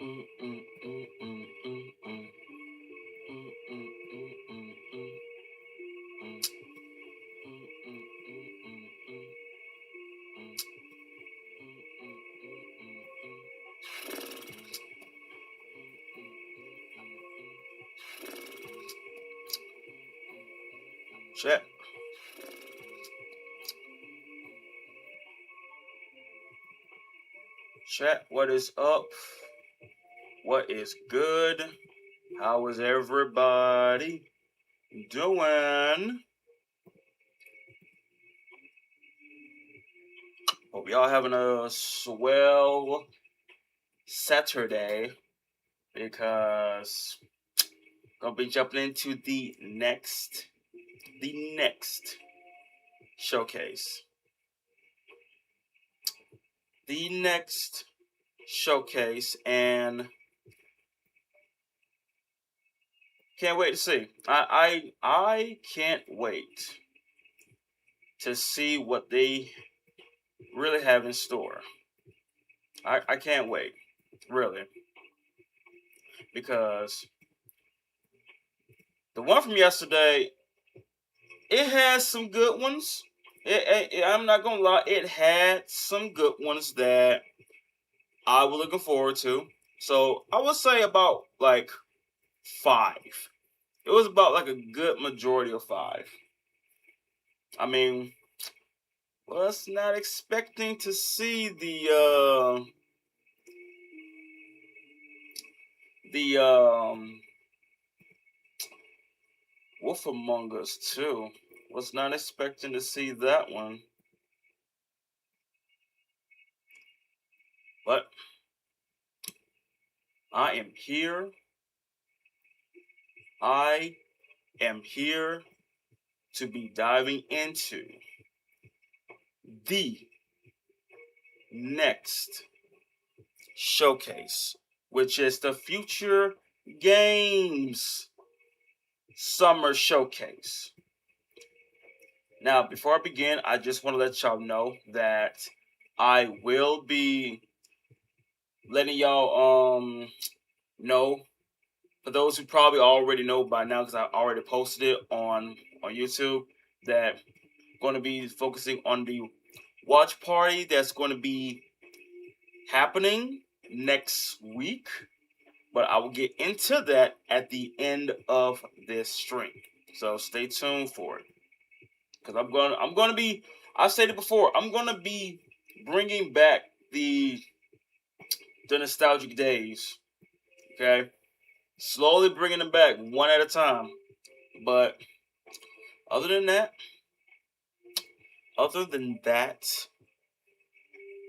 Chat. Chat, what is up? What is good? How is everybody doing? Hope y'all having a swell Saturday, because gonna be jumping into the next showcase. The next showcase, and can't wait to see. I can't wait to see what they really have in store. I can't wait, really, because the one from yesterday, it has some good ones. I'm not gonna lie, it had some good ones that I was looking forward to. So I would say about like 5. It was about like a good majority of 5. I mean, was not expecting to see the Wolf Among Us 2. Was not expecting to see that one. But I am here. I am here to be diving into the next showcase, which is the Future Games Summer Showcase. Now, before I begin, I just want to let y'all know that I will be letting y'all know, for those who probably already know by now, because I already posted it on YouTube, that I'm going to be focusing on the watch party that's going to be happening next week. But I will get into that at the end of this stream, so stay tuned for it. Because I'm gonna be, I said it before, I'm gonna be bringing back the nostalgic days. Okay, slowly bringing them back one at a time. But other than that,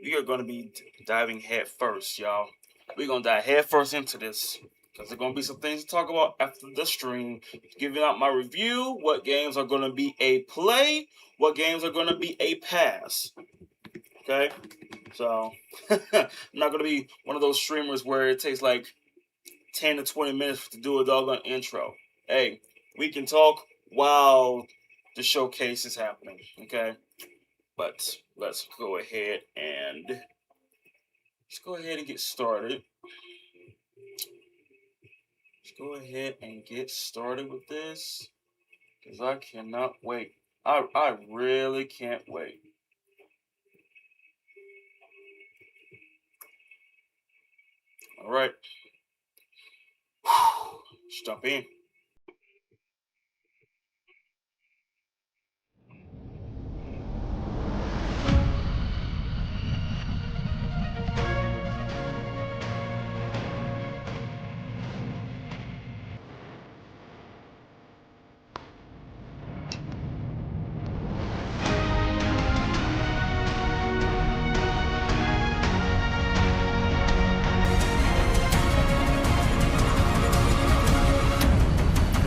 we are gonna be diving head first, y'all. We're gonna dive head first into this, because there's gonna be some things to talk about after the stream. Giving out my review, what games are gonna be a play, what games are gonna be a pass. Okay, so I'm not gonna be one of those streamers where it takes like 10 to 20 minutes to do a doggone intro. Hey, we can talk while the showcase is happening. Okay, but let's go ahead and get started. Let's go ahead and get started with this, because I cannot wait. I really can't wait. All right. Let's jump in.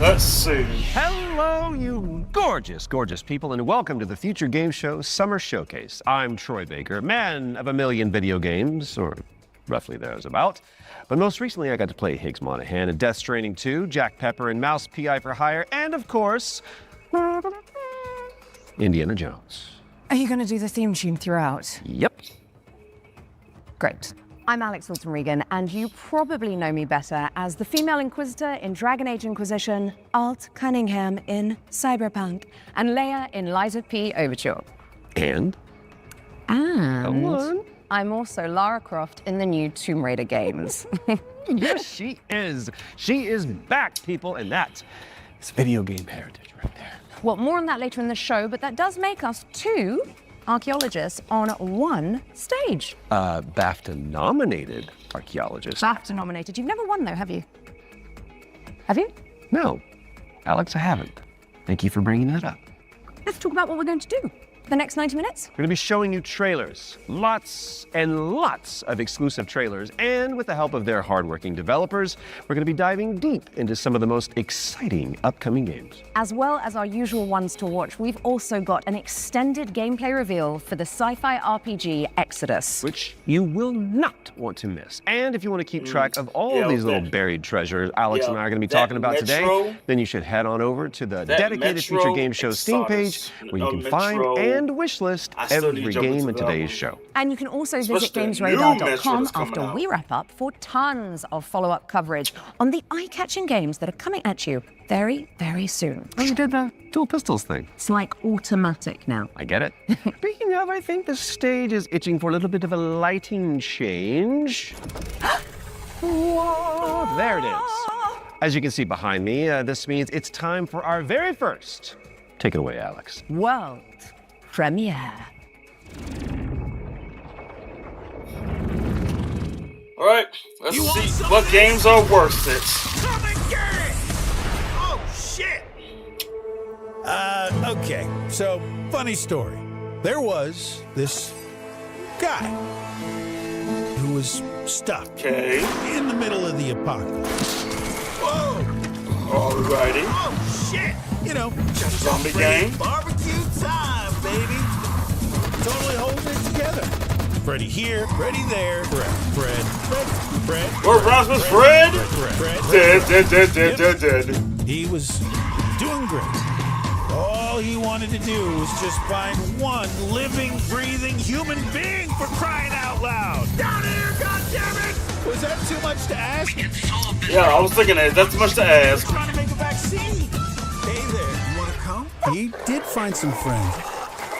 Let's see. Hello, you gorgeous, gorgeous people, and welcome to the Future Game Show Summer Showcase. I'm Troy Baker, man of a million video games, or roughly thereabout. But most recently, I got to play Higgs Monahan in Death Stranding 2, Jack Pepper and Mouse P.I. for Hire, and of course, Indiana Jones. Are you going to do the theme tune throughout? Yep. Great. I'm Alex Wilson Regan, and you probably know me better as the female Inquisitor in Dragon Age Inquisition, Alt Cunningham in Cyberpunk, and Leia in Lies of P Overture. And? And Go on. I'm also Lara Croft in the new Tomb Raider games. Yes, she is. She is back, people, and that is video game heritage right there. Well, more on that later in the show, but that does make us 2 archaeologists on 1 stage. BAFTA-nominated archaeologist. BAFTA nominated. You've never won, though, have you? Have you? No, Alex, I haven't. Thank you for bringing that up. Let's talk about what we're going to do for the next 90 minutes. We're going to be showing you trailers, lots and lots of exclusive trailers, and with the help of their hardworking developers, we're going to be diving deep into some of the most exciting upcoming games. As well as our usual ones to watch, we've also got an extended gameplay reveal for the sci-fi RPG Exodus. Which you will not want to miss. And if you want to keep track of all these little buried treasures Alex and I are going to be talking about today, then you should head on over to the dedicated Future Game Show Steam page, where you can find and wishlist every game in today's show. And you can also visit GamesRadar.com after we wrap up for tons of follow-up coverage on the eye-catching games that are coming at you very, very soon. Oh, you did the dual pistols thing. It's like automatic now. I get it. Speaking of, I think the stage is itching for a little bit of a lighting change. Whoa, there it is. As you can see behind me, this means it's time for our very first. Take it away, Alex. World premiere. All right, let's see what games are worth it. Come and get it! Oh, shit! Okay, so, funny story. There was this guy who was stuck in the middle of the apocalypse. Whoa! Alrighty. Oh, shit! You know, just Zombie game. barbecue time, baby. Totally holding it together. Freddy here, Freddy there, Fred. Where Rasmus Fred? Dead. He was doing great. All he wanted to do was just find one living, breathing human being, for crying out loud. Down here, goddammit! Was that too much to ask? Yeah, I was thinking that's too much to ask. We're trying to make a vaccine. Hey there, you want to come? He did find some friends.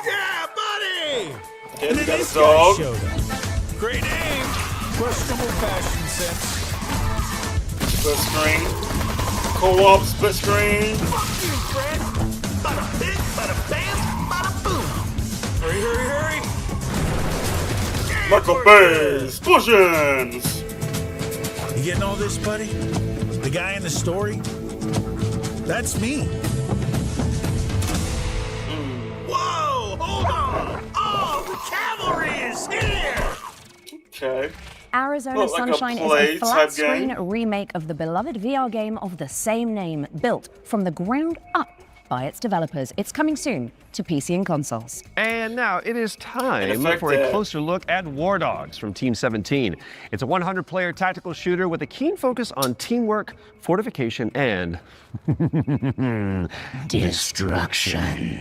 Yeah, buddy! And then got this a dog. guy showed up. Great name. Questionable fashion sense. Split screen. Co-op split screen. Fuck you, Fred. Bada bing, bada bam, bada boom. Hurry. Michael Bay explosions. You getting all this, buddy? The guy in the story? That's me. Whoa, hold on. Oh, the cavalry is here. Okay. Arizona Well, like a Sunshine play is a type flat-screen game. remake of the beloved VR game of the same name, built from the ground up by its developers. It's coming soon to PC and consoles. And now it is time In effect, for a closer look at War Dogs from Team 17. It's a 100-player tactical shooter with a keen focus on teamwork, fortification, and destruction.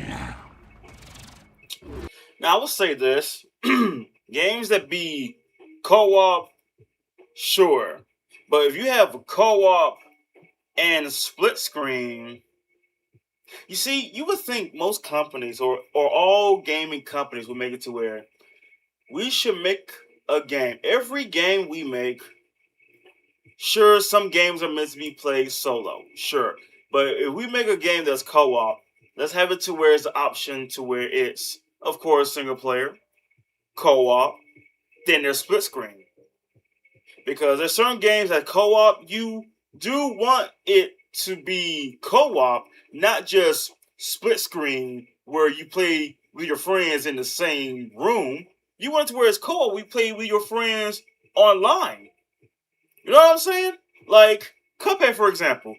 Now, I will say this. Games that be co-op, sure. But if you have a co-op and split screen, you see, you would think most companies or all gaming companies would make it to where we should make a game. Every game we make, sure, some games are meant to be played solo, sure. But if we make a game that's co-op, let's have it to where it's an option to where it's, of course, single player, co-op, then there's split screen. Because there's certain games that co-op, you do want it to be co-op, not just split screen where you play with your friends in the same room. You want it to where it's co-op, we play with your friends online. You know what I'm saying? Like Cuphead, for example.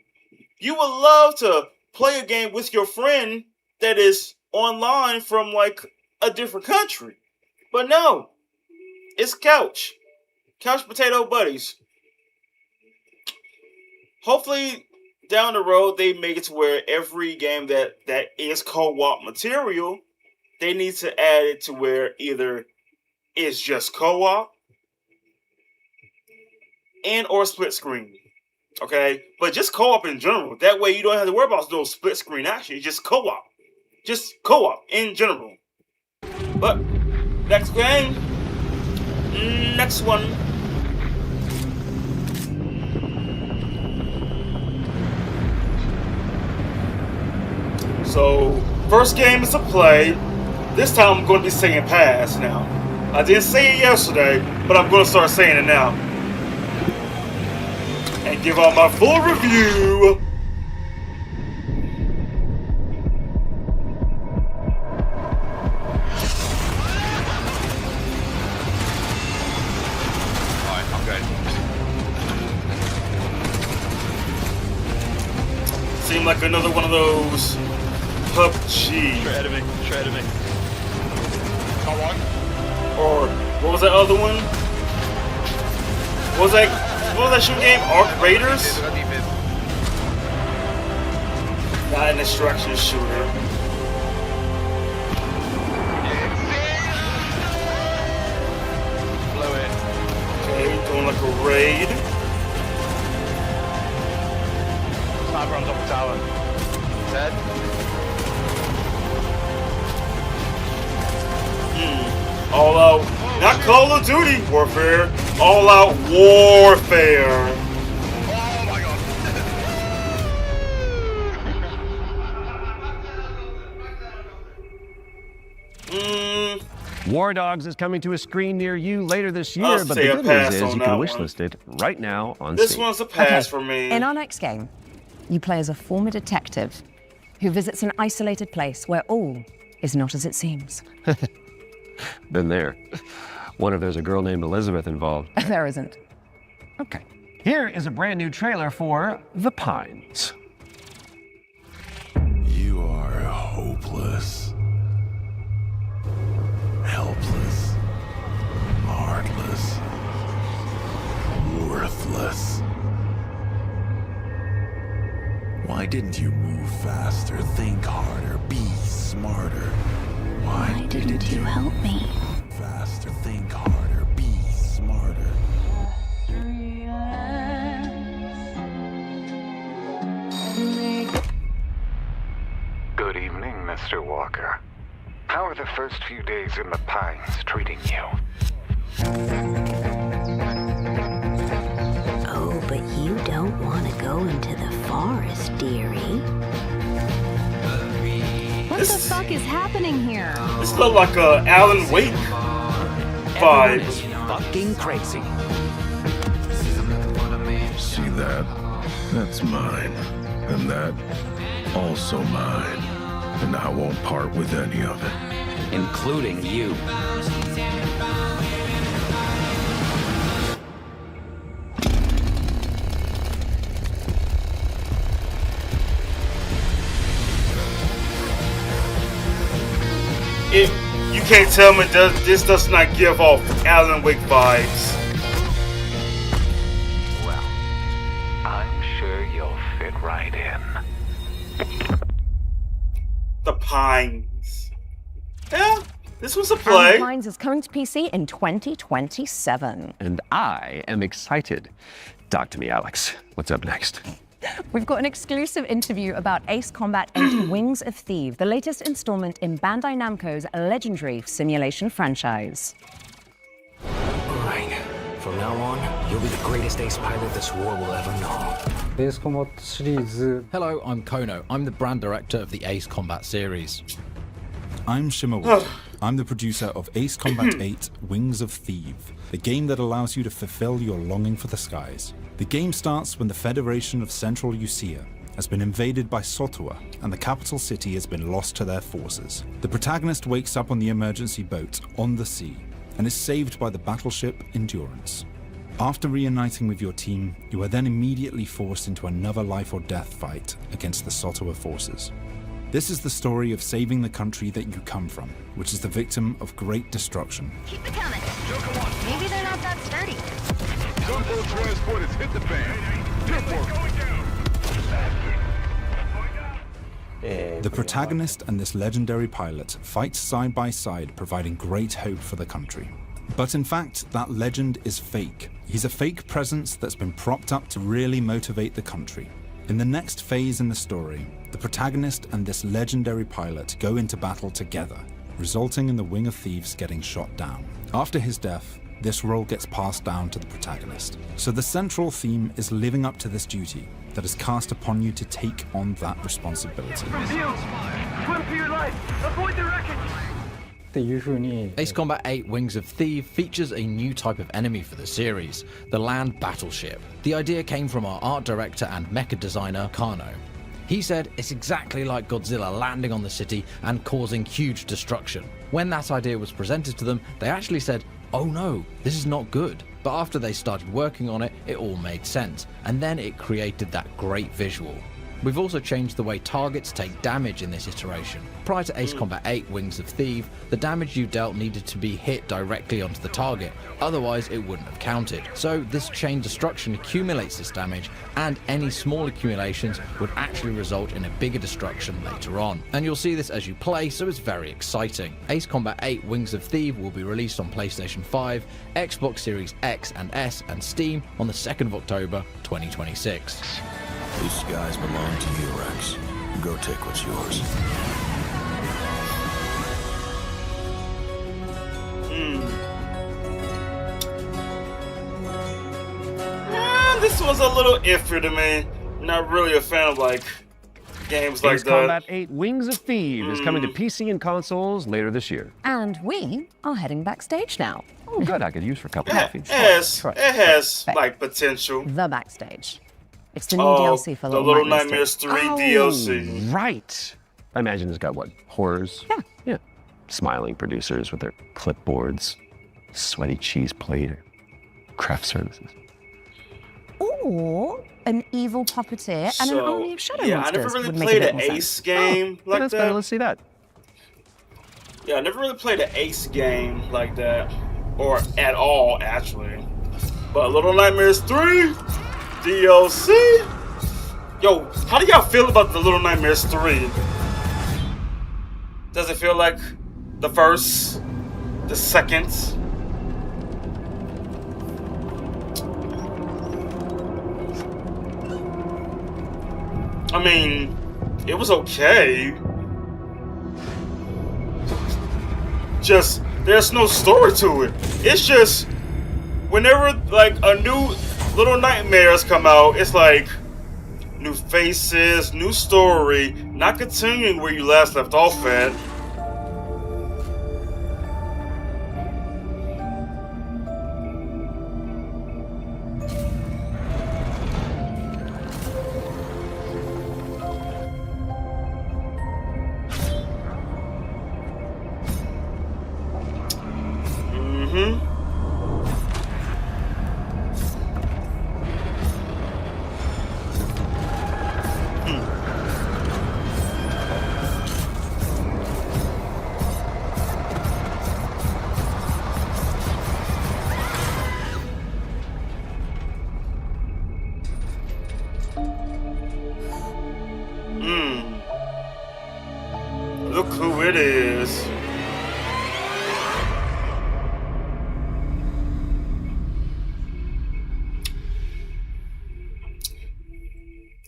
You would love to play a game with your friend that is online from like a different country. But no, it's couch potato buddies. Hopefully down the road they make it to where every game that is co-op material, they need to add it to where either it's just co-op and or split screen. Okay, but just co-op in general. That way you don't have to worry about those split screen action. It's just co-op. Just co-op in general. But next game. Next one. So, first game is to play. This time I'm going to be saying pass now. I didn't say it yesterday, but I'm going to start saying it now. And give out my full review. Alright, I'm good. Seemed like another one of those PUBG. Straight ahead of me. Straight ahead of me. Come on. Or what was that other one? What was that shooting game? Arc Raiders? Not an extraction shooter. Blow it. Okay, doing like a raid. Sniper on top of tower. Dead. All out, not Call of Duty Warfare, all out warfare. Oh my god. War Dogs is coming to a screen near you later this year, I'll but say the a good pass news is on you can that wishlist it right now on This Steam. one's a pass Okay, for me. In our next game, you play as a former detective who visits an isolated place where all is not as it seems. Been there. Wonder if there's a girl named Elizabeth involved. There isn't. Okay. Here is a brand new trailer for The Pines. You are hopeless, helpless, heartless, worthless. Why didn't you move faster, think harder, be smarter? Why didn't you help me? Faster, think harder, be smarter. Good evening, Mr. Walker. How are the first few days in the Pines treating you? Oh, but you don't want to go into the forest, dearie. What the fuck is happening here? This look like a Alan Wake vibe. Fucking crazy. See that? That's mine. And that, also mine. And I won't part with any of it. Including you. You can't tell me this does not give off Alan Wake vibes. Well, I'm sure you'll fit right in. The Pines. Yeah, this was a And play. Pines is coming to PC in 2027. And I am excited. Talk to me, Alex. What's up next? We've got an exclusive interview about Ace Combat 8 Wings of Thieves, the latest installment in Bandai Namco's legendary simulation franchise. Right. From now on, you'll be the greatest ace pilot this war will ever know. Ace Combat series. Hello, I'm Kono. I'm the brand director of the Ace Combat series. I'm Shimmerwood. I'm the producer of Ace Combat 8 Wings of Thieves, the game that allows you to fulfill your longing for the skies. The game starts when the Federation of Central Usia has been invaded by Sotua and the capital city has been lost to their forces. The protagonist wakes up on the emergency boat on the sea and is saved by the battleship Endurance. After reuniting with your team, you are then immediately forced into another life or death fight against the Sotua forces. This is the story of saving the country that you come from, which is the victim of great destruction. Keep it coming. Maybe they're not that sturdy. Gunboat transport has hit the fan. The protagonist and this legendary pilot fight side by side, providing great hope for the country. But in fact, that legend is fake. He's a fake presence that's been propped up to really motivate the country. In the next phase in the story, the protagonist and this legendary pilot go into battle together, resulting in the Wing of Thieves getting shot down. After his death, this role gets passed down to the protagonist. So the central theme is living up to this duty that is cast upon you to take on that responsibility. From view! Swim for your life! Avoid the wreckage! Ace Combat 8 Wings of Thieves features a new type of enemy for the series, the land battleship. The idea came from our art director and mecha designer, Kano. He said it's exactly like Godzilla landing on the city and causing huge destruction. When that idea was presented to them, they actually said, "Oh no, this is not good." But after they started working on it, it all made sense, and then it created that great visual. We've also changed the way targets take damage in this iteration. Prior to Ace Combat 8 Wings of Thieves, the damage you dealt needed to be hit directly onto the target, otherwise it wouldn't have counted. So this chain destruction accumulates this damage, and any small accumulations would actually result in a bigger destruction later on. And you'll see this as you play, so it's very exciting. Ace Combat 8 Wings of Thieves will be released on PlayStation 5, Xbox Series X and S, and Steam on the 2nd of October 2026. These skies belong to you, Rex. Go take what's yours. This was a little iffy to me. Not really a fan of like games like Ace that. Combat 8 Wings of Thieves is coming to PC and consoles later this year. And we are heading backstage now. Oh, good. I could use for a cup of coffee. It has like potential. The backstage. It's the new DLC for the Little Nightmares 3 DLC. Right. I imagine it's got what? Horrors? Yeah. Smiling producers with their clipboards, sweaty cheese plate, craft services. Or an evil puppeteer and an army of shadow yeah, monsters. I never really would make played a bit an more Ace sense. game like that's that. better. Let's see that. Yeah, I never really played an Ace game like that, or at all actually. But Little Nightmares 3 DLC. Yo, how do y'all feel about the Little Nightmares 3? Does it feel like the first, the second? I mean, it was okay. Just, there's no story to it. It's just, whenever like a new Little Nightmares come out, it's like new faces, new story, not continuing where you last left off at. Look who it is.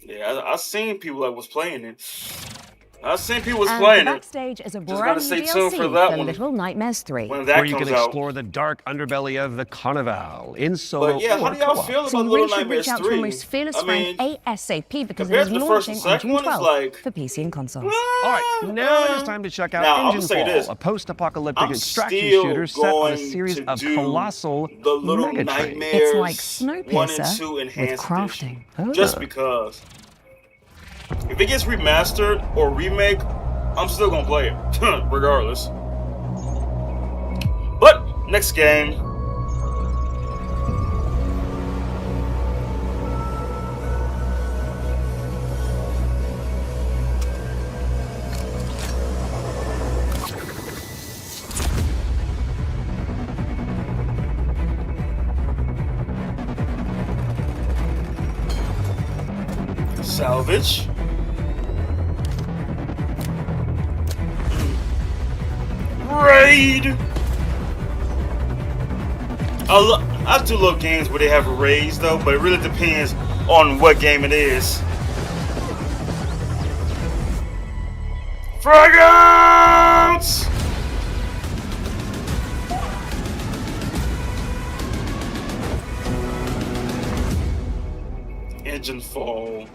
Yeah, I seen people that was playing it. I seen people was playing it. Backstage is a Just brand gotta new stay DLC tuned for that one. Little Nightmares 3. When that Where you comes can out. explore the dark underbelly of the Carnival in solo But yeah, how or do y'all co-op. feel So about you Little really should Nightmares reach out 3? to our most fearless I mean, friend ASAP because it compared is to the first and launching on second June one, it's 12th like- for PC and consoles. All right, now it is time to check out Now, I'm gonna Engine say Fall, this. a post-apocalyptic I'm extraction still shooter set on a going series to of do colossal the Little mega Nightmares trains. It's like 1 and Snowpiercer 2 with enhanced crafting. edition. Just because. If it gets remastered or remake, I'm still gonna play it, regardless. But next game. Salvage. Raid. I do love games where they have a raise though, but it really depends on what game it is. Fragrance! Engine fall.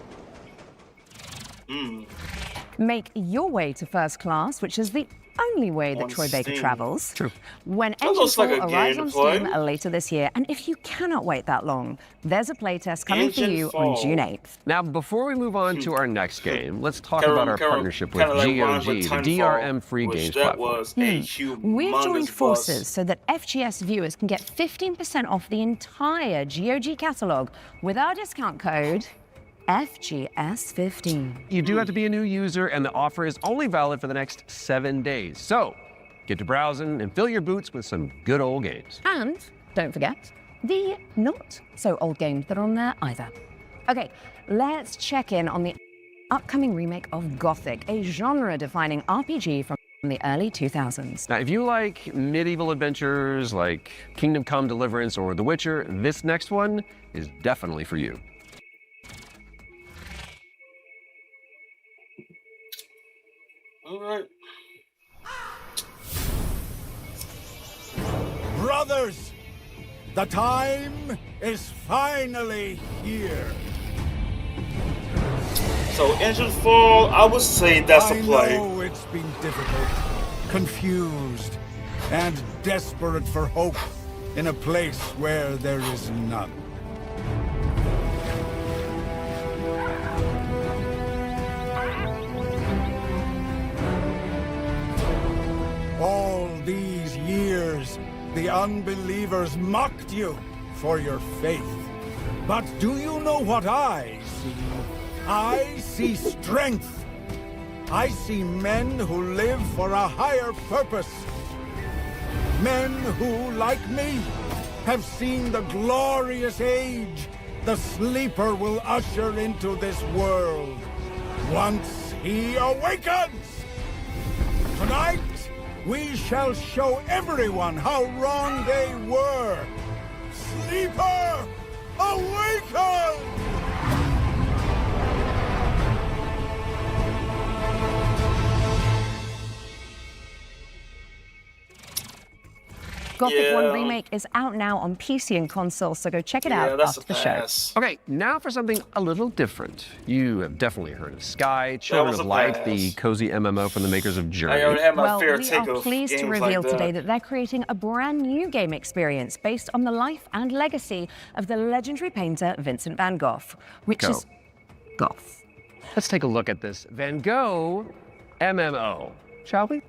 Make your way to first class, which is the only way that On Troy Baker Steam. travels. True. When That looks like Enginefall a arrives game on to play. Steam later this year, and if you cannot wait that long, there's a playtest coming for you on Enginefall. June 8th. Now, before we move on to our next game, let's talk Kinda- about our kinda- partnership with kinda like rhymes GOG, with the Titanfall, DRM free which games that platform. was a humongous We've joined buzz. forces so that FGS viewers can get 15% off the entire GOG catalog with our discount code FGS15. You do have to be a new user, and the offer is only valid for the next 7 days. So, get to browsing and fill your boots with some good old games. And don't forget the not so old games that are on there either. Okay, let's check in on the upcoming remake of Gothic, a genre-defining RPG from the early 2000s. Now, if you like medieval adventures like Kingdom Come Deliverance or The Witcher, this next one is definitely for you. All right. Brothers, the time is finally here. So Engine Fall, I would say that's a play. I know it's been difficult, confused, and desperate for hope in a place where there is none. All these years, the unbelievers mocked you for your faith. But do you know what I see? I see strength. I see men who live for a higher purpose. Men who, like me, have seen the glorious age the Sleeper will usher into this world once he awakens. Tonight, we shall show everyone how wrong they were. Sleeper, awaken! Gothic 1 Yeah. Remake is out now on PC and console, so go check it Yeah, out that's after a the pass. Okay, now for something a little different. You have definitely heard of Sky, Children was of a Light, the pass. cozy MMO from the makers of Journey. I already had my Well, fair we take are of pleased to games reveal like today that. that they're creating a brand new game experience based on the life and legacy of the legendary painter Vincent van Gogh, which Go. is Goth. Let's take a look at this Van Gogh MMO, shall we?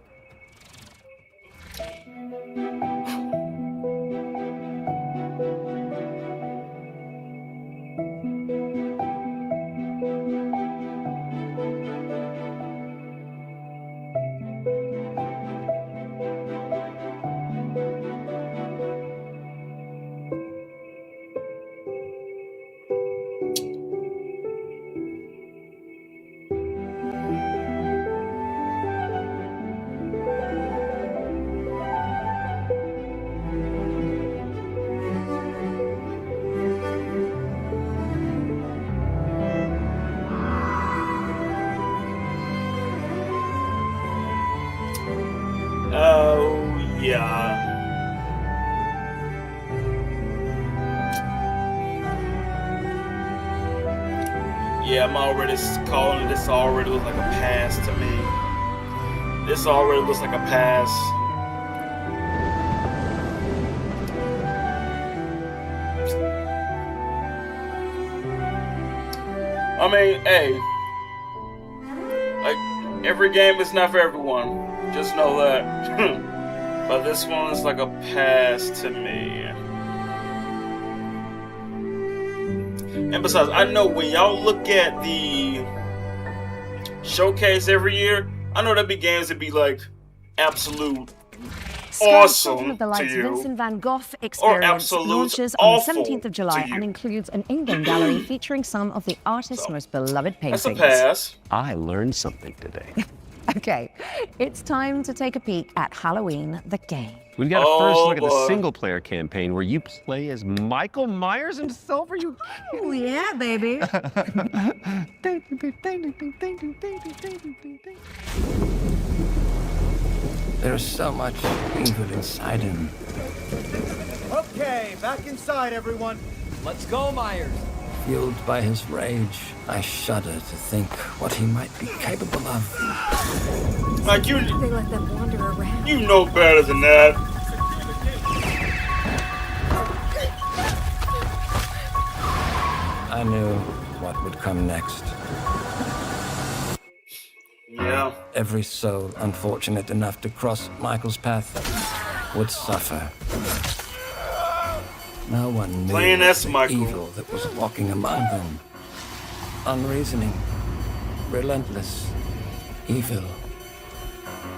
Oh, yeah. Yeah, I'm already calling it. This already looks like a pass to me. This already looks like a pass. I mean, hey, like, every game is not for everyone. Just know that. But this one is like a pass to me. And besides, I know when y'all look at the showcase every year, I know there'll be games that be like absolute Sky's Children awesome of the to Light's you. Vincent van Gogh experience absolute launches on the awful 17th of July to you. and includes an in-game gallery featuring some of the artist's most beloved That's paintings. a pass. I learned something today. Okay, It's time to take a peek at Halloween the game. We've got a first look at the single-player campaign where you play as Michael Myers himself. Are you? Oh yeah, baby. There's so much evil inside him. Okay, back inside, everyone. Let's go, Myers. Fueled by his rage, I shudder to think what he might be capable of. Like They let them wander around. you know better than that. I knew what would come next. Yeah. Every soul unfortunate enough to cross Michael's path would suffer. No one knew Playing as the Michael. evil that was walking among them. Unreasoning, relentless, evil.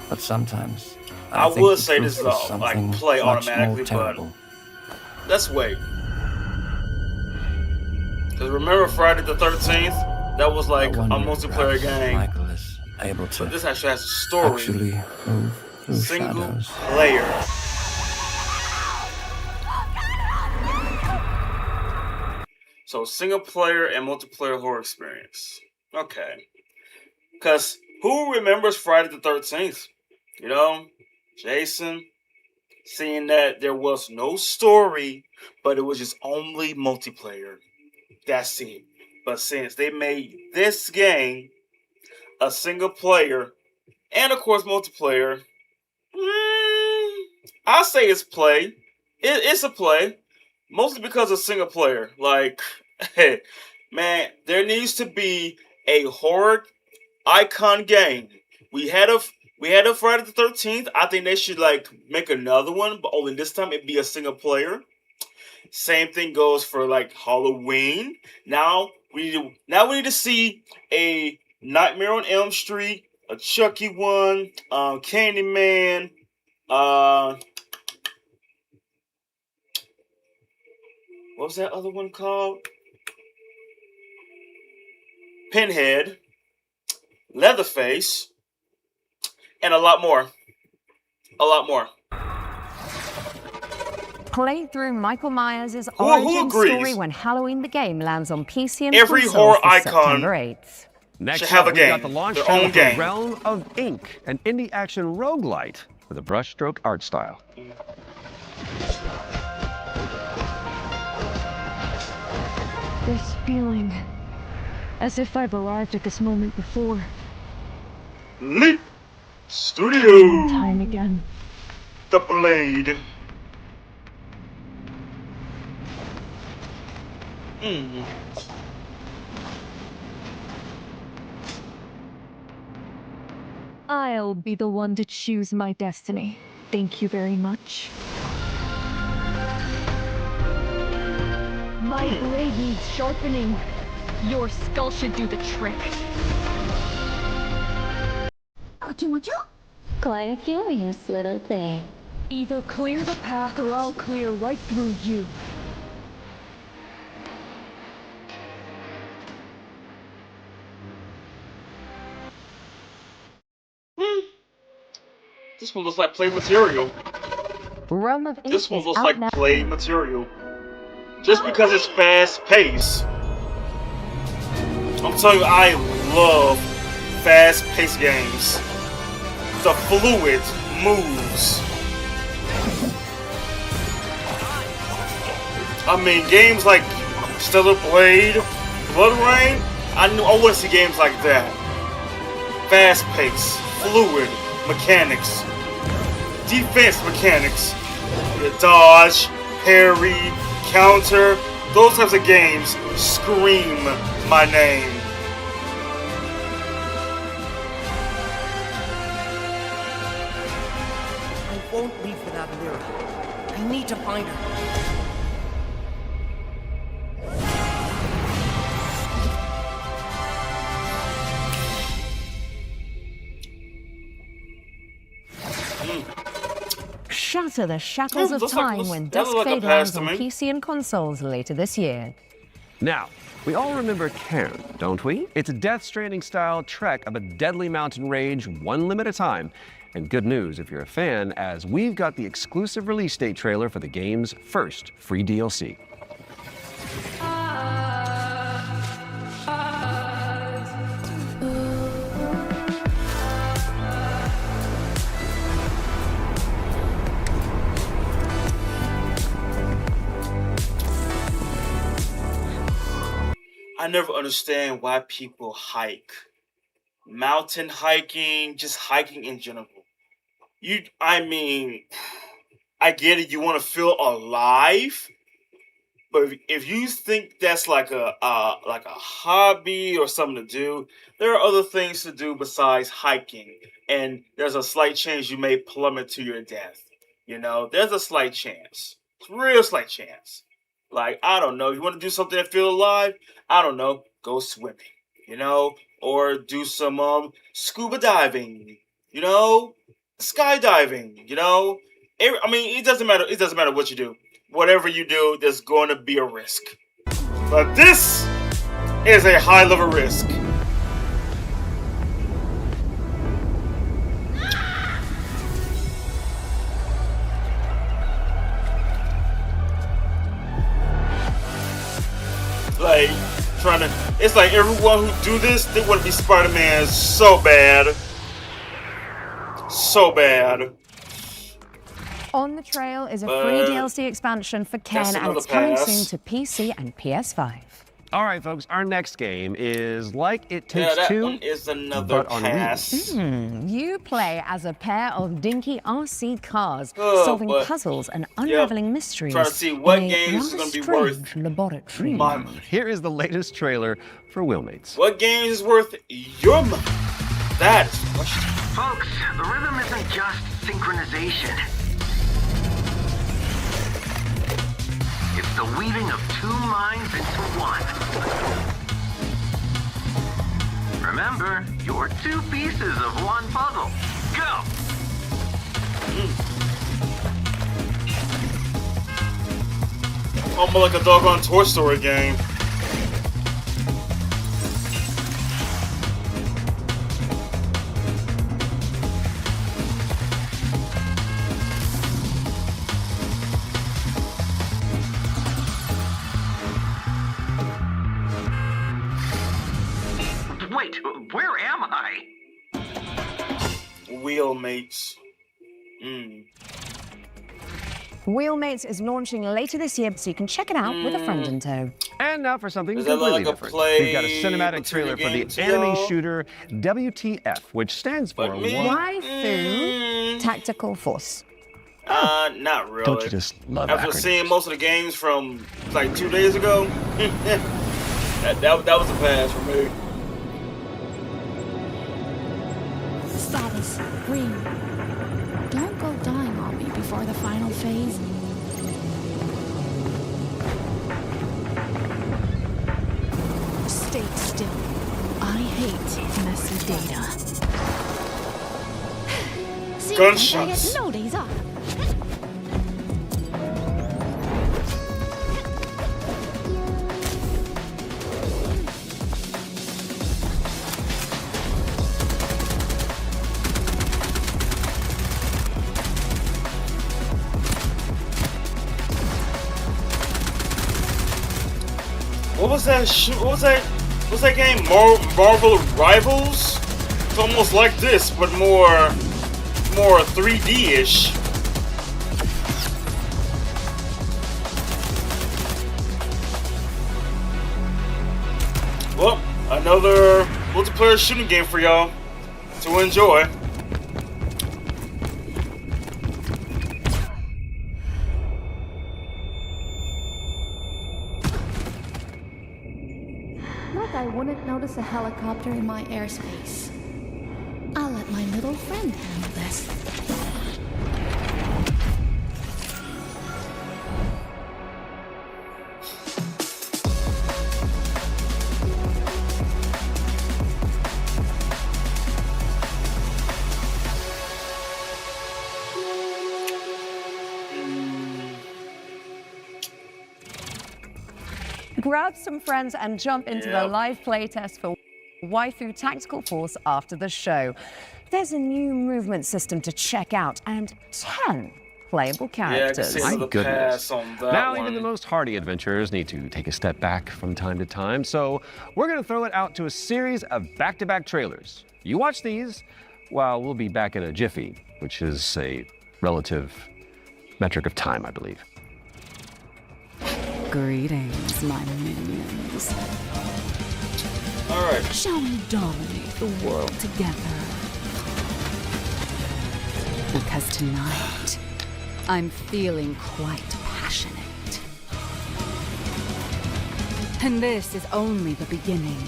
But sometimes I think would the say truth this is was all like something play much more automatically, but terrible. let's wait. Cause remember Friday the 13th? That was like a multiplayer game. Michael is able to But this actually has a story. actually move through Single shadows. player. So single player and multiplayer horror experience. Okay. Cause who remembers Friday the 13th? You know, Jason, seeing that there was no story, but it was just only multiplayer. That's it. But since they made this game a single player and of course multiplayer, I say it's play. It's a play, mostly because of single player. Like, hey, man, there needs to be a horror icon game. We had a Friday the 13th. I think they should like make another one, but only this time it'd be a single player. Same thing goes for like Halloween. Now we need to see a Nightmare on Elm Street, a Chucky one, Candyman, what was that other one called? Pinhead, Leatherface, and a lot more. A lot more. Play through Michael Myers' Who origin agrees? story when Halloween the game lands on PC and Every consoles horror this icon September 8th. Next should have up, a we've got game, the launch their title own for game. Realm of Ink, an indie action roguelite with a brushstroke art style. This feeling, as if I've arrived at this moment before. Leap Studio. Time again. The Blade. I'll be the one to choose my destiny. Thank you very much. My blade needs sharpening. Your skull should do the trick. Quite a curious little thing. Either clear the path or I'll clear right through you. This one looks like play material. Realm of Ink This one is looks out like now. play material. Just because it's fast paced. I'm telling you, I love fast paced games. The fluid moves. I mean, games like Stellar Blade, Blood Rain, I want to see games like that. Fast paced, fluid mechanics, defense mechanics, dodge, parry, counter, those types of games scream my name. I won't leave without Lyra. I need to find her. Shatter the shackles of Looks like- time when that Dusk looks like a Fade pass lands to on me. PC and consoles later this year. Now, We all remember Cairn, don't we? It's a Death Stranding-style trek of a deadly mountain rage, one limb at a time. And good news if you're a fan, as we've got the exclusive release date trailer for the game's first free DLC. I never understand why people hike. Mountain hiking, just hiking in general. I get it, you want to feel alive, but if you think that's like a hobby or something to do, there are other things to do besides hiking, and there's a slight chance you may plummet to your death. You know, there's a slight chance, real slight chance. Like, I don't know, you want to do something to feel alive? I don't know, go swimming, you know, or do some scuba diving, you know, skydiving, you know. It doesn't matter. It doesn't matter what you do. Whatever you do, there's going to be a risk. But this is a high level risk. Like, it's like everyone who do this, they want to be Spider-Man so bad. So bad. On the Trail is a free DLC expansion for Ken, and it's coming soon to PC and PS5. All right, folks, our next game is Like It Takes that Two, one is another but on pass. Wii. You play as a pair of dinky RC cars, Oh, solving but- puzzles and unraveling mysteries. Trying to see what in a games is rather gonna be strange worth laboratory. my money. Here is the latest trailer for Wheelmates. What game is worth your money? That is the question. Folks, the rhythm isn't just synchronization. It's the weaving of two minds into one. Remember, you're two pieces of one puzzle. Go! Almost like a doggone Toy Story game. Wait, where am I? Wheelmates. Wheelmates is launching later this year, so you can check it out with a friend in tow. And now for something Is that completely like a different. play We've got a cinematic trailer for the game to anime y'all? shooter WTF, which stands for Waifu Tactical Force. Not really. Don't you just love After acronyms? seeing most of the games from like 2 days ago, that was a pass for me. Status green. Don't go dying on me before the final phase. Stay still. I hate messy data. See, Gunshots. I get no days off. What was that? What was that game? Marvel Rivals? It's almost like this, but more 3D-ish. Well, another multiplayer shooting game for y'all to enjoy. Like I wouldn't notice a helicopter in my airspace. I'll let my little friend handle this. grab some friends and jump into the live playtest for Waifu Tactical Force after the show. There's a new movement system to check out and 10 playable characters. My goodness. Now one. even the most hardy adventurers need to take a step back from time to time, so we're going to throw it out to a series of back-to-back trailers. You watch these while we'll be back in a jiffy, which is a relative metric of time, I believe. Greetings, my minions. All right. Shall we dominate the world together? Because tonight, I'm feeling quite passionate. And this is only the beginning.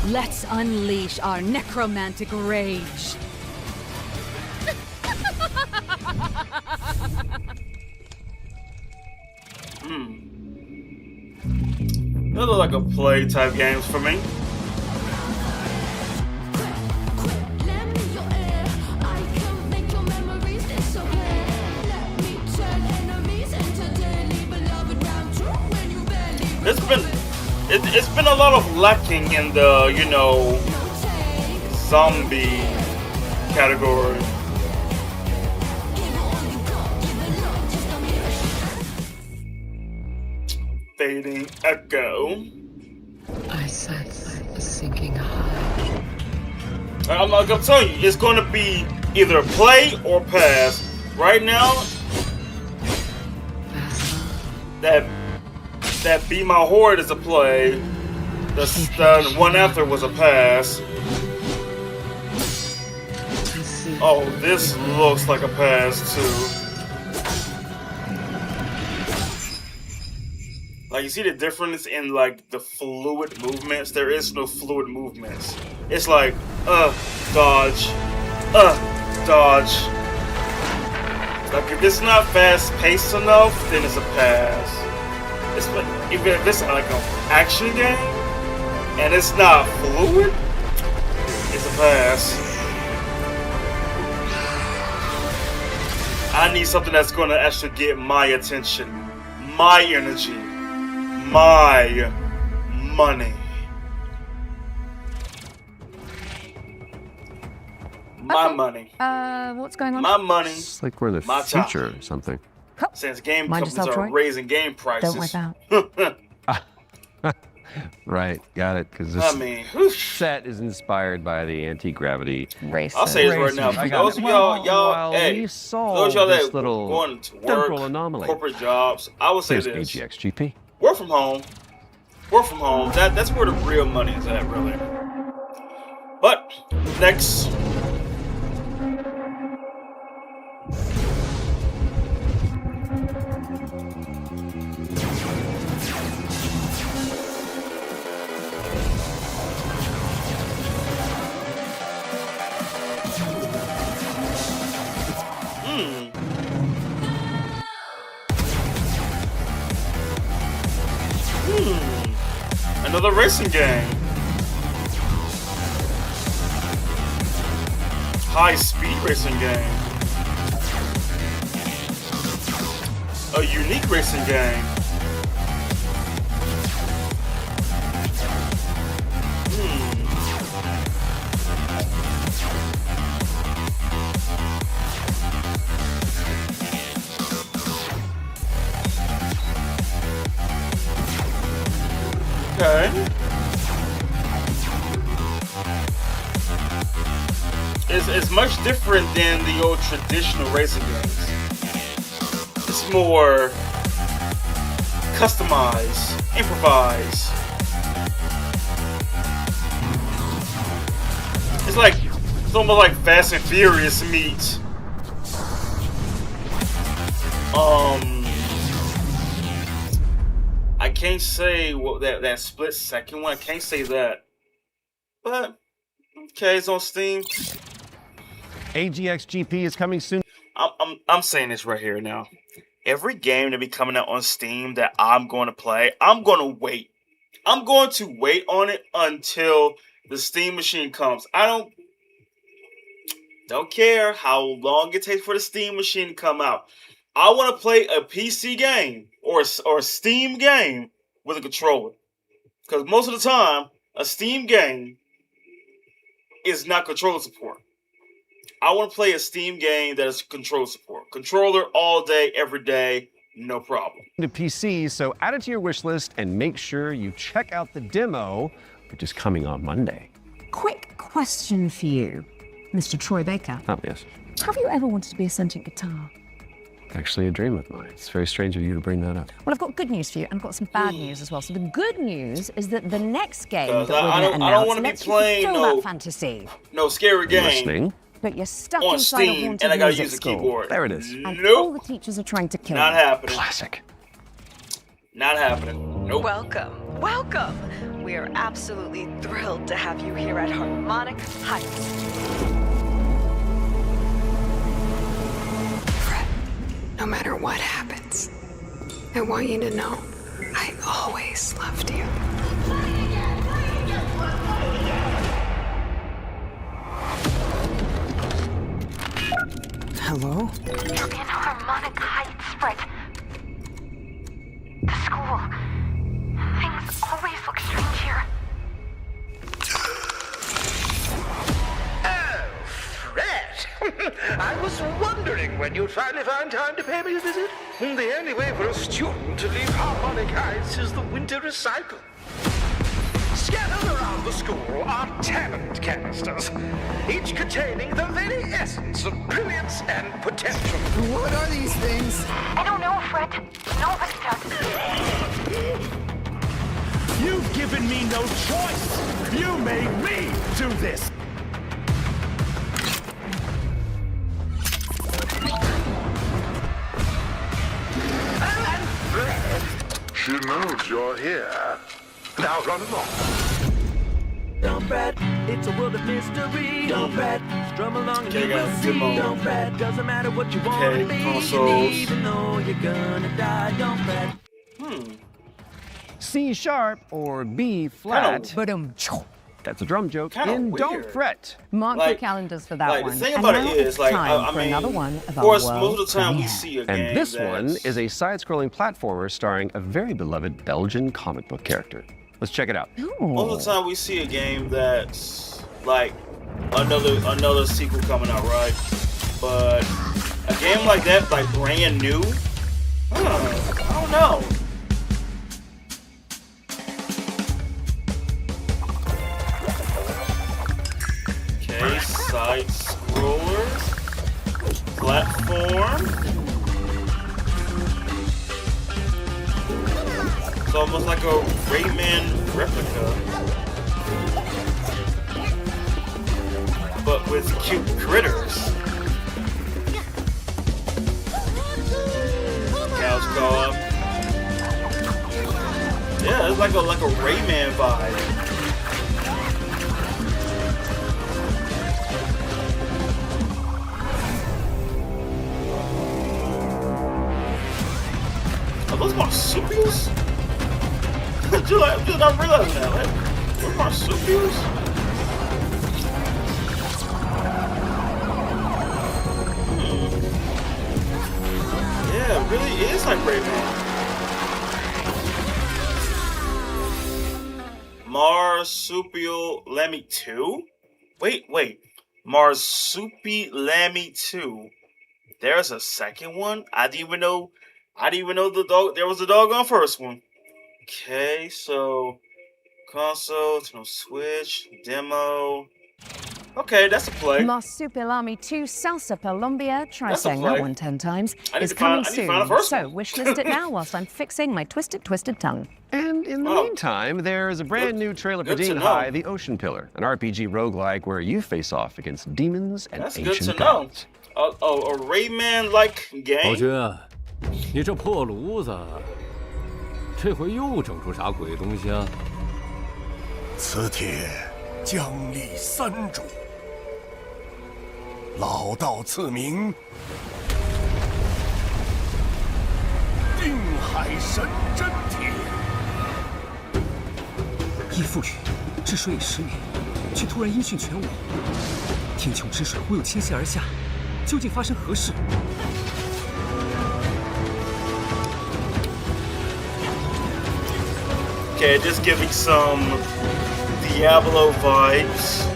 Let's unleash our necromantic rage. Those are like a play type games for me. It's been a lot of lacking in the, you know, zombie category. Fading echo. I sense a sinking high. I'm telling you, it's going to be either play or pass. Right now, that Be My Horde is a play. The one after was a pass. Oh, this looks like a pass too. Like, you see the difference in like the fluid movements? There is no fluid movements. It's like, dodge, dodge. Like, if it's not fast paced enough, then it's a pass. It's like, even if it's like an action game and it's not fluid, it's a pass. I need something that's going to actually get my attention, my energy, my money. My money. What's going on? My money. It's like we're in the My future or something. Since game Mind companies yourself, are Troy. raising game prices. Don't wipe out. Right, got it. Because this mean, set is inspired by the anti-gravity race. I'll say this right now. For those of y'all, hey, we saw those of y'all this that little going to work, temporal anomaly. corporate jobs, I would say There's this. AGXGP. Work from home. Work from home. That's where the real money is at, really. But next. Another racing game. High-speed racing game. A unique racing game. Okay. It's much different than the old traditional racing games. It's more customize, improvise. It's almost like Fast and Furious meets I can't say what that split second one. I can't say that, but okay, it's on Steam. AGXGP is coming soon. I'm saying this right here now. Every game that be coming out on Steam that I'm going to play, I'm going to wait. I'm going to wait on it until the Steam machine comes. I don't care how long it takes for the Steam machine to come out. I want to play a PC game or a Steam game with a controller. Because most of the time, a Steam game is not controller support. I want to play a Steam game that is controller support. Controller all day, every day, no problem. To PC, so add it to your wish list and make sure you check out the demo, which is coming on Monday. Quick question for you, Mr. Troy Baker. Oh, yes. Have you ever wanted to be a sentient guitar? Actually, a dream of mine. It's very strange of you to bring that up. Well, I've got good news for you, and I've got some bad news as well. So the good news is that the next game that we're I going to don't want to be lets you playing fulfill that fantasy. no scary game. Listening. But you're stuck on inside a Steam, haunted and I gotta music use a school. keyboard. There it is. And all the teachers are trying to kill Not you. happening. Classic. Not happening. Nope. Welcome, welcome. We are absolutely thrilled to have you here at Harmonic Heights. Fred, no matter what happens, I want you to know I always loved you. Hello? You're in Harmonic Heights, Fred. The school. Things always look strange here. Oh, Fred! I was wondering when you'd finally find time to pay me a visit. The only way for a student to leave Harmonic Heights is the winter recycle. Scattered around the school are talent canisters, each containing the very essence of brilliance and potential. What are these things? I don't know, Fred. Nobody does. You've given me no choice. You made me do this. And Fred, she knows you're here. Now run along. Don't fret, it's a world of mystery. Don't fret, strum along and you will see. Don't fret, doesn't matter what you want to be. consoles. Even though you're gonna die, don't fret. C sharp or B flat. That's a drum joke Kinda in Don't weird. Fret. Mark your calendars for that like, one. the thing And about now it it's is, like, time I for mean, another one of of our course, world most of the time we premiere. see a game And this that's- one is a side-scrolling platformer starring a very beloved Belgian comic book character. Let's check it out. Most of the time we see a game that's like another sequel coming out, right? But a game like that, like brand new, I don't know. Okay, side scroller, platform. It's almost like a Rayman replica, but with cute critters. Couch co-op. Yeah, it's like a Rayman vibe. Are those marsupials? Just not realizing that, right? Those marsupials? Yeah, it really is like Rayman. Marsupial Lemmy 2? Wait. Marsupilami 2. There's a second one? I didn't even know there was a doggone first one. Okay, so console, no Switch, demo. Okay, that's a play. Marsupilami 2 Salsa Colombia, try That's a saying play. that one 10 times, I need is to find- coming I need to soon. find the first So one. wishlist it now whilst I'm fixing my twisted tongue. And in the meantime, there's a brand new trailer for good to Dean know. High, The Ocean Pillar, an RPG roguelike where you face off against demons and That's good ancient to know. gods. A Rayman-like 老 game? 君，你这破炉子，这回又整出啥鬼东西啊？此帖将立三主，老道赐名定海神针帖。义父语，治水已10年，却突然音讯全无。天穹之水忽又倾泻而下，究竟发生何事？ Okay, just giving some Diablo vibes.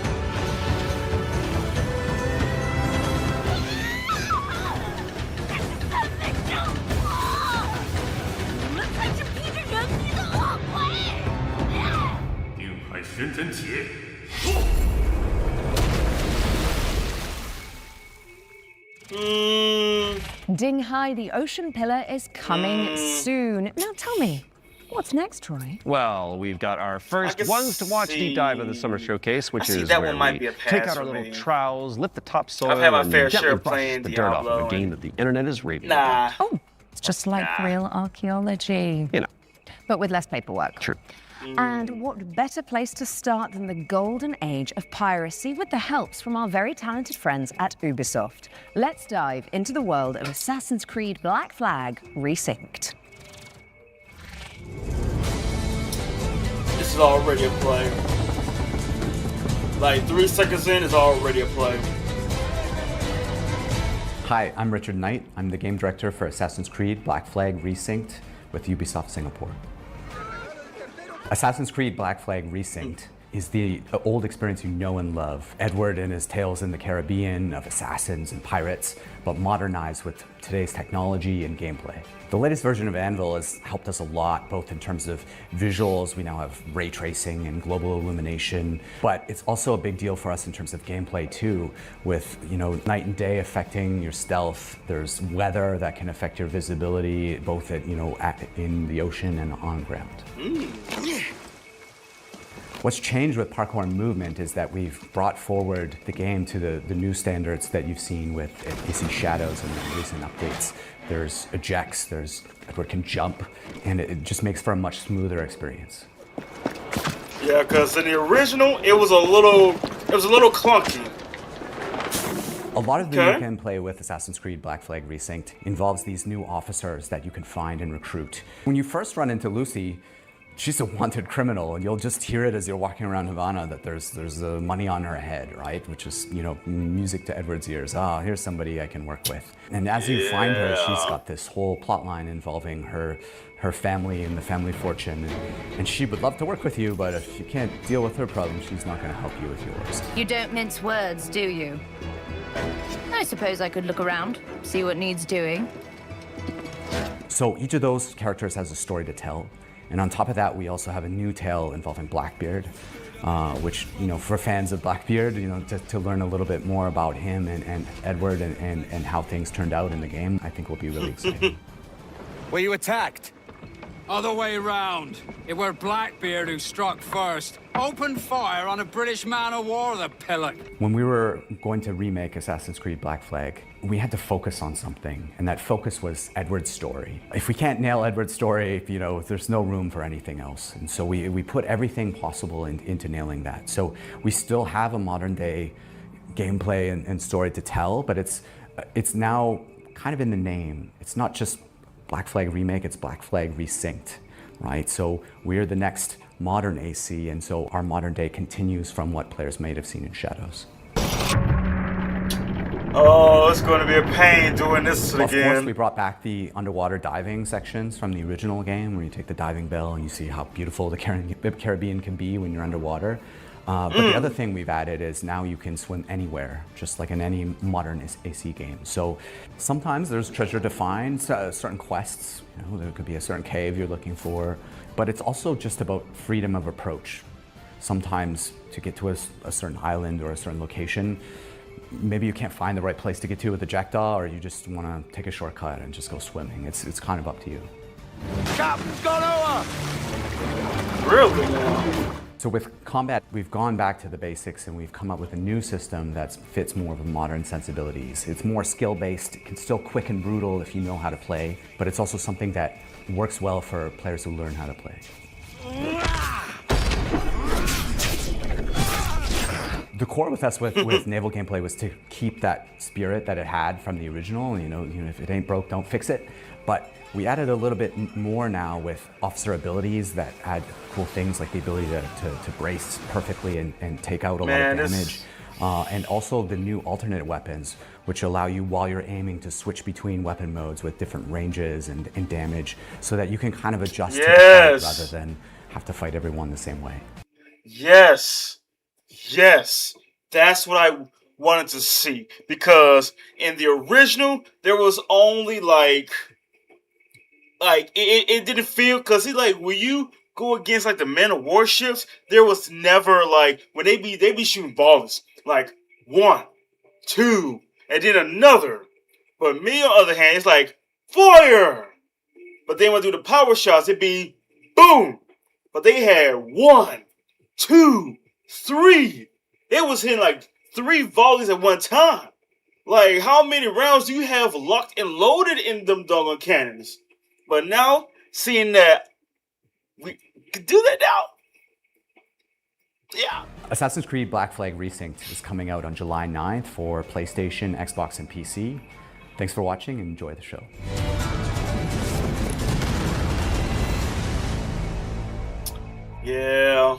Dinghai, the ocean pillar, is coming soon. Now tell me, what's next, Troy? Well, we've got our first ones to watch deep dive of the summer showcase, which is that where one might we be a take pass out our for little me. trowels, lift the topsoil, I've had my and fair gently share of brush playing the dirt off Diablo of a game and- that the internet is raving Nah. about. Oh, it's just like real archaeology. You know. But with less paperwork. True. And what better place to start than the golden age of piracy with the helps from our very talented friends at Ubisoft. Let's dive into the world of Assassin's Creed Black Flag Resynced. This is already a play. Like 3 seconds in is already a play. Hi, I'm Richard Knight. I'm the game director for Assassin's Creed Black Flag Resynced with Ubisoft Singapore. Assassin's Creed Black Flag Resynced is the old experience you know and love. Edward and his tales in the Caribbean of assassins and pirates, but modernized with today's technology and gameplay. The latest version of Anvil has helped us a lot, both in terms of visuals. We now have ray tracing and global illumination, but it's also a big deal for us in terms of gameplay too, with night and day affecting your stealth. There's weather that can affect your visibility, both in the ocean and on ground. What's changed with parkour and movement is that we've brought forward the game to the new standards that you've seen with AC Shadows and the recent updates. There's ejects, Edward can jump, and it just makes for a much smoother experience. Yeah, because in the original, it was a little clunky. A lot of the new gameplay with Assassin's Creed Black Flag Resynced involves these new officers that you can find and recruit. When you first run into Lucy, she's a wanted criminal, and you'll just hear it as you're walking around Havana that there's money on her head, right? Which is, music to Edward's ears. Ah, here's somebody I can work with. And as you find her, she's got this whole plot line involving her family and the family fortune. And she would love to work with you, but if you can't deal with her problems, she's not going to help you with yours. You don't mince words, do you? I suppose I could look around, see what needs doing. So each of those characters has a story to tell. And on top of that, we also have a new tale involving Blackbeard, which, for fans of Blackbeard, to learn a little bit more about him and Edward and how things turned out in the game, I think will be really exciting. Were you attacked? Other way round. It were Blackbeard who struck first. Opened fire on a British man-o'-war, the pillock. When we were going to remake Assassin's Creed Black Flag, we had to focus on something, and that focus was Edward's story. If we can't nail Edward's story, there's no room for anything else. And so we put everything possible into nailing that. So we still have a modern-day gameplay and story to tell, but it's now kind of in the name. It's not just Black Flag Remake, it's Black Flag Resynced, right? So we're the next modern AC, and so our modern day continues from what players may have seen in Shadows. Oh, it's going to be a pain doing this again. Of course, we brought back the underwater diving sections from the original game, where you take the diving bell and you see how beautiful the Caribbean can be when you're underwater. But the other thing we've added is now you can swim anywhere, just like in any modern AC game. So sometimes there's treasure to find, certain quests, there could be a certain cave you're looking for, but it's also just about freedom of approach. Sometimes to get to a certain island or a certain location, maybe you can't find the right place to get to with the Jackdaw, or you just want to take a shortcut and just go swimming. It's kind of up to you. Captain's gone over! Really? So with combat, we've gone back to the basics and we've come up with a new system that fits more of the modern sensibilities. It's more skill-based, it's still quick and brutal if you know how to play, but it's also something that works well for players who learn how to play. The core with us with naval gameplay was to keep that spirit that it had from the original. If it ain't broke, don't fix it. But we added a little bit more now with officer abilities that add cool things like the ability to brace perfectly and take out a lot of damage. And also the new alternate weapons, which allow you while you're aiming to switch between weapon modes with different ranges and damage, so that you can kind of adjust to the fight rather than have to fight everyone the same way. Yes. Yes. That's what I wanted to see. Because in the original, there was only like it didn't feel, because when you go against like the men of warships, there was never like when they be shooting balls like 1, 2, and then another. But me on the other hand, it's like fire. But then when I do the power shots, it'd be boom. But they had 1, 2, 3. It was hitting like 3 volleys at one time. Like, how many rounds do you have locked and loaded in them doggone cannons? But now, seeing that we can do that now. Yeah. Assassin's Creed Black Flag Resynced is coming out on July 9th for PlayStation, Xbox, and PC. Thanks for watching and enjoy the show. Yeah.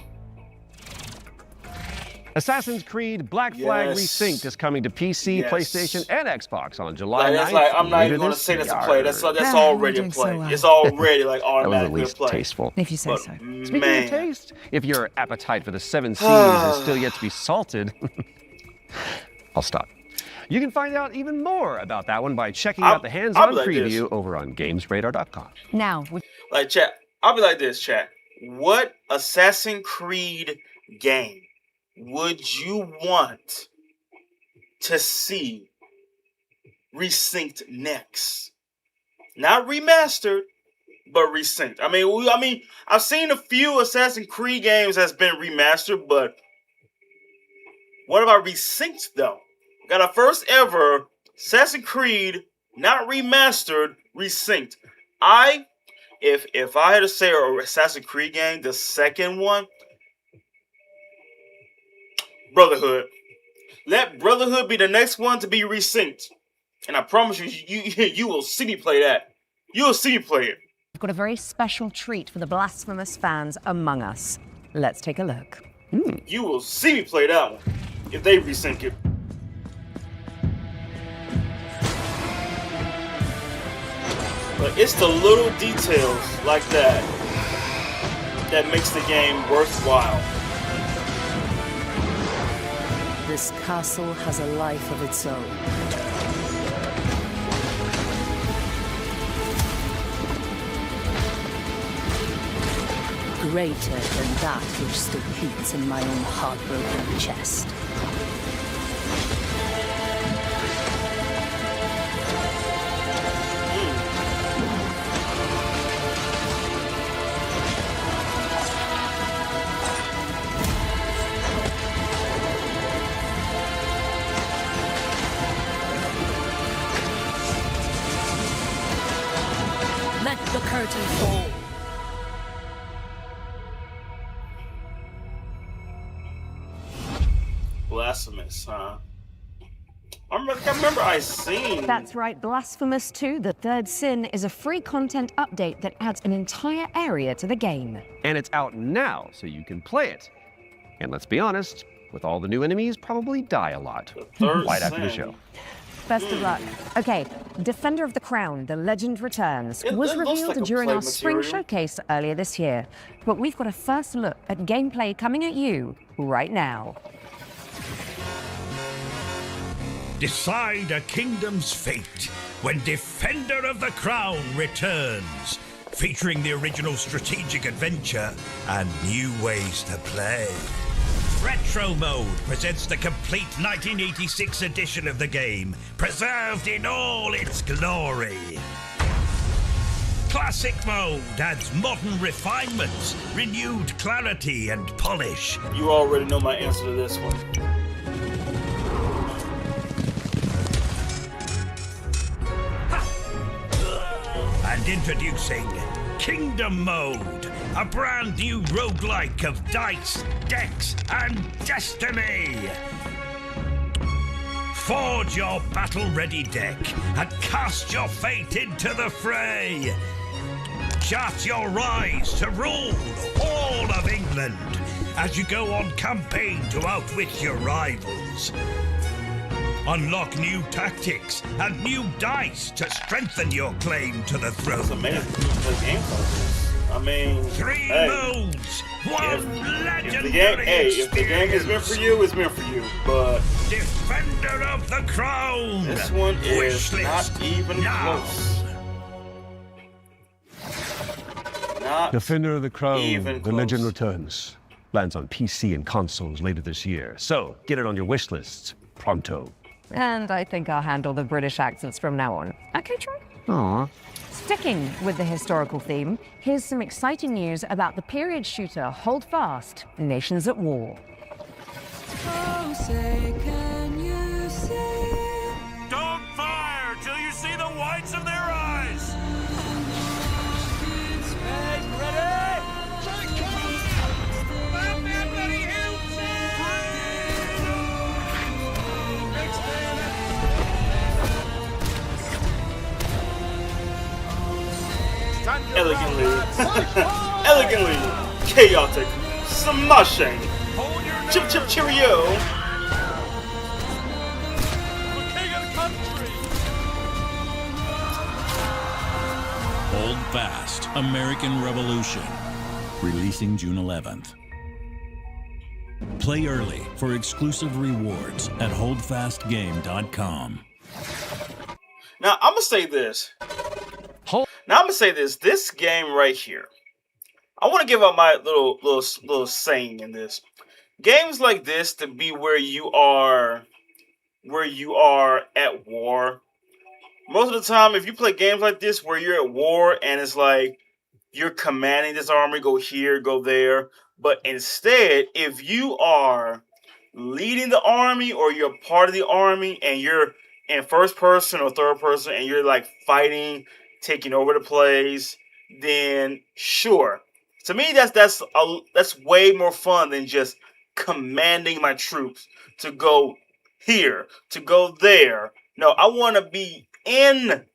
Assassin's Creed Black Flag Resynced is coming to PC, PlayStation, and Xbox on July 9th. That's like, I'm not even going to say that's a play. That's already a play. It's already like automatically a play. Tasteful. If you say so. Speaking of taste, if your appetite for the 7 Seas is still yet to be salted, I'll stop. You can find out even more about that one by checking out the hands-on preview over on GamesRadar.com. Now, like chat, I'll be like this, chat. What Assassin's Creed game would you want to see resynced next? Not remastered, but resynced. I mean, I've seen a few Assassin's Creed games that's been remastered, but what about resynced though? Got a first ever Assassin's Creed, not remastered, resynced. If I had to say an Assassin's Creed game, the second one, Brotherhood. Let Brotherhood be the next one to be resynced. And I promise you will see me play that. You'll see me play it. I've got a very special treat for the Blasphemous fans among us. Let's take a look. You will see me play that one if they resync it. But it's the little details like that that makes the game worthwhile. This castle has a life of its own. Greater than that which still beats in my own heartbroken chest. Let the curtain fall. Blasphemous, huh? I remember I seen. That's right, Blasphemous 2, The Third Sin, is a free content update that adds an entire area to the game. And it's out now, so you can play it. And let's be honest, with all the new enemies, probably die a lot. Right after the show. Best of luck. Okay, Defender of the Crown, The Legend Returns, was revealed like during play our spring material. showcase earlier this year. But we've got a first look at gameplay coming at you right now. Decide a kingdom's fate when Defender of the Crown returns, featuring the original strategic adventure and new ways to play. Retro Mode presents the complete 1986 edition of the game, preserved in all its glory. Classic Mode adds modern refinements, renewed clarity and polish. You already know my answer to this one. And introducing Kingdom Mode, a brand new roguelike of dice, decks, and destiny. Forge your battle-ready deck and cast your fate into the fray. Chart your rise to rule all of England as you go on campaign to outwit your rivals. Unlock new tactics and new dice to strengthen your claim to the throne. I mean, Three hey, modes, one if the game is meant for you, it's meant for you. But Defender of the Crown. this one is Wishlist not even now. close. Not Defender of the Crown, even The Legend close. Returns. Lands on PC and consoles later this year. So get it on your wish lists pronto. And I think I'll handle the British accents from now on. Okay, Troy? Aw. Sticking with the historical theme, here's some exciting news about the period shooter Hold Fast, Nations at War. Oh, say, can you see? Don't fire till you see the whites of their eyes. Elegantly, elegantly, chaotic, smashing. Chip chip cheerio. Hold Fast, American Revolution. Releasing June 11th. Play early for exclusive rewards at holdfastgame.com. Now I'm gonna say this. This game right here. I want to give out my little saying in this. Games like this to be where you are at war. Most of the time, if you play games like this where you're at war and it's like you're commanding this army, go here, go there. But instead, if you are leading the army or you're part of the army and you're in first person or third person and you're like fighting, taking over the place, then sure. To me, that's way more fun than just commanding my troops to go here, to go there. No, I want to be in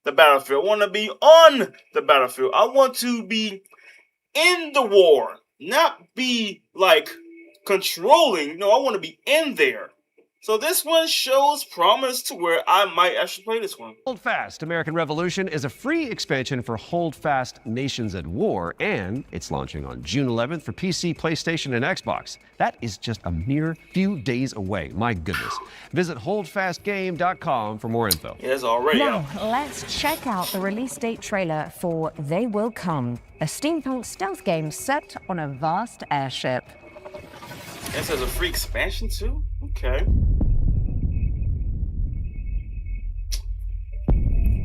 the battlefield. I want to be on the battlefield. I want to be in the war, not be like controlling. No, I want to be in there. So this one shows promise to where I might actually play this one. Hold Fast American Revolution is a free expansion for Hold Fast Nations at War, and it's launching on June 11th for PC, PlayStation, and Xbox. That is just a mere few days away. My goodness. Visit holdfastgame.com for more info. Yeah, it's already Now, out. let's check out the release date trailer for They Will Come, a steampunk stealth game set on a vast airship. This has a free expansion too? Okay.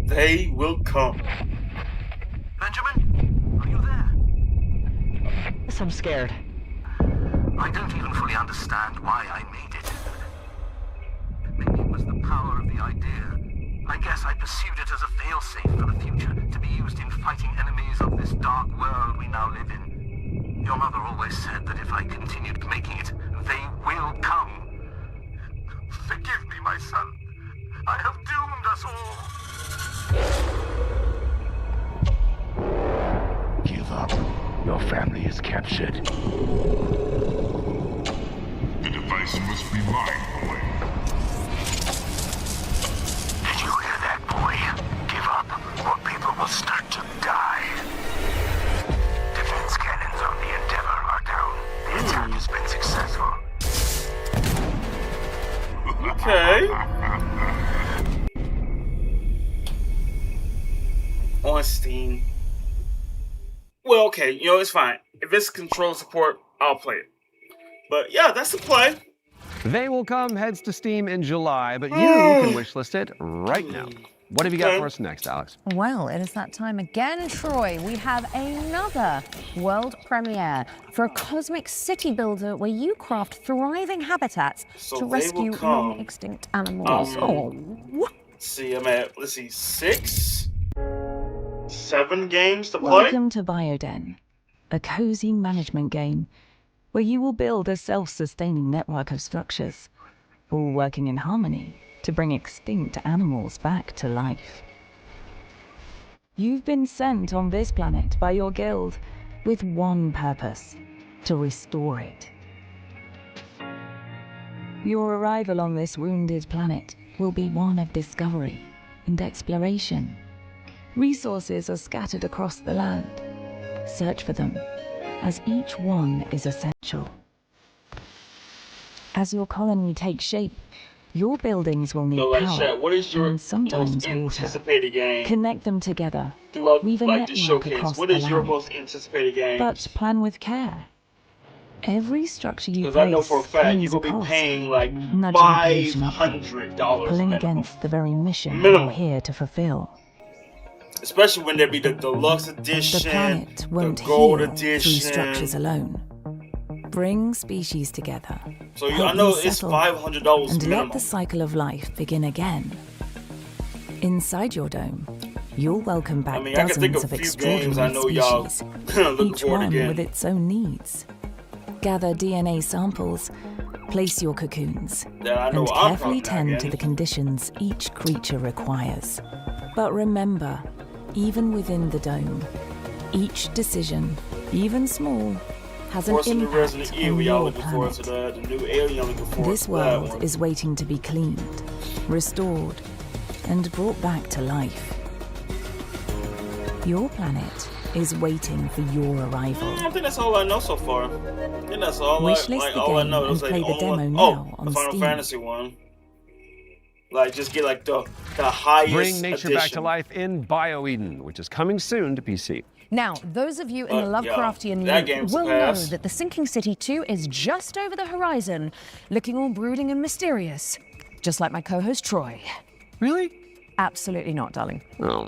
They Will Come. Benjamin, are you there? Yes, I'm scared. I don't even fully understand why I made it. Maybe it was the power of the idea. I guess I pursued it as a failsafe for the future, to be used in fighting enemies of this dark world we now live in. Your mother always said that if I continued making it, they will come. Forgive me, my son. I have doomed us all. Give up. Your family is captured. The device must be mine, boy. Did you hear that, boy? Give up, or people will start to die. Defense cannons on the Endeavor are down. The attack has been successful. Okay. On Steam. Well, okay, it's fine. If it's control support, I'll play it. But yeah, that's the play. They Will Come heads to Steam in July, but you can wishlist it right now. What have you got for us next, Alex? Well, it is that time again, Troy. We have another world premiere for a cosmic city builder where you craft thriving habitats So to They rescue Will Come. long-extinct animals. Oh, Let's see, I'm at, 7 games to play. Welcome to Bioden, a cozy management game where you will build a self-sustaining network of structures, all working in harmony to bring extinct animals back to life. You've been sent on this planet by your guild with one purpose: to restore it. Your arrival on this wounded planet will be one of discovery and exploration. Resources are scattered across the land, search for them, as each one is essential. As your colony takes shape, your buildings will need So, like, power Shaq, what is your and sometimes most water. anticipated game? Connect them together. Throughout, Weave a like, the network showcase, across what the is your land. most anticipated game? But plan with care. Every structure you Because place I know for a fact carries you're a gonna be cost. paying like Nudging pollution upward, $500 pulling minimum. against the very mission Minimum. you're here to fulfill. Especially when there be the deluxe edition, The planet won't the gold heal edition. through structures alone. Bring species together. So I help know them it's settle, $500 and minimum. let the cycle of life begin again. Inside your dome, you'll welcome back I mean, I can think dozens of of a few games I extraordinary know y'all species, looking each forward to one getting. with its own needs. Gather DNA samples, place your cocoons, That I know and I'm carefully probably not tend to getting. the conditions each creature requires. But remember, even within the dome, each decision, even small, has an Force the new impact Resident Evil, on y'all your looking forward to planet. that. The new Alien, looking forward This to that world one. is waiting to be cleaned, restored, and brought back to life. Your planet is waiting for your arrival. I think that's all I know so far. I think that's all Wishlist the all I game know. and That's like play the the only demo one. now Oh, on the Final Steam. Fantasy one. Like, just get like the highest Bring nature edition. back to life in BioEden, which is coming soon to PC. Now, those of you in the Yeah, Lovecraftian that loop game's a will know pass. that The Sinking City 2 is just over the horizon, looking all brooding and mysterious, just like my co-host Troy. Really? Absolutely not, darling. Oh.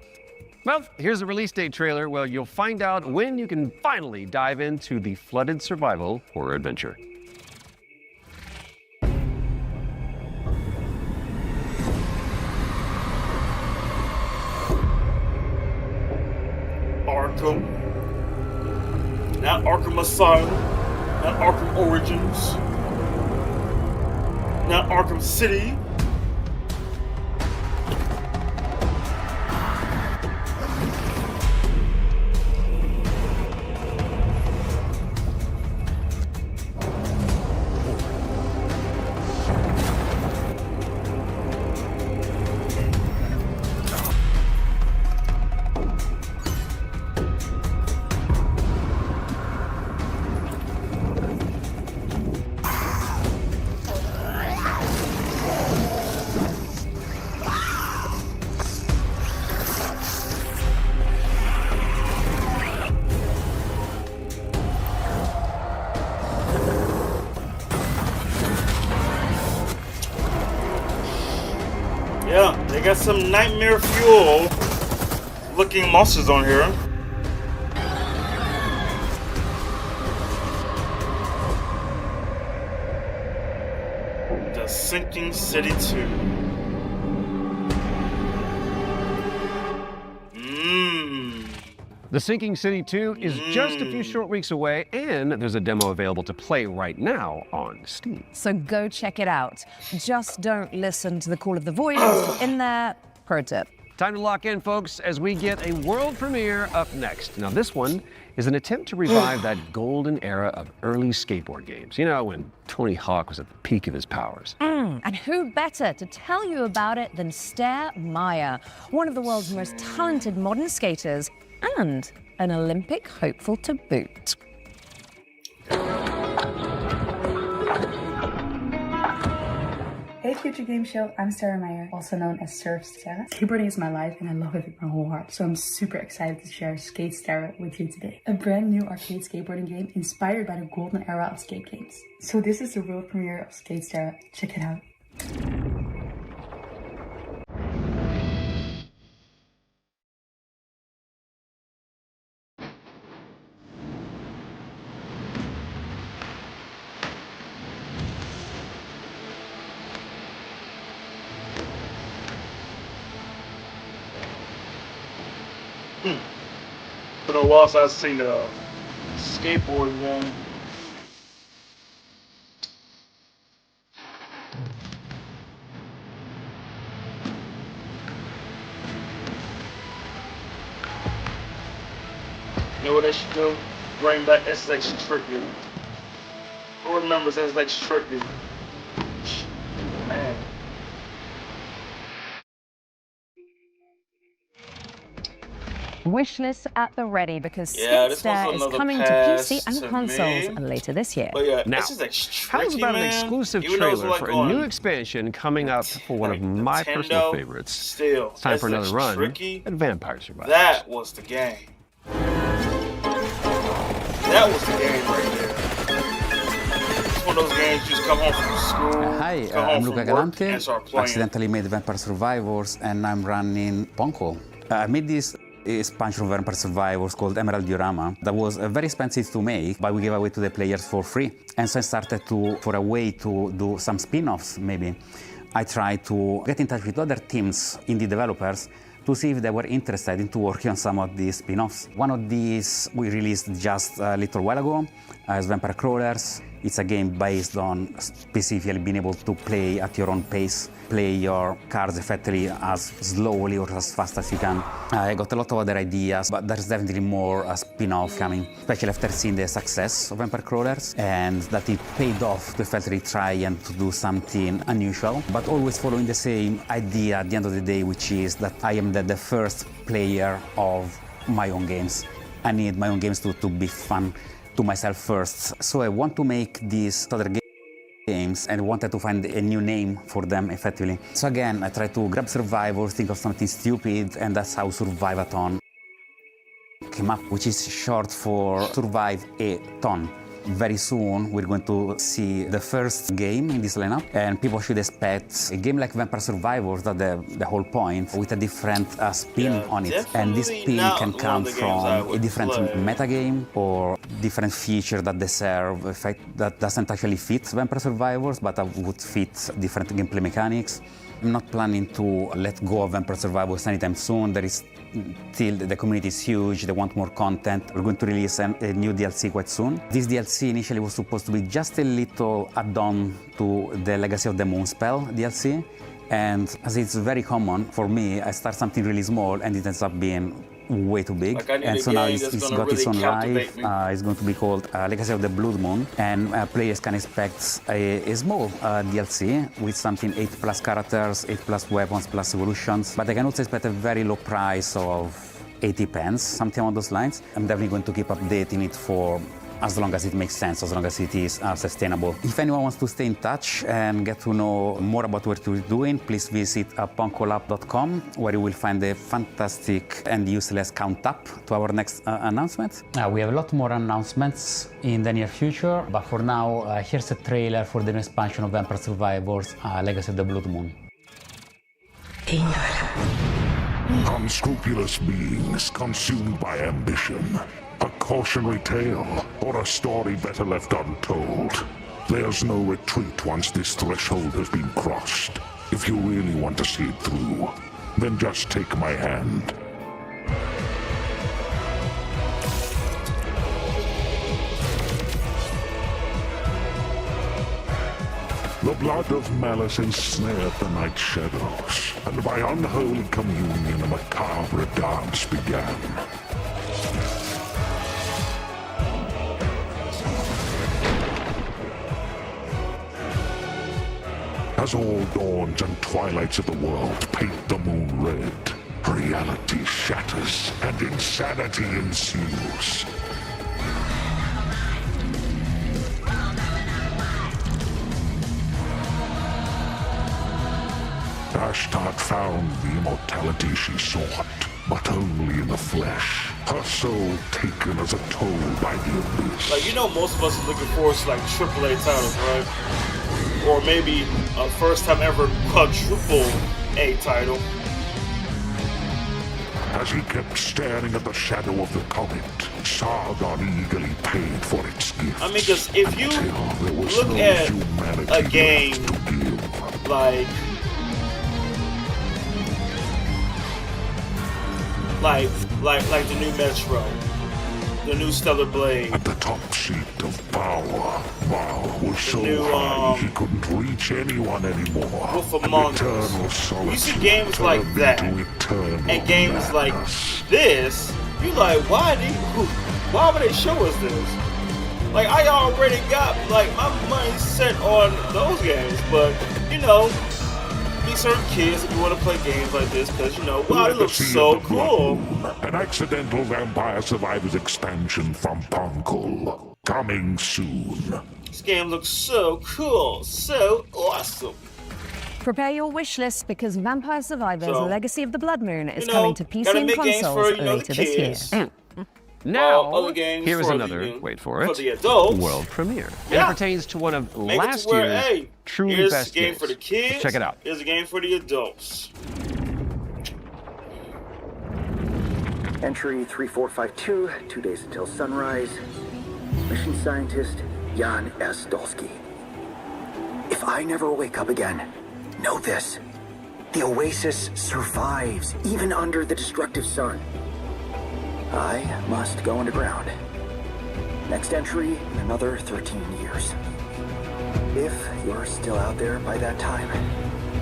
Well, here's a release date trailer where you'll find out when you can finally dive into the flooded survival horror adventure. Arkham. Not Arkham Asylum. Not Arkham Origins. Not Arkham City. Yeah, they got some Nightmare Fuel looking monsters on here. The Sinking City 2. The Sinking City 2 is just a few short weeks away, and there's a demo available to play right now on Steam. So go check it out. Just don't listen to the call of the void until in there. Pro tip. Time to lock in, folks, as we get a world premiere up next. Now, this one is an attempt to revive that golden era of early skateboard games. You know, when Tony Hawk was at the peak of his powers. And who better to tell you about it than Stair Meyer, one of the world's most talented modern skaters and an Olympic hopeful to boot. Hey Future Game Show, I'm Sarah Meyer, also known as Surf Sarah. Skateboarding is my life and I love it with my whole heart, so I'm super excited to share Skate Sarah with you today. A brand new arcade skateboarding game inspired by the golden era of skate games. So this is the world premiere of Skate Sarah. Check it out. Been a while since I've seen a skateboard one. You know what they should do? Bring back SX Tricky. Who remembers SX Tricky? Man. Wishlist at the ready because Yeah, this Skate was is another coming to pass PC and to consoles me. later this year. But yeah, Now, this is like how's tricky, about an man. exclusive Even though it's trailer like for a on new expansion coming up for one of my Nintendo, personal favorites? Still, It's time for that's another run tricky. at Vampire Survivors. That was the game. That was the game right there. It's one of those games you just come home from school. Hi, come home I'm from Luca work, Galante. and start playing. Accidentally made Vampire Survivors, and I'm running Ponko. I made this expansion of Vampire Survivors called Emerald Diorama that was very expensive to make, but we gave away to the players for free. And so I started for a way to do some spin-offs maybe. I tried to get in touch with other teams, indie developers, to see if they were interested in working on some of these spin-offs. One of these we released just a little while ago as Vampire Crawlers. It's a game based on specifically being able to play at your own pace, play your cards effectively as slowly or as fast as you can. I got a lot of other ideas, but there's definitely more spin-off coming, especially after seeing the success of Vampire Crawlers and that it paid off to effectively try and to do something unusual, but always following the same idea at the end of the day, which is that I am the first player of my own games. I need my own games to be fun to myself first. So I want to make these other games and wanted to find a new name for them effectively. So again, I tried to grab Survivors, think of something stupid, and that's how Survivathon came up, which is short for Survive a Ton. Very soon we're going to see the first game in this lineup, and people should expect a game like Vampire Survivors, that the whole point, with a different spin on it. And this spin can come from a different metagame or different feature that they serve, effect that doesn't actually fit Vampire Survivors, but that would fit different gameplay mechanics. I'm not planning to let go of Vampire Survivors anytime soon. There is still, the community is huge, they want more content. We're going to release a new DLC quite soon. This DLC initially was supposed to be just a little add-on to the Legacy of the Moonspell DLC. And as it's very common for me, I start something really small and it ends up being way too big. And so now it's got its own life. It's going to be called Legacy of the Blood Moon, and players can expect a small DLC with something 8+ characters, 8+ weapons, plus evolutions, but they can also expect a very low price of 80 pence, something along those lines. I'm definitely going to keep updating it for as long as it makes sense, as long as it is sustainable. If anyone wants to stay in touch and get to know more about what we're doing, please visit ponkolab.com, where you will find a fantastic and useless count up to our next announcement. We have a lot more announcements in the near future, but for now, here's a trailer for the new expansion of Vampire Survivors, Legacy of the Blood Moon. Unscrupulous beings consumed by ambition. A cautionary tale, or a story better left untold. There's no retreat once this threshold has been crossed. If you really want to see it through, then just take my hand. The blood of malice ensnared the night shadows, and by unholy communion a macabre dance began. As all dawns and twilights of the world paint the moon red, reality shatters and insanity ensues. Ashtart found the immortality she sought, but only in the flesh. Her soul taken as a toll by the abyss. Like, you know, most of us are looking forward to like AAA titles, right? Or maybe a first time ever quadruple A title. As he kept staring at the shadow of the comet, Sargon eagerly paid for its gift. I mean, because if you look at a game like the new Metro, the new Stellar Blade. At the top seat of power, Val was so high he couldn't reach anyone anymore. Wolf Among Us. You see games like that, and games like this, you're like, why would they show us this? Like, I already got like my money set on those games, but you know, be certain kids if you want to play games like this, because you know, wow, it looks Legacy so of the cool. Blood Moon, an accidental Vampire Survivors expansion from Poncle. Coming soon. This game looks so cool, so awesome. Prepare your wish list because Vampire Survivors So, Legacy of the Blood Moon is you know, coming to PC gotta and make games consoles for, you know, later the this kids. year. Now, other games here is for another, the, wait for it, for the adults. world premiere. Yeah. And it pertains to one of Make it last to where, year's hey, truly here's best a game games. for the kids. Check it out. Here's a game for the adults. Entry 3452, 2 days until sunrise. Mission scientist Jan S. Dolsky. If I never wake up again, know this. The Oasis survives, even under the destructive sun. I must go underground. Next entry in another 13 years. If you're still out there by that time,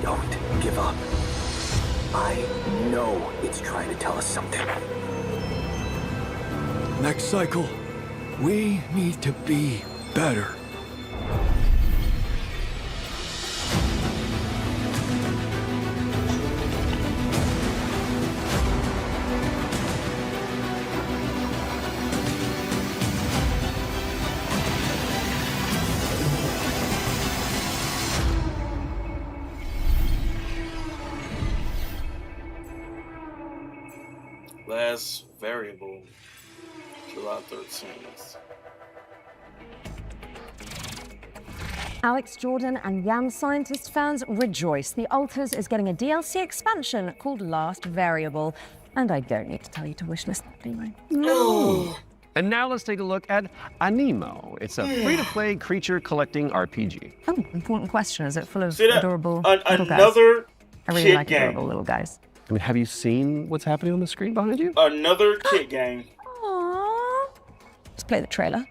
don't give up. I know it's trying to tell us something. Next cycle, we need to be better. Last variable, July 13th. Alex Jordan and Yam Scientist fans rejoice. The Alters is getting a DLC expansion called Last Variable. And I don't need to tell you to wishlist that, do I? No. And now let's take a look at Anemo. It's a free-to-play creature collecting RPG. Oh, important question. Is it full of See that? adorable little guys? Another I really kid like game. adorable little guys. I mean, have you seen what's happening on the screen behind you? Another kid game. Aww. Let's play the trailer.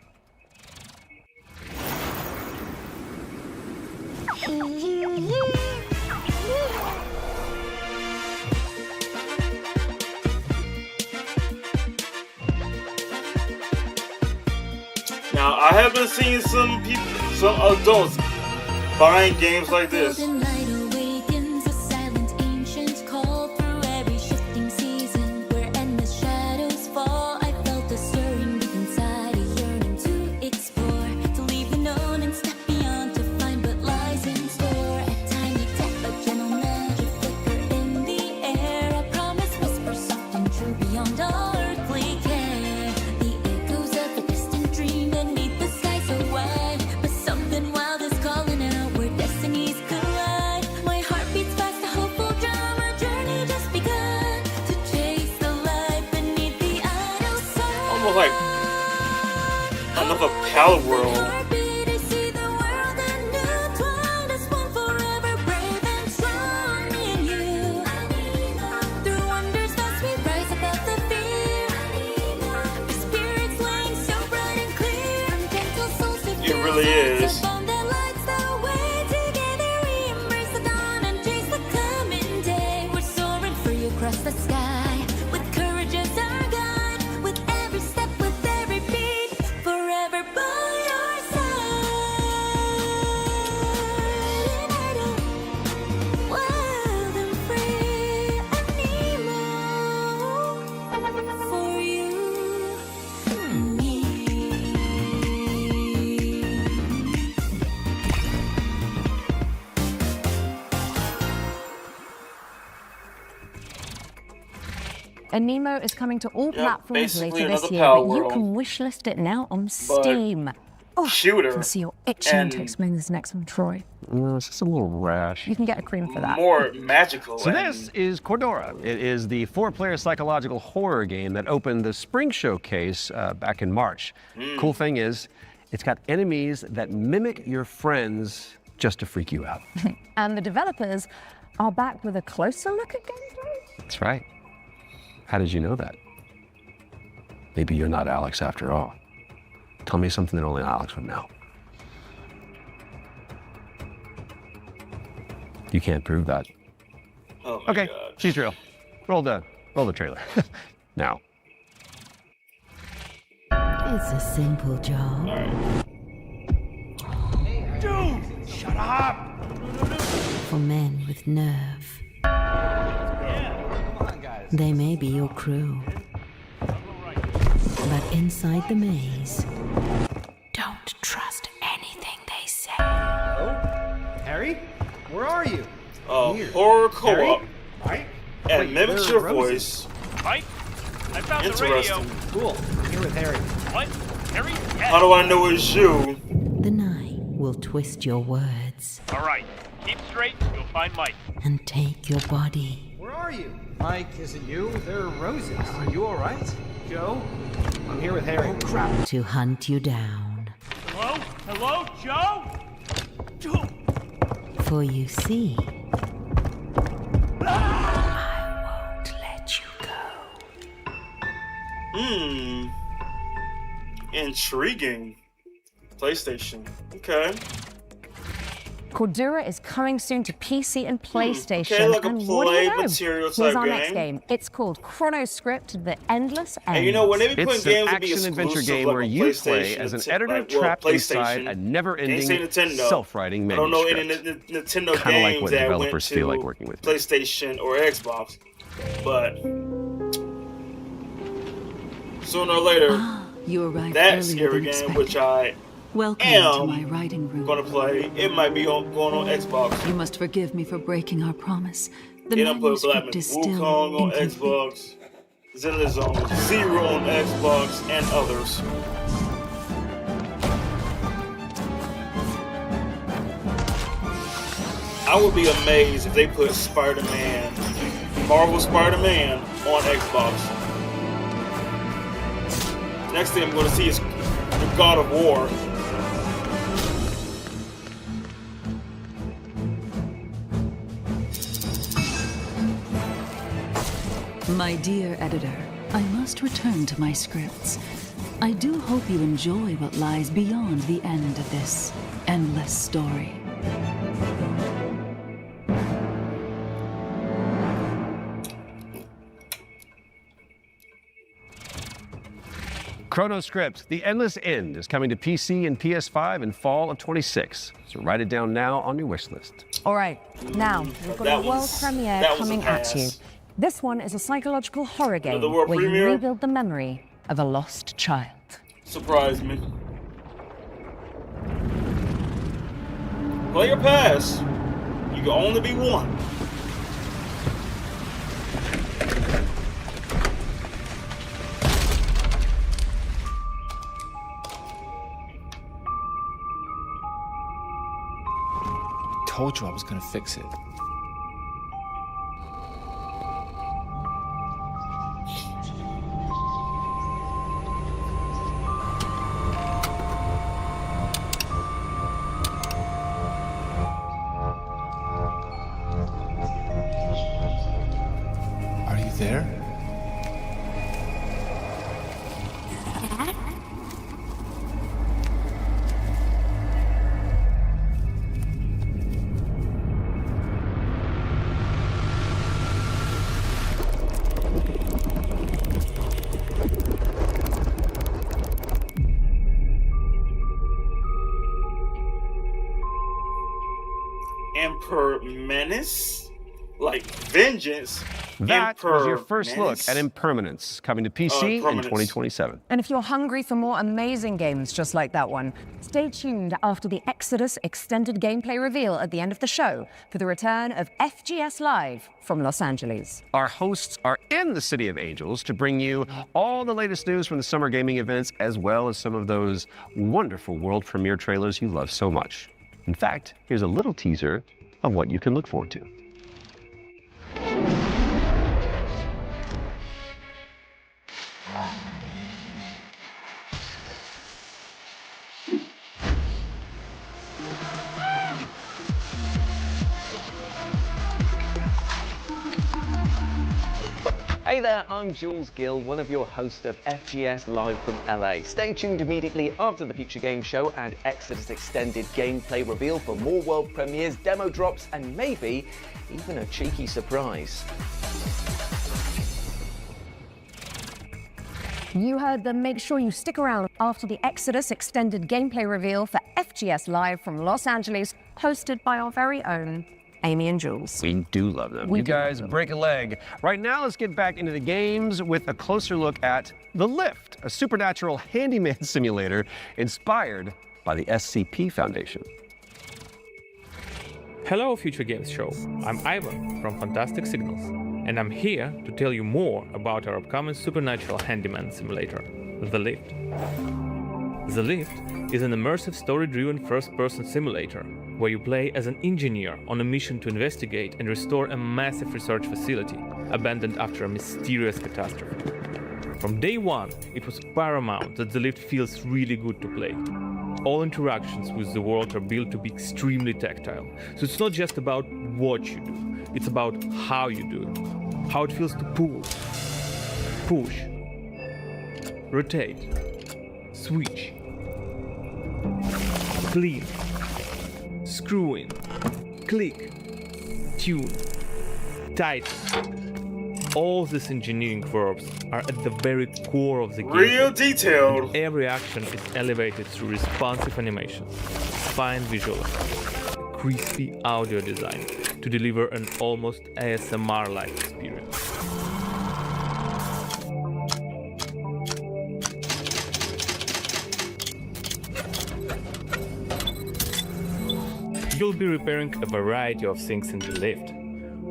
Now, I have been seeing some people, some adults buying games like this. Almost like another Pal World. It really is. Across the sky, with courage as our guide, with every step, with every beat, forever by our side. Wild and free, Anemo, for you and me. Anemo is coming to all platforms basically later this another year, Pal but you World. can wishlist it now on Steam. Oh, I Shooter can see you're itching to and- explain this next one, Troy. No, it's just a little rash. You can get a cream for that. More magical. So and- this is Cordora. It is the 4-player psychological horror game that opened the Spring Showcase back in March. Cool thing is, it's got enemies that mimic your friends just to freak you out. And the developers are back with a closer look at gameplay. That's right. How did you know that? Maybe you're not Alex after all. Tell me something that only Alex would know. You can't prove that. Oh my Okay, God. she's real. Roll the trailer. Now. It's a simple job. Dude, shut up! for men with nerve. They may be your crew, but inside the maze, don't trust anything they say. Harry? Where are you? Horror co-op. Mike? And mimics your voice. Mike? I found Interesting. Cool. I'm here with Harry. What? Harry? How do I know it's you? The night will twist your words All right. Keep straight. You'll find Mike. and take your body. Where are you? Mike, is it you? There are roses. Are you all right? Joe? I'm here with Harry. Oh, crap. To hunt you down. Hello? Hello? Joe? Joe? For you see, I won't let you go. Intriguing. PlayStation. Okay. Cordura is coming soon to PC and PlayStation. Okay, like a and what do you play know? material Here's type our next game. game. It's called Chronoscript: The Endless End. And you know, when they be putting It's an games to be action-adventure exclusive, game like where on you PlayStation play as an and editor like, well, trapped inside PlayStation, a ain't never-ending, say Nintendo. self-writing I don't know any manuscript. Nintendo Kinda like games what that developers went feel to like working with. PlayStation or Xbox, but sooner or later, You arrived that earlier scary than game, expected. which I Welcome am to my writing room. gonna play, it might be going on Xbox. You must forgive me for breaking our promise. The They done put Black manuscript is Wukong still on incomplete. Xbox, Zilla Zone Zero on Xbox, and others. I would be amazed if they put Spider-Man, Marvel Spider-Man, on Xbox. Next thing I'm going to see is the God of War. My dear editor, I must return to my scripts. I do hope you enjoy what lies beyond the end of this endless story. Chronoscript: The Endless End is coming to PC and PS5 in fall of 26. So write it down now on your wish list. All right, now we've got That a world was- premiere that was a coming at you. pass. This one is a psychological horror game Another world where premiere? you rebuild the memory of a lost child. Surprise me. Play your pass. You can only be one. Told you I was gonna fix it. Are you there? Emperor Menace? Like Vengeance? That was your first Menace? look at Impermanence, coming to PC in Impermanence. 2027. And if you're hungry for more amazing games just like that one, stay tuned after the Exodus extended gameplay reveal at the end of the show for the return of FGS Live from Los Angeles. Our hosts are in the City of Angels to bring you all the latest news from the summer gaming events, as well as some of those wonderful world premiere trailers you love so much. In fact, here's a little teaser of what you can look forward to. Hey there, I'm Jules Gill, one of your hosts of FGS Live from LA. Stay tuned immediately after the Future Game Show and Exodus Extended gameplay reveal for more world premieres, demo drops, and maybe even a cheeky surprise. You heard them. Make sure you stick around after the Exodus extended gameplay reveal for FGS Live from Los Angeles, hosted by our very own Amy and Jules. We do love them. We You do love guys break a leg. Right now, let's get back into the games with a closer look at The Lift, a supernatural handyman simulator inspired by the SCP Foundation. Hello, Future Games Show. I'm Ivan from Fantastic Signals, and I'm here to tell you more about our upcoming supernatural handyman simulator, The Lift. The Lift is an immersive story-driven first-person simulator where you play as an engineer on a mission to investigate and restore a massive research facility abandoned after a mysterious catastrophe. From day one, it was paramount that The Lift feels really good to play. All interactions with the world are built to be extremely tactile, so it's not just about what you do, it's about how you do it. How it feels to pull, push, rotate, switch, clean, screw in, click, tune, tighten. All these engineering verbs are at the very core of the game. Real detailed. And every action is elevated through responsive animations, fine visual effects, crispy audio design to deliver an almost ASMR-like experience. You'll be repairing a variety of things in the lift.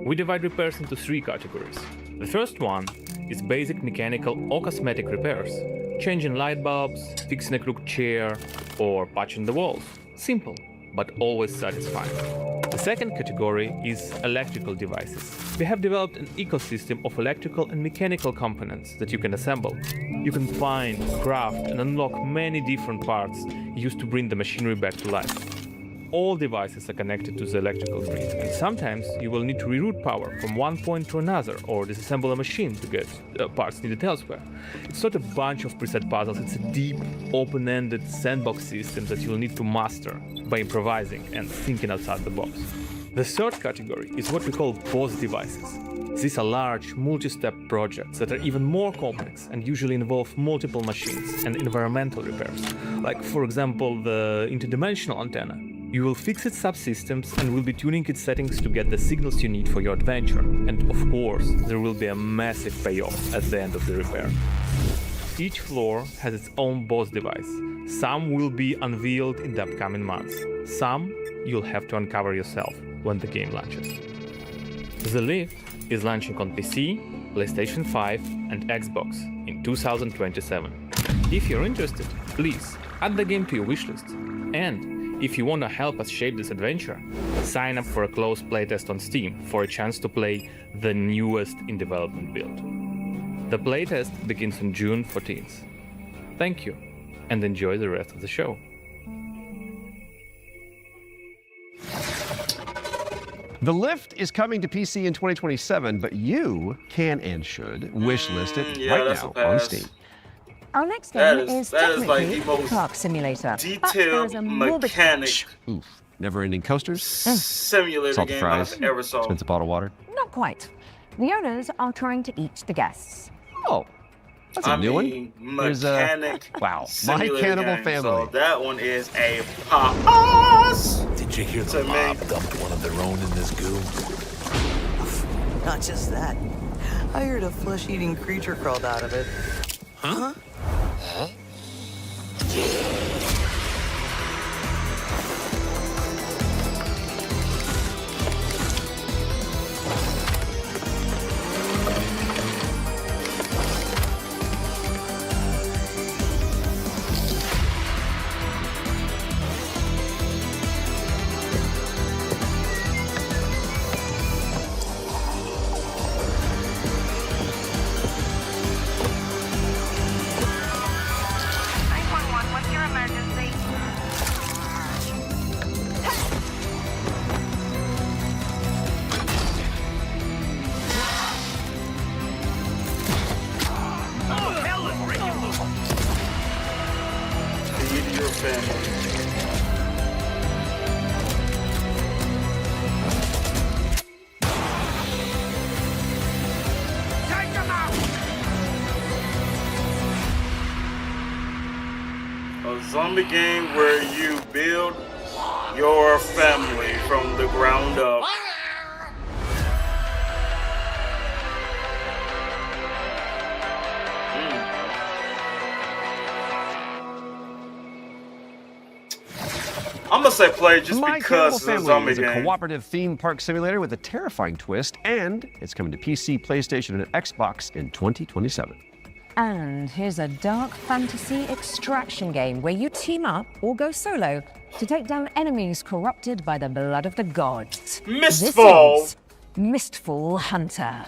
We divide repairs into 3 categories. The first one is basic mechanical or cosmetic repairs, changing light bulbs, fixing a crooked chair, or patching the walls. Simple, but always satisfying. The second category is electrical devices. We have developed an ecosystem of electrical and mechanical components that you can assemble. You can find, craft, and unlock many different parts used to bring the machinery back to life. All devices are connected to the electrical grid, and sometimes you will need to reroute power from one point to another or disassemble a machine to get parts needed elsewhere. It's not a bunch of preset puzzles, it's a deep, open-ended sandbox system that you'll need to master by improvising and thinking outside the box. The third category is what we call boss devices. These are large, multi-step projects that are even more complex and usually involve multiple machines and environmental repairs, like, for example, the interdimensional antenna. You will fix its subsystems and will be tuning its settings to get the signals you need for your adventure. And of course, there will be a massive payoff at the end of the repair. Each floor has its own boss device. Some will be unveiled in the upcoming months. Some you'll have to uncover yourself when the game launches. The Lift is launching on PC, PlayStation 5 and Xbox in 2027. If you're interested, please add the game to your wishlist. And if you want to help us shape this adventure, sign up for a closed playtest on Steam for a chance to play the newest in development build. The playtest begins on June 14th. Thank you, and enjoy the rest of the show. The Lift is coming to PC in 2027, but you can and should wishlist it right now on Steam. Our next game is that is like technically the most Park Simulator. detailed mechanic Oof. Never-ending coasters. simulator Salty game fries. I've ever saw. Expensive bottled water. Not quite. The owners are trying to eat the guests. Oh, that's a new one. There's Mechanic. Wow, My simulator Cannibal game. Family. So that one is a pass. Did you hear the mob dumped one of their own in this goo? Not just that. I heard a flesh-eating creature crawled out of it. Huh? A zombie game where you build your family from the ground up. course I played just My because Cannibal it's a Family zombie is a game. cooperative theme park simulator with a terrifying twist, and it's coming to PC, PlayStation, and Xbox in 2027. And here's a dark fantasy extraction game where you team up or go solo to take down enemies corrupted by the blood of the gods. Mistfall. This is Mistfall Hunter.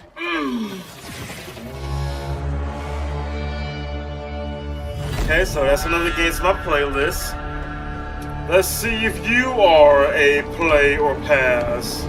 Okay, so that's another game on my playlist. Let's see if you are a play or pass.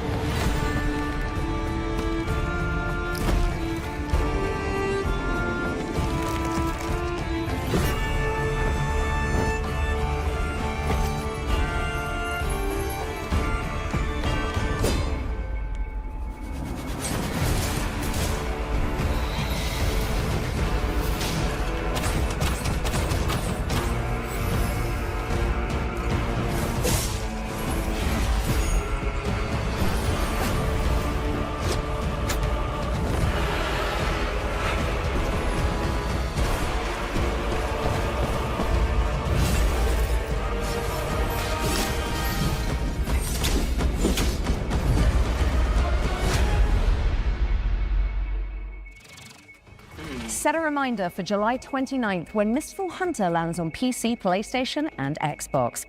Set a reminder for July 29th when Mistfall Hunter lands on PC, PlayStation, and Xbox.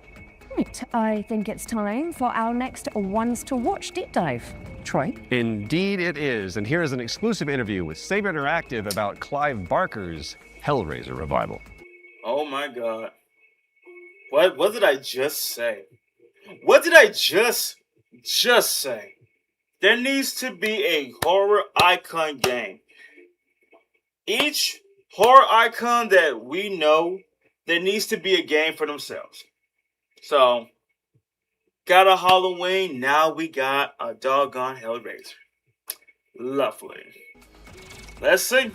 Right, I think it's time for our next Ones to Watch deep dive. Troy? Indeed it is, and here is an exclusive interview with Saber Interactive about Clive Barker's Hellraiser revival. Oh my god. What did I just say? What did I just say? There needs to be a horror icon game. Each horror icon that we know, there needs to be a game for themselves. So, got a Halloween, now we got a doggone Hellraiser. Lovely. Let's see.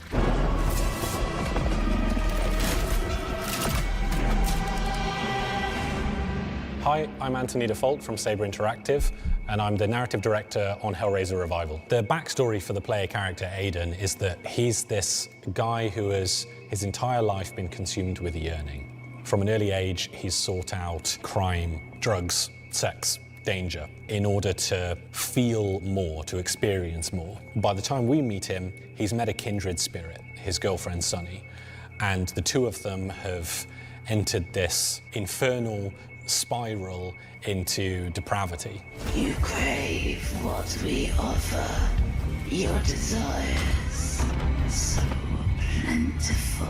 Hi, I'm Anthony Default from Saber Interactive, and I'm the narrative director on Hellraiser Revival. The backstory for the player character Aiden is that he's this guy who has his entire life been consumed with yearning. From an early age, he's sought out crime, drugs, sex, danger in order to feel more, to experience more. By the time we meet him, he's met a kindred spirit, his girlfriend Sunny, and the two of them have entered this infernal spiral into depravity. You crave what we offer. Your desires so plentiful.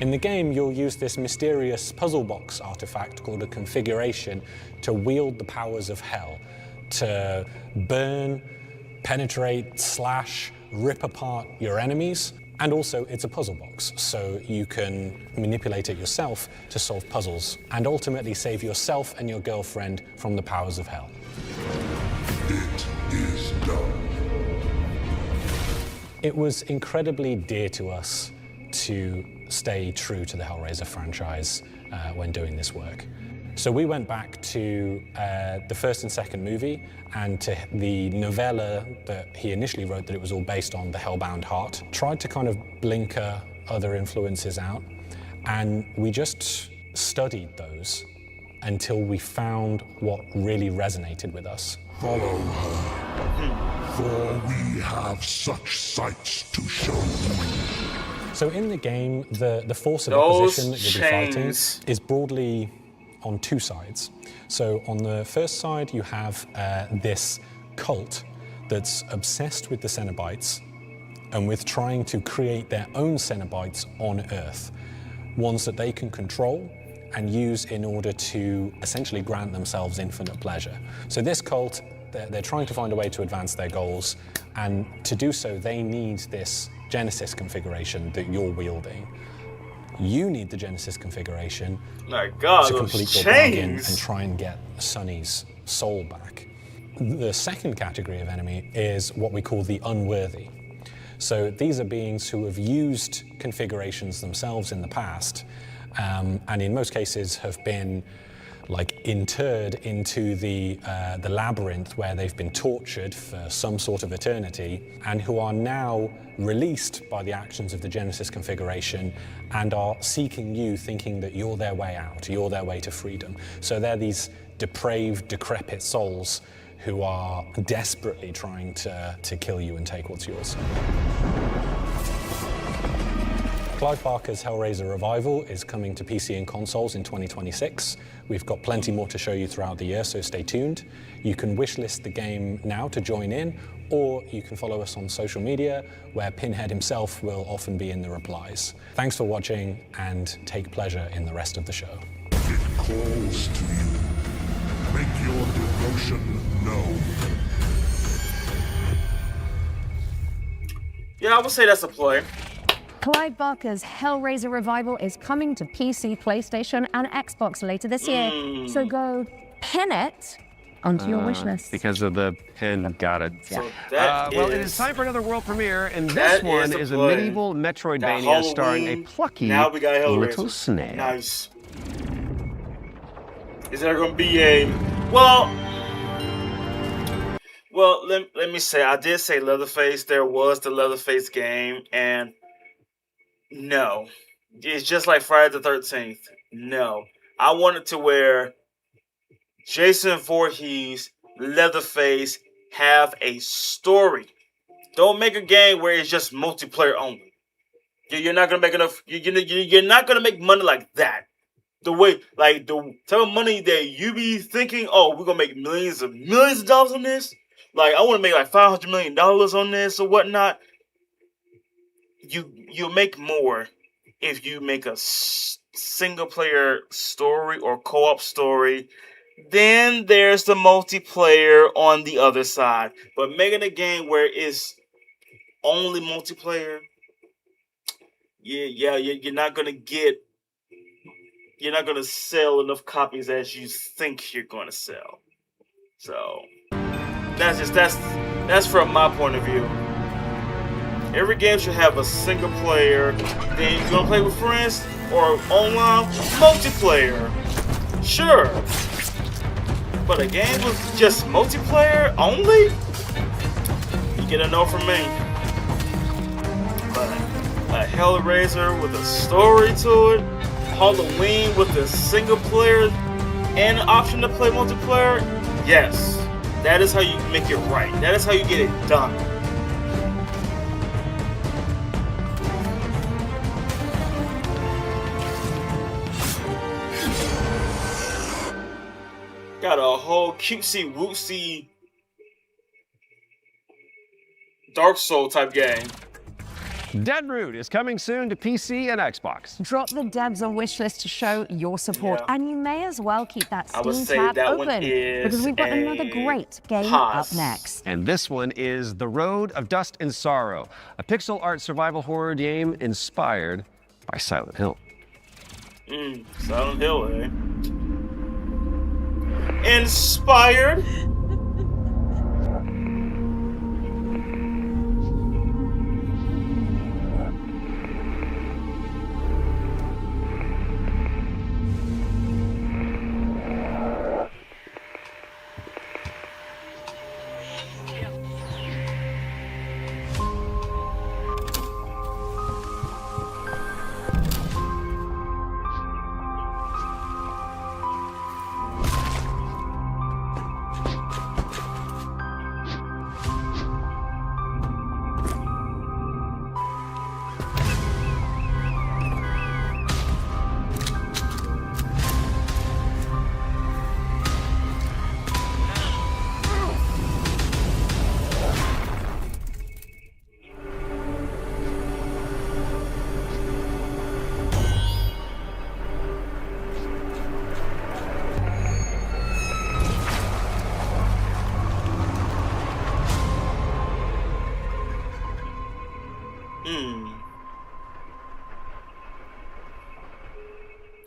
In the game, you'll use this mysterious puzzle box artifact called a configuration to wield the powers of hell, to burn, penetrate, slash, rip apart your enemies. And also, it's a puzzle box, so you can manipulate it yourself to solve puzzles and ultimately save yourself and your girlfriend from the powers of hell. It is done. It was incredibly dear to us to stay true to the Hellraiser franchise when doing this work. So we went back to the first and second movie and to the novella that he initially wrote that it was all based on, The Hellbound Heart. Tried to kind of blinker other influences out, and we just studied those until we found what really resonated with us. Follow her, for we have such sights to show you. So in the game, the force of Those opposition that you'll be fighting chains. is broadly on two sides. So on the first side, you have this cult that's obsessed with the Cenobites and with trying to create their own Cenobites on Earth, ones that they can control and use in order to essentially grant themselves infinite pleasure. So this cult, they're trying to find a way to advance their goals, and to do so, they need this Genesis configuration that you're wielding. You need the Genesis configuration My God, to those complete your bargain chains. and try and get Sunny's soul back. The second category of enemy is what we call the unworthy. So these are beings who have used configurations themselves in the past, and in most cases have been interred into the labyrinth where they've been tortured for some sort of eternity, and who are now released by the actions of the Genesis configuration and are seeking you, thinking that you're their way out, you're their way to freedom. So they're these depraved, decrepit souls who are desperately trying to kill you and take what's yours. Clive Barker's Hellraiser Revival is coming to PC and consoles in 2026. We've got plenty more to show you throughout the year, so stay tuned. You can wishlist the game now to join in, or you can follow us on social media, where Pinhead himself will often be in the replies. Thanks for watching, and take pleasure in the rest of the show. It calls to you. Make your devotion known. Yeah, I would say that's a play. Clive Barker's Hellraiser Revival is coming to PC, PlayStation, and Xbox later this year. So go pin it onto your wish list. Because of the pin, got it. So that Well, it is time for another world premiere, and this one is a medieval Metroidvania starring a plucky now we got Hellraiser. little snail. Nice. Is there going to be a... Well, let me say, I did say Leatherface. There was the Leatherface game, and no. It's just like Friday the 13th. No. I wanted to where Jason Voorhees, Leatherface have a story. Don't make a game where it's just multiplayer only. You're not gonna make enough. You're not gonna make money like that. The way, like the type of money that you be thinking, oh, we're gonna make millions of dollars on this. Like I want to make like $500 million on this or whatnot. You'll make more if you make a single player story or co-op story. Then there's the multiplayer on the other side. But making a game where it's only multiplayer, you're not gonna sell enough copies as you think you're gonna sell. So that's from my point of view. Every game should have a single player. Then you're gonna play with friends or online multiplayer. Sure. But a game with just multiplayer only? You get a no from me. But a Hellraiser with a story to it, Halloween with a single player and an option to play multiplayer, yes. That is how you make it right. That is how you get it done. Got a whole cutesy wootsy Dark Soul type game. Deadroot is coming soon to PC and Xbox. Drop the devs on wishlist to show your support, and you may as well keep that Steam tab that one open is because we've got another great game up next. And this one is The Road of Dust and Sorrow, a pixel art survival horror game inspired by Silent Hill. Silent Hill, eh? Inspired?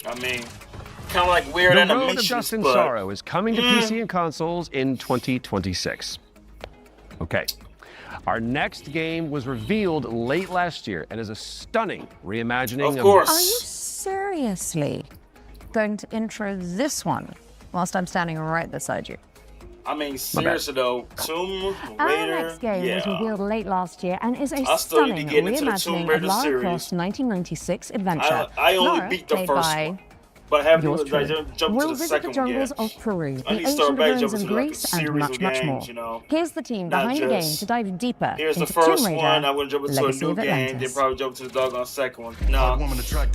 I mean, kind of like weird The animations, Road of Dust and but... Sorrow is coming to PC and consoles in 2026. Okay. Our next game was revealed late last year and is a stunning reimagining of... Are you seriously going to intro this one whilst I'm standing right beside you? I mean, seriously though, Tomb Our Raider, next game was revealed late last year and is a I still need to stunning get into the Tomb reimagining of Raider Lara series. Croft's 1996 adventure. I only Lara, beat the played first by one, But I haven't Yours even like, truly. jumped We'll to the visit the second one jungles yet. of Peru, I the need to ancient start back ruins jumping of to like a Greece, and series much, of much games, more. you know. Here's the team Not behind the game just, to dive deeper here's the into first Tomb Raider, one, I'm gonna jump into a Legacy new of game, Atlantis. then probably jump to the doggone second one. No,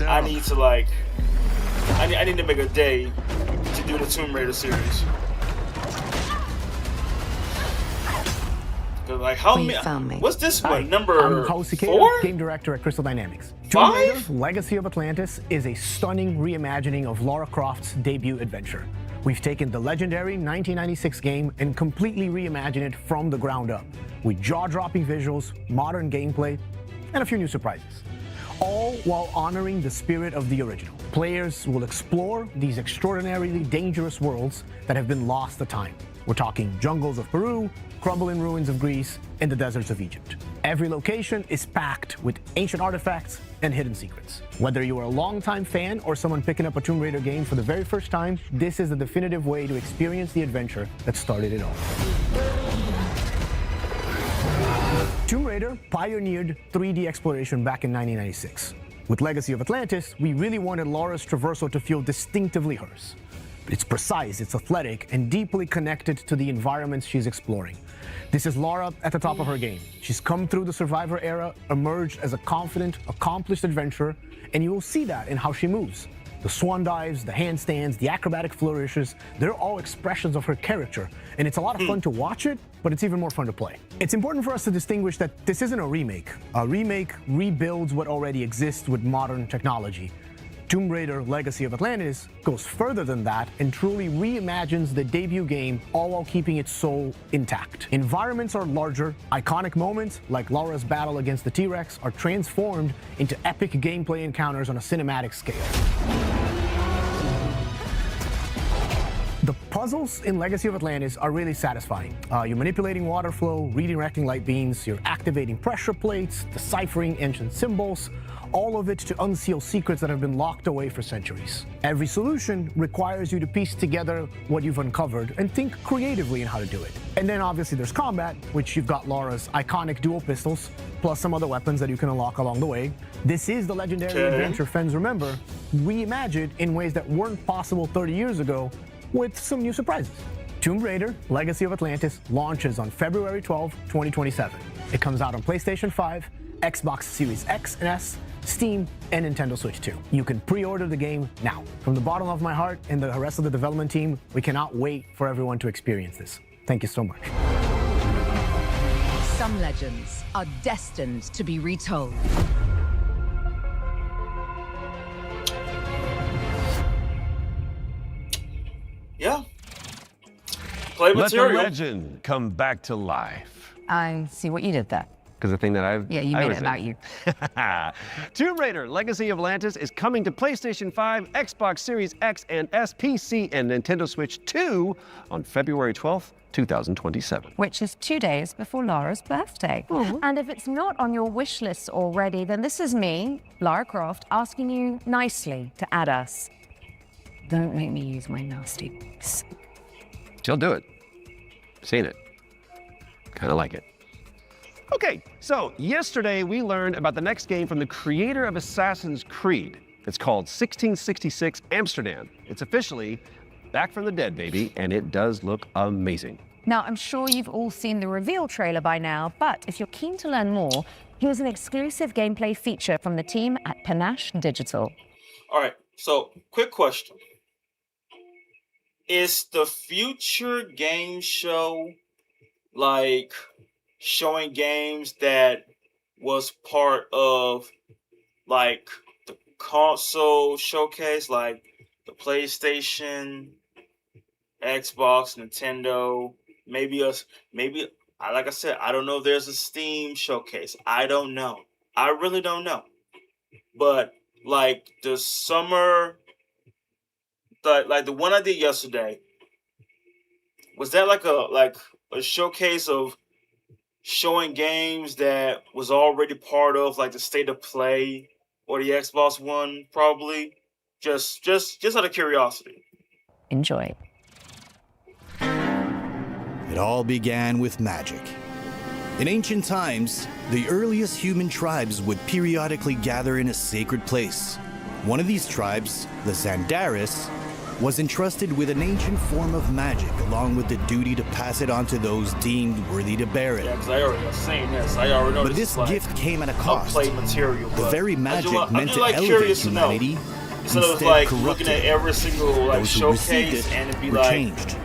I need to like, I need to make a day to do the Tomb Raider series. Like how many? What's this one? I'm Number Hao Cicada, 4? game director at Crystal Dynamics. Tomb 5? Raider: Legacy of Atlantis is a stunning reimagining of Lara Croft's debut adventure. We've taken the legendary 1996 game and completely reimagined it from the ground up, with jaw-dropping visuals, modern gameplay, and a few new surprises. All while honoring the spirit of the original. Players will explore these extraordinarily dangerous worlds that have been lost to time. We're talking jungles of Peru, crumbling ruins of Greece, and the deserts of Egypt. Every location is packed with ancient artifacts and hidden secrets. Whether you are a longtime fan or someone picking up a Tomb Raider game for the very first time, this is the definitive way to experience the adventure that started it all. Tomb Raider pioneered 3D exploration back in 1996. With Legacy of Atlantis, we really wanted Lara's traversal to feel distinctively hers. It's precise, it's athletic, and deeply connected to the environments she's exploring. This is Lara at the top of her game. She's come through the Survivor era, emerged as a confident, accomplished adventurer, and you will see that in how she moves. The swan dives, the handstands, the acrobatic flourishes, they're all expressions of her character, and it's a lot of fun to watch it, but it's even more fun to play. It's important for us to distinguish that this isn't a remake. A remake rebuilds what already exists with modern technology. Tomb Raider: Legacy of Atlantis goes further than that and truly reimagines the debut game, all while keeping its soul intact. Environments are larger, iconic moments like Lara's battle against the T-Rex are transformed into epic gameplay encounters on a cinematic scale. The puzzles in Legacy of Atlantis are really satisfying. You're manipulating water flow, redirecting light beams, you're activating pressure plates, deciphering ancient symbols, all of it to unseal secrets that have been locked away for centuries. Every solution requires you to piece together what you've uncovered and think creatively in how to do it. And then obviously there's combat, which you've got Lara's iconic dual pistols, plus some other weapons that you can unlock along the way. This is the legendary adventure fans remember, reimagined in ways that weren't possible 30 years ago, with some new surprises. Tomb Raider: Legacy of Atlantis launches on February 12, 2027. It comes out on PlayStation 5, Xbox Series X and S, Steam, and Nintendo Switch 2. You can pre-order the game now. From the bottom of my heart and the rest of the development team, we cannot wait for everyone to experience this. Thank you so much. Some legends are destined to be retold. Yeah. Play Let the material. legend come back to life. I see what you did there. Because the thing that Yeah, you made it about you. Tomb Raider: Legacy of Atlantis is coming to PlayStation 5, Xbox Series X and S, PC, and Nintendo Switch 2 on February 12th, 2027. Which is 2 days before Lara's birthday. And if it's not on your wish list already, then this is me, Lara Croft, asking you nicely to add us. Don't make me use my nasty voice. She'll do it. Seen it. Kind of like it. Okay, so yesterday we learned about the next game from the creator of Assassin's Creed. It's called 1666 Amsterdam. It's officially back from the dead, baby, and it does look amazing. Now, I'm sure you've all seen the reveal trailer by now, but if you're keen to learn more, here's an exclusive gameplay feature from the team at Panache Digital. All right, so quick question. Is the future game show like showing games that was part of like the console showcase, like the PlayStation, Xbox, Nintendo, maybe like I said, I don't know if there's a Steam showcase. I don't know. I really don't know. But like the summer, like the one I did yesterday, was that like a showcase of showing games that was already part of like the State of Play or the Xbox One, probably? Just out of curiosity. Enjoy. It all began with magic. In ancient times, the earliest human tribes would periodically gather in a sacred place, One of these tribes, the Zandaris, was entrusted with an ancient form of magic, along with the duty to pass it on to those deemed worthy to bear it. Yeah, because I already have seen this. I already know But this this is gift came at a cost. Play material. The but very magic meant to like elevate curious to know. humanity Instead of instead like corrupted looking at every single like Those who received showcase it and it'd be were like changed.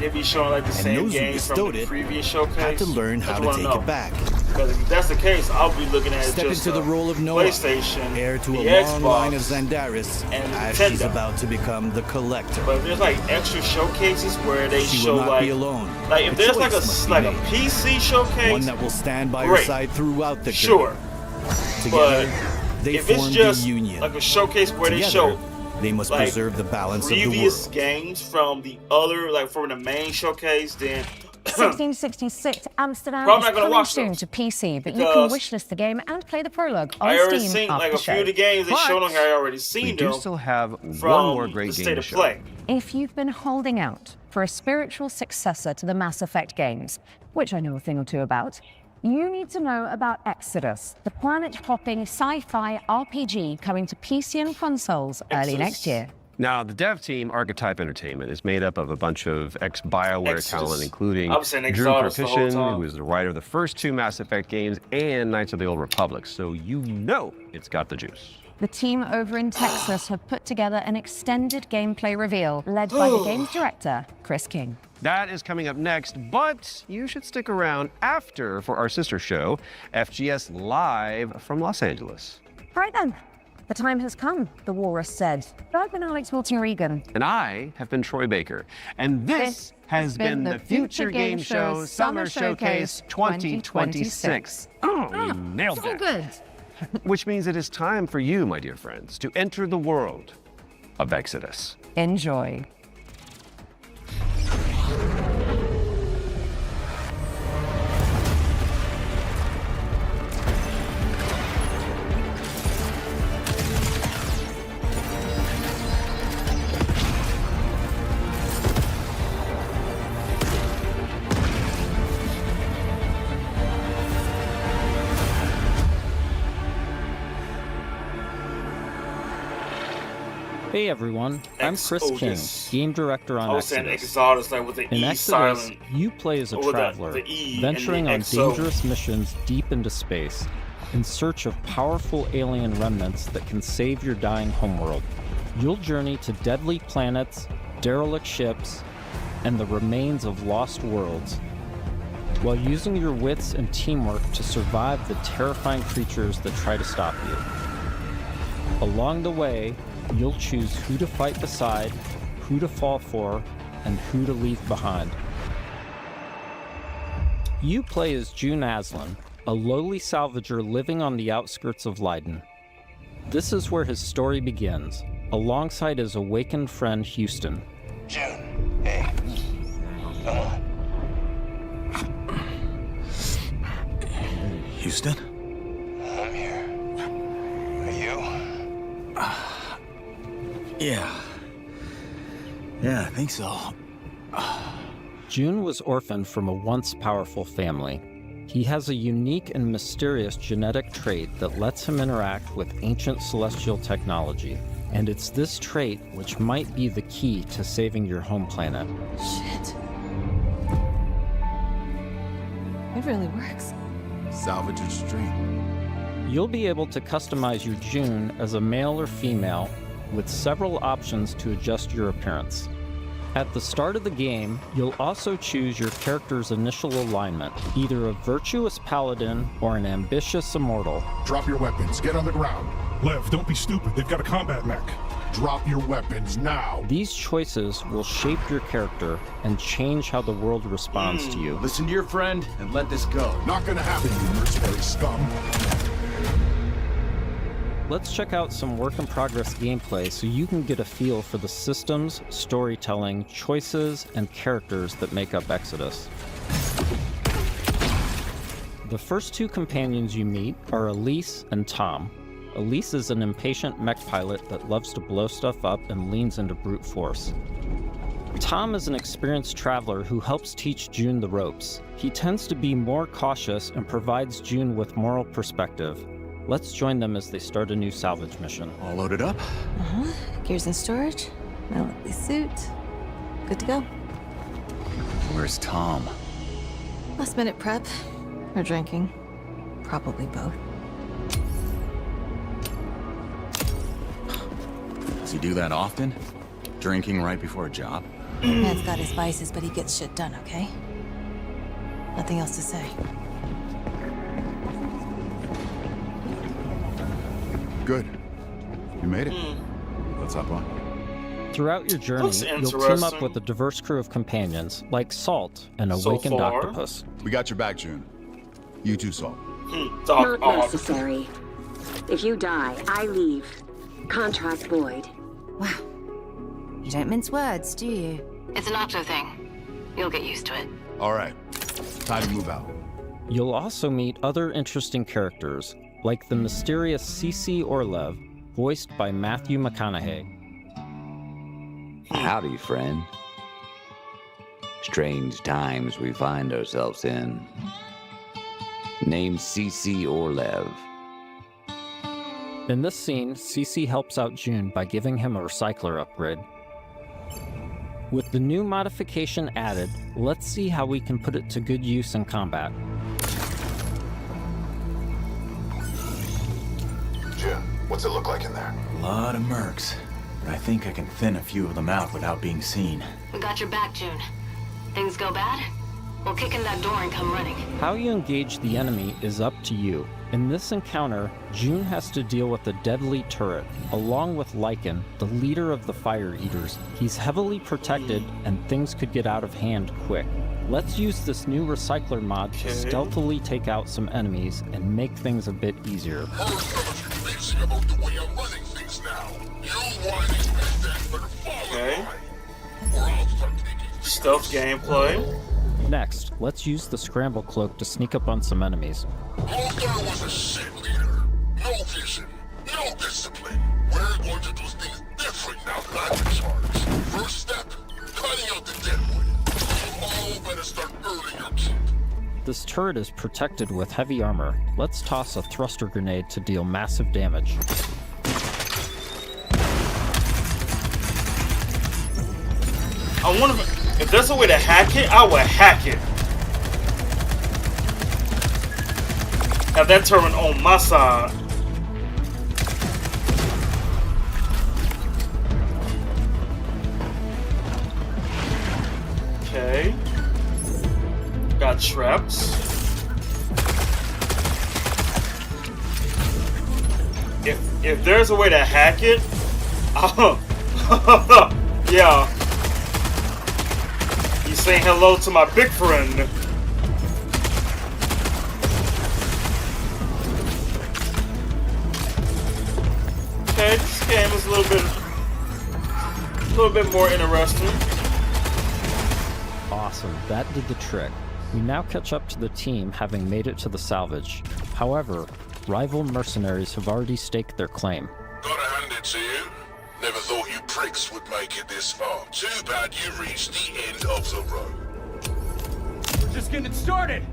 they'd be showing like the And same those who games from bestowed the it previous showcase. had to learn how I to just take wanna it know. back. Because if that's the case, I'll be looking at Step just into the role of Noah, PlayStation, heir to the a long Xbox, line of Zandaris, and the as she's Nintendo. about to become the collector. But if there's like extra showcases where they She show will not like be alone. like if A there's like choice a must be like a made. PC showcase, One that will stand by her great. side throughout the journey. Sure. Together, But they if it's formed just a union. like a showcase where they Together, show they must like, preserve the balance of the previous world. games from the other like from the main showcase, then 1666 Amsterdam Probably is not gonna coming watch soon those, to PC, but you because can wishlist the game and play the prologue on I already Steam seen after like the a few show. of the games they showed on here. I already We seen do them still have from one more great the game State to of show. Play. If you've been holding out for a spiritual successor to the Mass Effect games, which I know a thing or two about, you need to know about Exodus, the planet-hopping sci-fi RPG coming to PC and consoles early next year. Now, the dev team, Archetype Entertainment, is made up of a bunch of ex-BioWare Exodus. talent, including I was saying Drew Exodus the whole Karpyshyn, time. who is the writer of the first two Mass Effect games, and Knights of the Old Republic, so you know it's got the juice. The team over in Texas have put together an extended gameplay reveal led by the game's director, Chris King. That is coming up next, but you should stick around after for our sister show, FGS Live from Los Angeles. Right then, the time has come, the walrus said. I've been Alex Wilton-Regan. And I have been Troy Baker. And this has been the Future Game Show Summer Showcase 2026. Oh, we nailed so that. good. Which means it is time for you, my dear friends, to enter the world of Exodus. Enjoy. Hey everyone, I'm Chris King, Exodus. game director on I was saying Exodus. Exodus like with the In E Exodus, silent. you play as a Or the traveler, E and venturing the on XO. dangerous missions deep into space, in search of powerful alien remnants that can save your dying homeworld. You'll journey to deadly planets, derelict ships, and the remains of lost worlds, while using your wits and teamwork to survive the terrifying creatures that try to stop you. Along the way, you'll choose who to fight beside, who to fall for, and who to leave behind. You play as June Aslan, a lowly salvager living on the outskirts of Leiden. This is where his story begins, alongside his awakened friend Houston. June, hey. Come on. Houston? I'm here. Are you? Yeah. Yeah, I think so. June was orphaned from a once powerful family. He has a unique and mysterious genetic trait that lets him interact with ancient celestial technology. And it's this trait which might be the key to saving your home planet. Shit. It really works. Salvager's dream. You'll be able to customize your June as a male or female with several options to adjust your appearance. At the start of the game, you'll also choose your character's initial alignment, either a virtuous paladin or an ambitious immortal. Drop your weapons. Get on the ground. Lev, don't be stupid. They've got a combat mech. Drop your weapons now. These choices will shape your character and change how the world responds to you. Listen to your friend and let this go. Not gonna happen, you mercenary scum. Let's check out some work-in-progress gameplay so you can get a feel for the systems, storytelling, choices, and characters that make up Exodus. The first two companions you meet are Elise and Tom. Elise is an impatient mech pilot that loves to blow stuff up and leans into brute force. Tom is an experienced traveler who helps teach June the ropes. He tends to be more cautious and provides June with moral perspective. Let's join them as they start a new salvage mission. All loaded up? Uh-huh. Gears in storage. My lovely suit. Good to go. Where's Tom? Last minute prep. Or drinking. Probably both. Does he do that often? Drinking right before a job? Man's got his vices, but he gets shit done, okay? Nothing else to say. Good. You made it. What's up, on? Throughout your journey, Looks you'll team up interesting. with a diverse crew of companions, like Salt, an So awakened far. octopus. We got your back, June. You too, Salt. Doc Not Ock. necessary. If you die, I leave. Contract void. You don't mince words, do you? It's an Octo thing. You'll get used to it. All right. Time to move out. You'll also meet other interesting characters, like the mysterious CC Orlev, voiced by Matthew McConaughey. Howdy, friend. Strange times we find ourselves in. Named CC Orlev. In this scene, CC helps out June by giving him a recycler upgrade. With the new modification added, let's see how we can put it to good use in combat. June, what's it look like in there? A lot of mercs, but I think I can thin a few of them out without being seen. We got your back, June. Things go bad, we'll kick in that door and come running. How you engage the enemy is up to you. In this encounter, June has to deal with a deadly turret, along with Lycan, the leader of the Fire Eaters. He's heavily protected, and things could get out of hand quick. Let's use this new recycler mod to stealthily take out some enemies and make things a bit easier. Okay. Stealth gameplay. Next, let's use the scramble cloak to sneak up on some enemies. Lothar was a shit leader. No vision, no discipline. We're going to do things different now that I'm in charge. First step, cutting out the deadwood. You all better start earning your keep. This turret is protected with heavy armor. Let's toss a thruster grenade to deal massive damage. I wonder if there's a way to hack it, I would hack it. Have that turret on my side. Okay. Got traps. If there's a way to hack it, yeah. He's saying hello to my big friend. Okay, this game is a little bit more interesting. Awesome, that did the trick. We now catch up to the team having made it to the salvage. However, rival mercenaries have already staked their claim. Gotta hand it to you. Never thought you pricks would make it this far. Too bad you reached the end of the road. We're just getting started.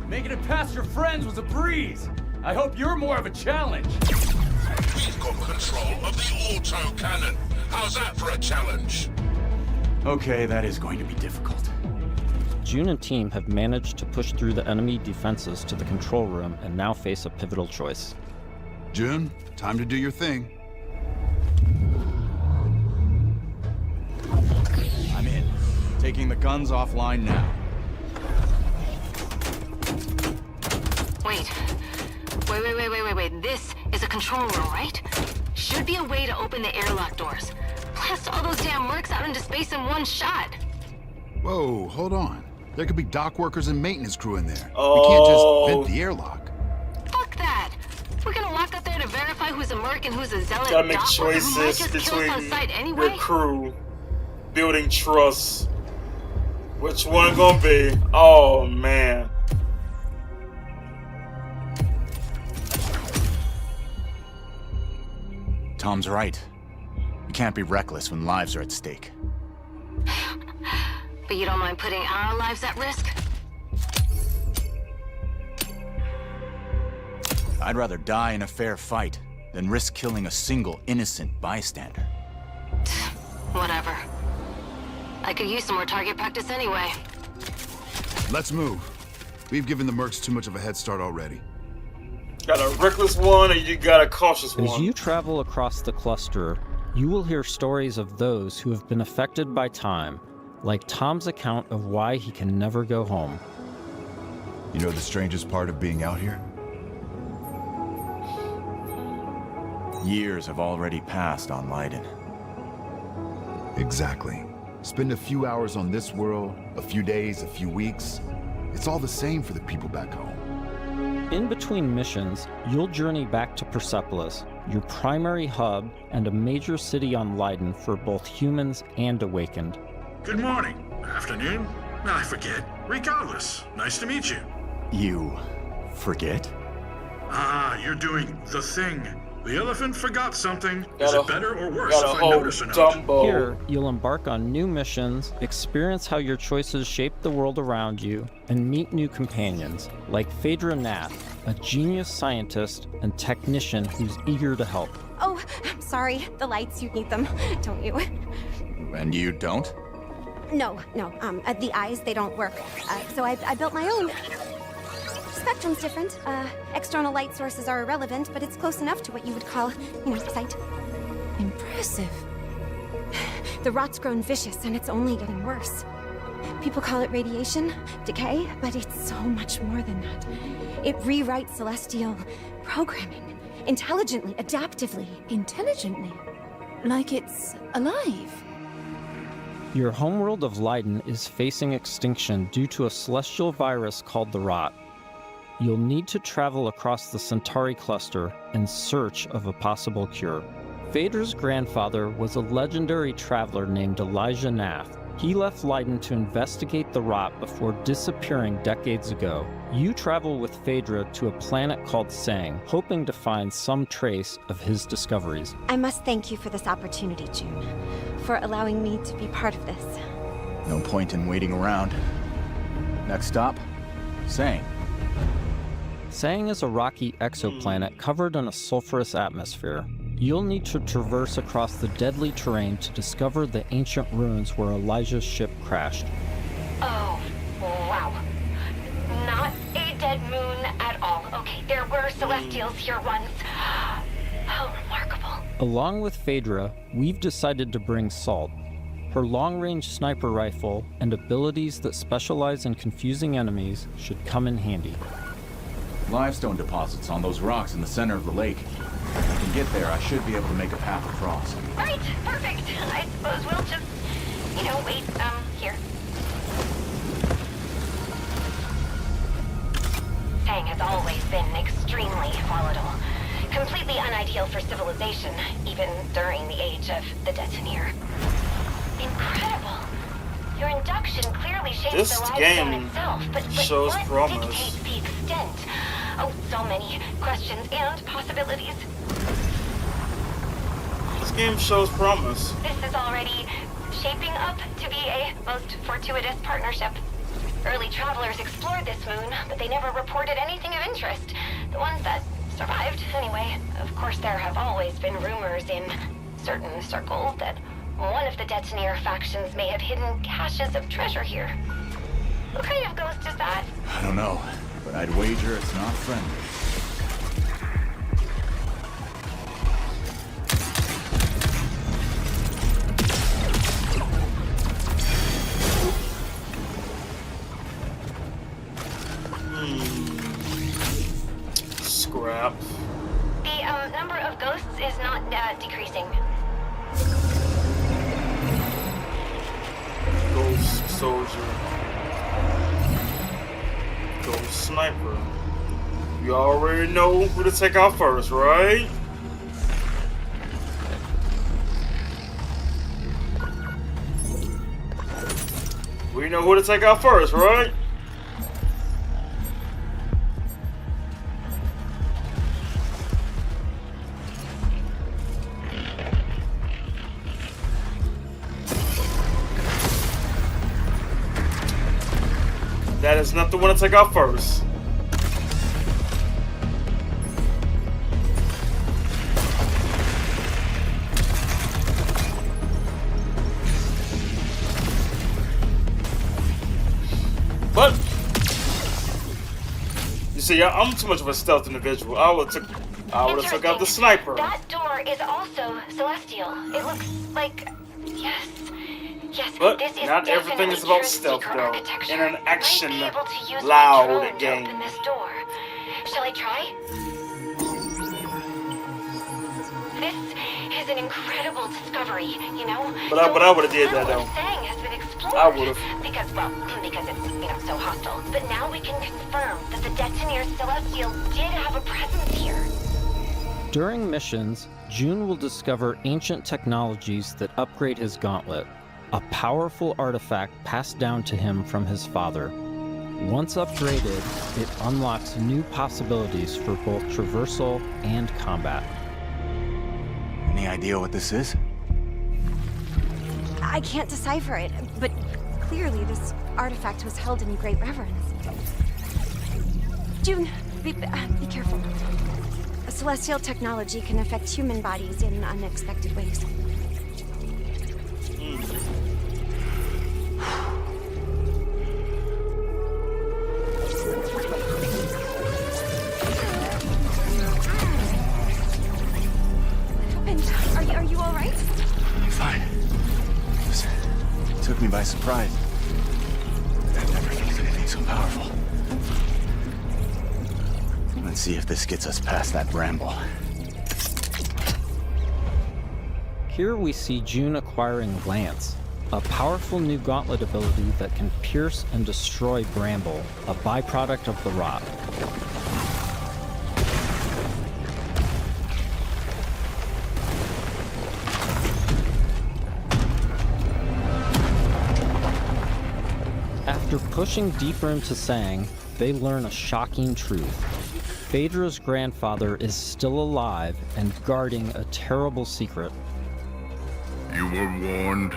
Making it past your friends was a breeze. I hope you're more of a challenge. We've got control of the auto cannon. How's that for a challenge? Okay, that is going to be difficult. June and team have managed to push through the enemy defenses to the control room and now face a pivotal choice. June, time to do your thing. I'm in. Taking the guns offline now. Wait. This is a control room, right? Should be a way to open the airlock doors. Blast all those damn mercs out into space in one shot. Whoa, hold on. There could be dock workers and maintenance crew in there. Oh. We can't just vent the airlock. Fuck that. We're gonna walk up there to verify who's a merc and who's a zealot. Gotta make dock worker who might choices just kill us on between sight anyway. your crew. Building trust. Which one gonna be? Oh man. Tom's right. You can't be reckless when lives are at stake. But you don't mind putting our lives at risk? I'd rather die in a fair fight than risk killing a single innocent bystander. Whatever. I could use some more target practice anyway. Let's move. We've given the mercs too much of a head start already. Got a reckless one, and you got a cautious one. As you travel across the cluster, you will hear stories of those who have been affected by time, like Tom's account of why he can never go home. You know the strangest part of being out here? Years have already passed on Leiden. Exactly. Spend a few hours on this world, a few days, a few weeks. It's all the same for the people back home. In between missions, you'll journey back to Persepolis, your primary hub and a major city on Leiden for both humans and Awakened. Good morning. Afternoon? I forget. Regardless, nice to meet you. You forget? Ah, you're doing the thing. The elephant forgot something. Got Is a- it better or worse got a if I whole notice or not? Dumbo. Here, you'll embark on new missions, experience how your choices shape the world around you, and meet new companions, like Phaedra Nath, a genius scientist and technician who's eager to help. Oh, I'm sorry. The lights, you need them, don't you? And you don't? No. The eyes, they don't work. So I built my own. Spectrum's different. External light sources are irrelevant, but it's close enough to what you would call, sight. Impressive. The rot's grown vicious, and it's only getting worse. People call it radiation, decay, but it's so much more than that. It rewrites celestial programming. Intelligently, adaptively. Intelligently? Like it's alive? Your homeworld of Leiden is facing extinction due to a celestial virus called the Rot. You'll need to travel across the Centauri cluster in search of a possible cure. Phaedra's grandfather was a legendary traveler named Elijah Nath. He left Leiden to investigate the Rot before disappearing decades ago. You travel with Phaedra to a planet called Sang, hoping to find some trace of his discoveries. I must thank you for this opportunity, June, for allowing me to be part of this. No point in waiting around. Next stop, Sang. Sang is a rocky exoplanet covered in a sulfurous atmosphere. You'll need to traverse across the deadly terrain to discover the ancient ruins where Elijah's ship crashed. Oh, wow. Not a dead moon at all. Okay, there were Celestials here once. How remarkable. Along with Phaedra, we've decided to bring Salt. Her long-range sniper rifle and abilities that specialize in confusing enemies should come in handy. Limestone deposits on those rocks in the center of the lake. If I can get there, I should be able to make a path across. Right, perfect. I suppose we'll just, wait, here. Sang has always been extremely volatile. Completely unideal for civilization, even during the age of the Detoneer. Incredible. Your induction clearly shapes This the limestone game itself, but shows what promise. dictates the extent? Oh, so many questions and possibilities. This game shows promise. This is already shaping up to be a most fortuitous partnership. Early travelers explored this moon, but they never reported anything of interest. The ones that survived, anyway. Of course, there have always been rumors in certain circles that one of the Detoneer factions may have hidden caches of treasure here. What kind of ghost is that? I don't know, but I'd wager it's not friendly. Scrap. The number of ghosts is not decreasing. Ghost soldier. Ghost sniper. You already know who to take out first, right? We know who to take out first, right? That is not the one to take out first. You see, I'm too much of a stealth individual. I would have took out the sniper. That door is also celestial. It looks like, yes, But this is not everything is about Tyrant's stealth, secret though. architecture. In an action Might be able to use my loud drone to game. open this door. Shall I try? This is an incredible discovery, you know? But I would have did that though. Sang has been explored. I would have. Because it's, so hostile. But now we can confirm that the Detoneer Celestial did have a presence here. During missions, June will discover ancient technologies that upgrade his gauntlet, a powerful artifact passed down to him from his father. Once upgraded, it unlocks new possibilities for both traversal and combat. Any idea what this is? I can't decipher it, but clearly this artifact was held in great reverence. June, be careful. A celestial technology can affect human bodies in unexpected ways. Are you all right? I'm fine. It took me by surprise. I've never felt anything so powerful. Let's see if this gets us past that bramble. Here we see June acquiring Lance, a powerful new gauntlet ability that can pierce and destroy Bramble, a byproduct of the rot. After pushing deeper into Sang, they learn a shocking truth. Phaedra's grandfather is still alive and guarding a terrible secret. You were warned.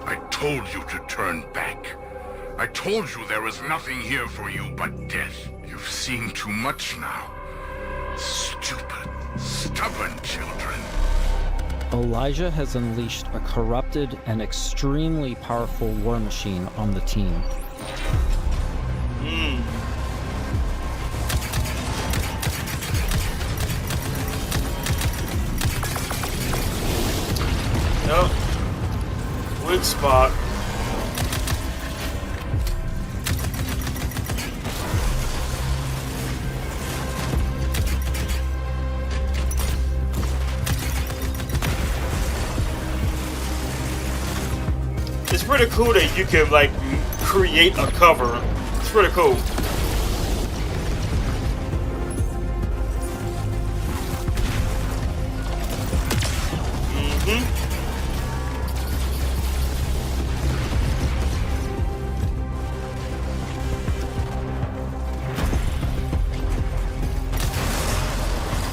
I told you to turn back. I told you there was nothing here for you but death. You've seen too much now. Stupid, stubborn children. Elijah has unleashed a corrupted and extremely powerful war machine on the team. Nope. Weak spot. It's pretty cool that you can like create a cover. It's pretty cool.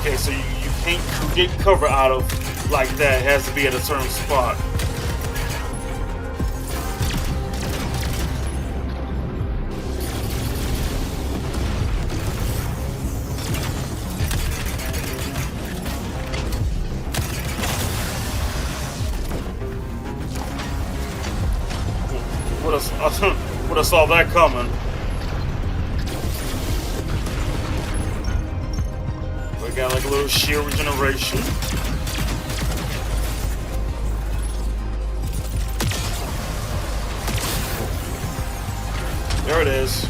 Okay, so you can't create cover out of like that. It has to be at a certain spot. Would have saw that coming. We got like a little shield regeneration. There it is.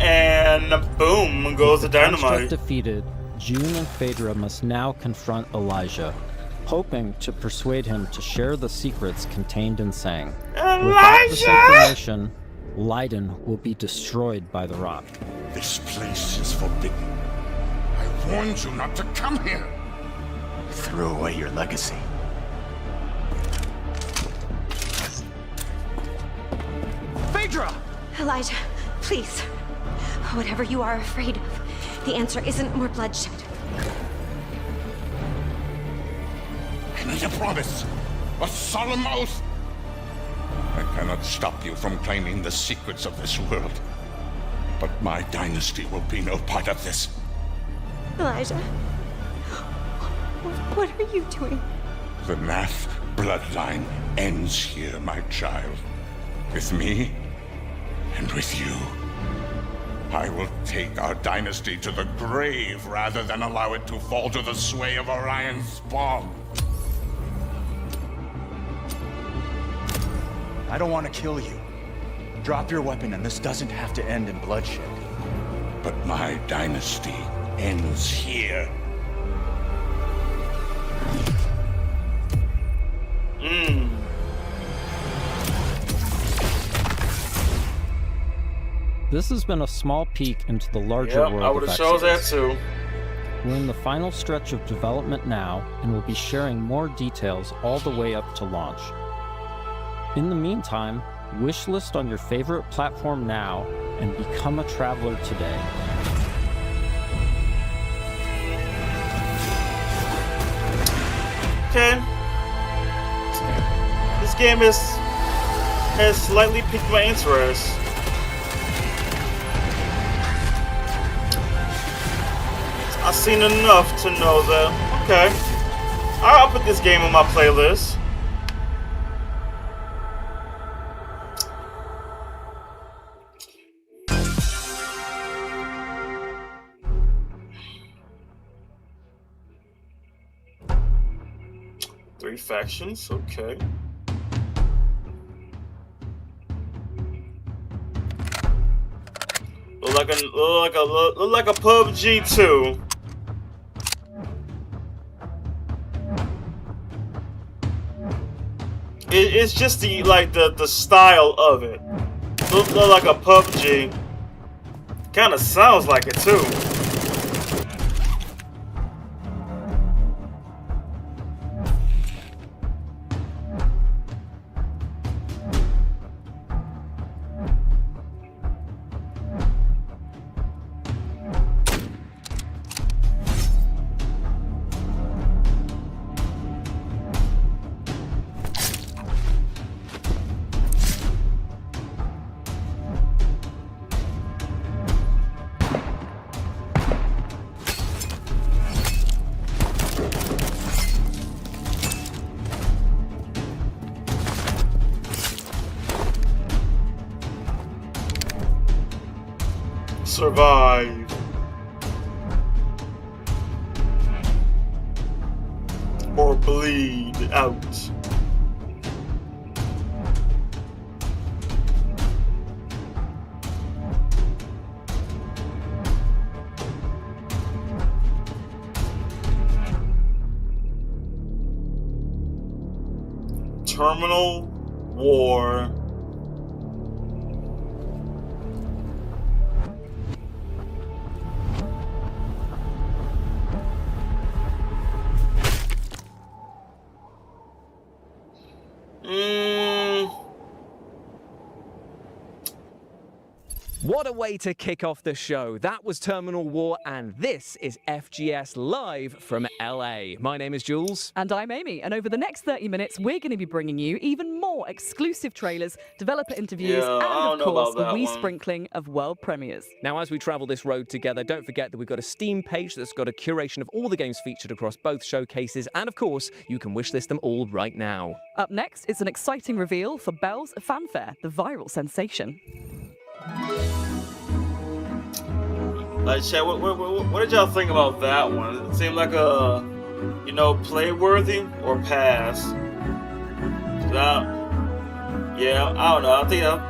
And boom goes the dynamite. Construct defeated, June and Phaedra must now confront Elijah, hoping to persuade him to share the secrets contained in Sang. Without this information, Leiden will be destroyed by the rot. This place is forbidden. I warned you not to come here. Threw away your legacy. Phaedra! Elijah, please. Whatever you are afraid of, the answer isn't more bloodshed. I need a promise. A solemn oath. I cannot stop you from claiming the secrets of this world. But my dynasty will be no part of this. Elijah, What are you doing? The Nath bloodline ends here, my child. With me and with you. I will take our dynasty to the grave rather than allow it to fall to the sway of Orion's spawn. I don't want to kill you. Drop your weapon and this doesn't have to end in bloodshed. But my dynasty ends here. This has been a small peek into the larger Yep, world I would of have chose that Exodus. too. We're in the final stretch of development now, and we'll be sharing more details all the way up to launch. In the meantime, wishlist on your favorite platform now and become a traveler today. Okay. This game has slightly piqued my interest. I've seen enough to know that, okay, I'll put this game on my playlist. Three factions, okay. Look like a PUBG 2. It's just the style of it. Look like a PUBG. Kind of sounds like it too. Survive. Or bleed out. Terminal War. What a way to kick off the show. That was Terminal War, and this is FGS Live from LA. My name is Jules. And I'm Amy, and over the next 30 minutes, we're going to be bringing you even more exclusive trailers, developer interviews, and of course, a wee sprinkling of world premieres. Now, as we travel this road together, don't forget that we've got a Steam page that's got a curation of all the games featured across both showcases, and of course, you can wishlist them all right now. Up next, it's an exciting reveal for Belle's Fanfare, the viral sensation. Like, chat, what did y'all think about that one? It seemed like a, play-worthy or pass. Yeah, I don't know. I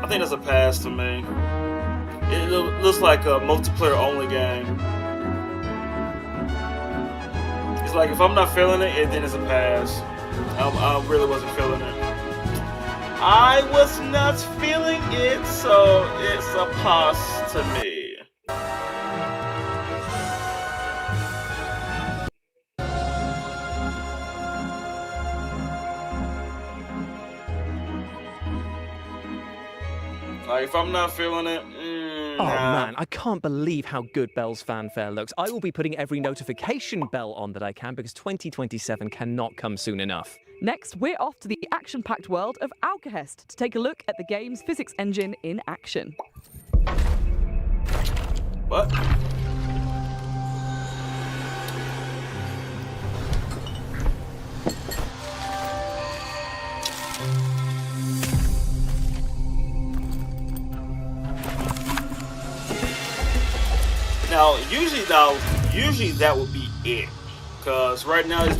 think that's a pass to me. It looks like a multiplayer-only game. It's like if I'm not feeling it, then it's a pass. I really wasn't feeling it. I was not feeling it, so it's a pass to me. Like, if I'm not feeling it, Oh man, I can't believe how good Belle's Fanfare looks. I will be putting every notification bell on that I can because 2027 cannot come soon enough. Next, we're off to the action-packed world of Alcahest to take a look at the game's physics engine in action. What? usually that would be it. Cause right now it's